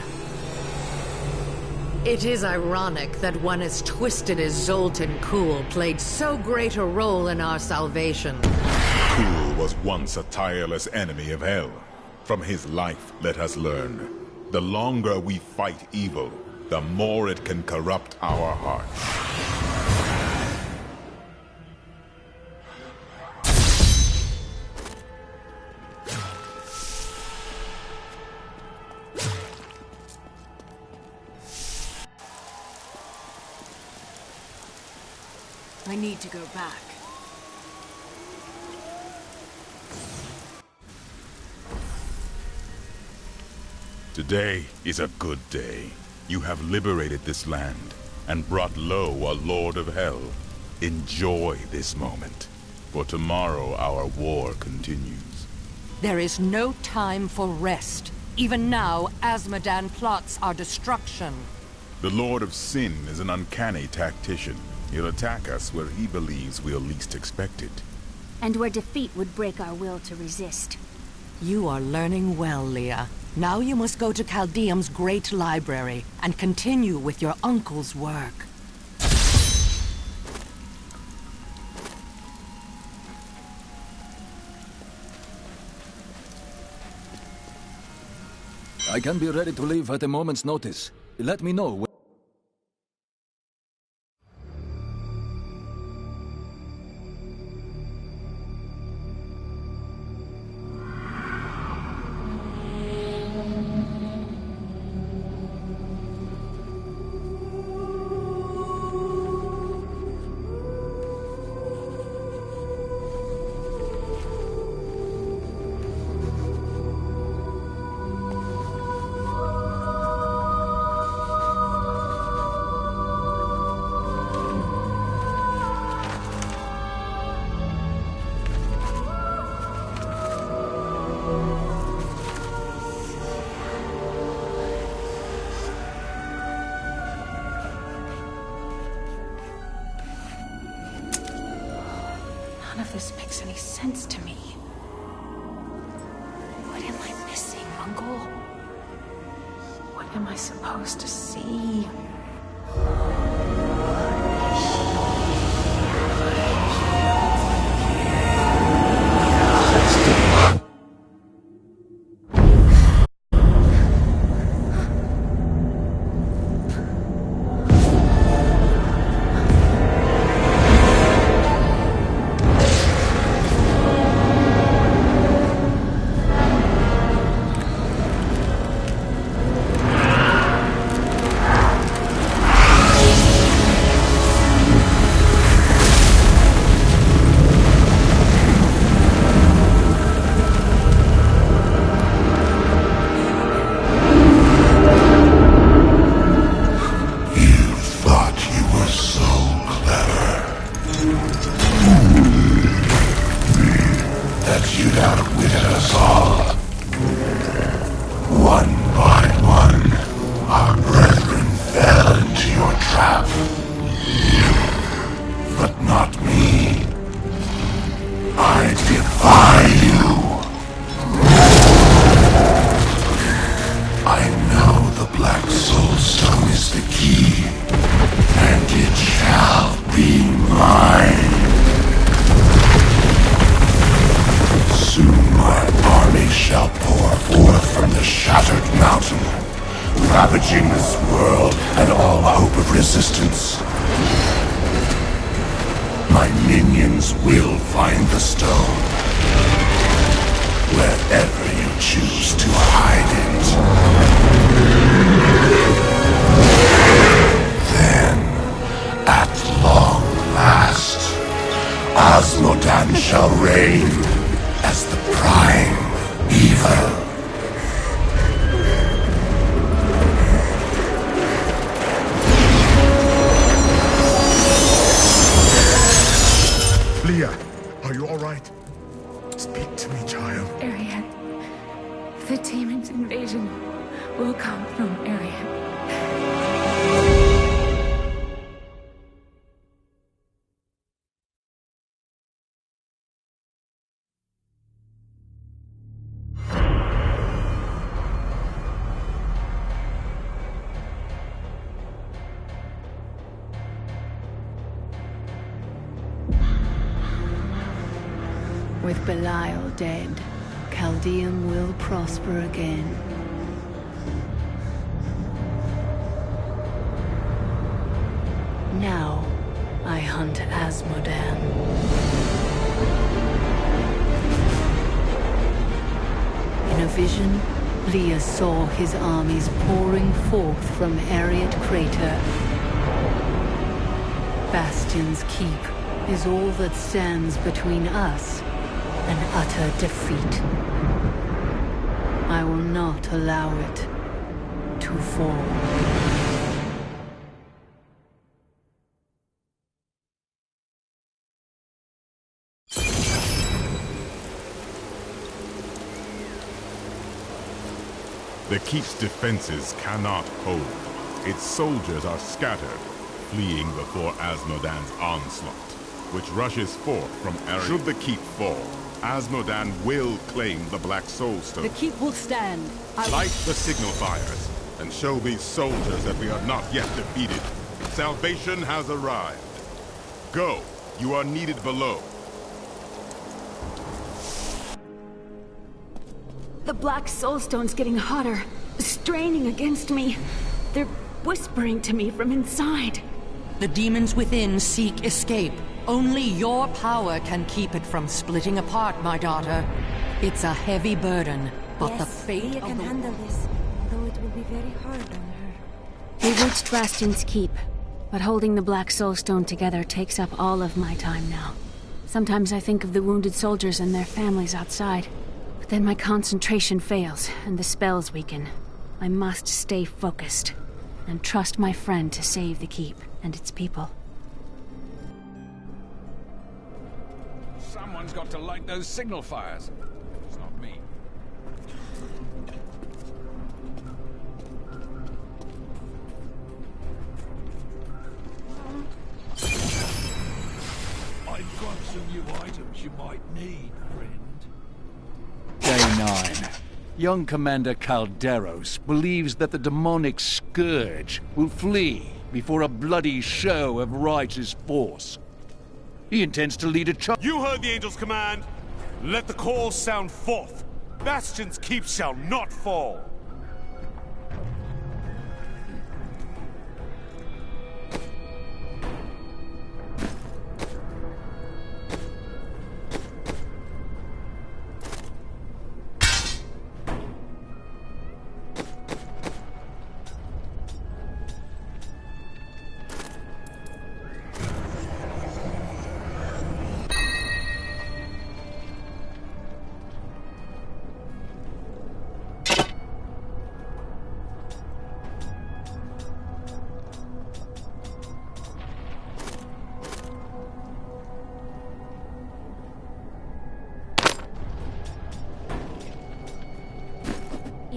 S16: It is ironic that one as twisted as Zoltan Kuhl played so great a role in our salvation.
S3: Kuhl was once a tireless enemy of Hell. From his life, let us learn. The longer we fight evil, the more it can corrupt our hearts.
S18: I need to go back.
S3: Today is a good day. You have liberated this land and brought low a Lord of Hell. Enjoy this moment, for tomorrow our war continues.
S16: There is no time for rest. Even now, Azmodan plots our destruction.
S3: The Lord of Sin is an uncanny tactician. He'll attack us where he believes we'll least expect it.
S1: And where defeat would break our will to resist.
S16: You are learning well, Leah. Now you must go to Caldeum's great library and continue with your uncle's work.
S15: I can be ready to leave at a moment's notice. Let me know when...
S1: None of this makes any sense to me. What am I missing, Uncle? What am I supposed to see?
S12: would outwitted us all. One by one, our brethren fell into your trap. But not me. I defy you. I know the Black Soul Stone is the key, and it shall be mine. Soon my army shall pour forth from the shattered mountain, ravaging this world and all hope of resistance. My minions will find the stone, wherever you choose to hide it. Then, at long last, Osmodan shall reign as the prime evil. Leah, are you all right? Speak to me, child.
S8: Arian. The demon's invasion will come from Arian.
S4: With Belial dead, Chaldeum will prosper again. Now, I hunt Asmodan. In a vision, Leah saw his armies pouring forth from Ariat Crater. Bastion's Keep is all that stands between us and utter defeat. I will not allow it to fall.
S3: The Keep's defenses cannot hold. Its soldiers are scattered, fleeing before Asmodan's onslaught, which rushes forth from Ariat. Should the Keep fall, Asmodan will claim the Black Soul Stone.
S18: The Keep will stand.
S3: Light the signal fires, and show these soldiers that we are not yet defeated. Salvation has arrived. Go, you are needed below.
S8: The Black Soul Stone's getting hotter, straining against me. They're whispering to me from inside.
S16: The demons within seek escape. Only your power can keep it from splitting apart, my daughter. It's a heavy burden, but
S1: yes,
S16: the fate
S1: Leah
S16: of
S1: can
S16: the...
S1: handle this, though it will be very hard on her. We reached Bastion's Keep, but holding the Black Soul Stone together takes up all of my time now. Sometimes I think of the wounded soldiers and their families outside, but then my concentration fails and the spells weaken. I must stay focused and trust my friend to save the Keep and its people.
S15: Someone's got to light those signal fires. It's not me.
S12: I've got some new items you might need, friend.
S15: Day 9. Young Commander Calderos believes that the demonic scourge will flee before a bloody show of righteous force. He intends to lead a charge.
S20: You heard the Angel's command. Let the call sound forth. Bastion's Keep shall not fall.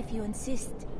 S1: if you insist.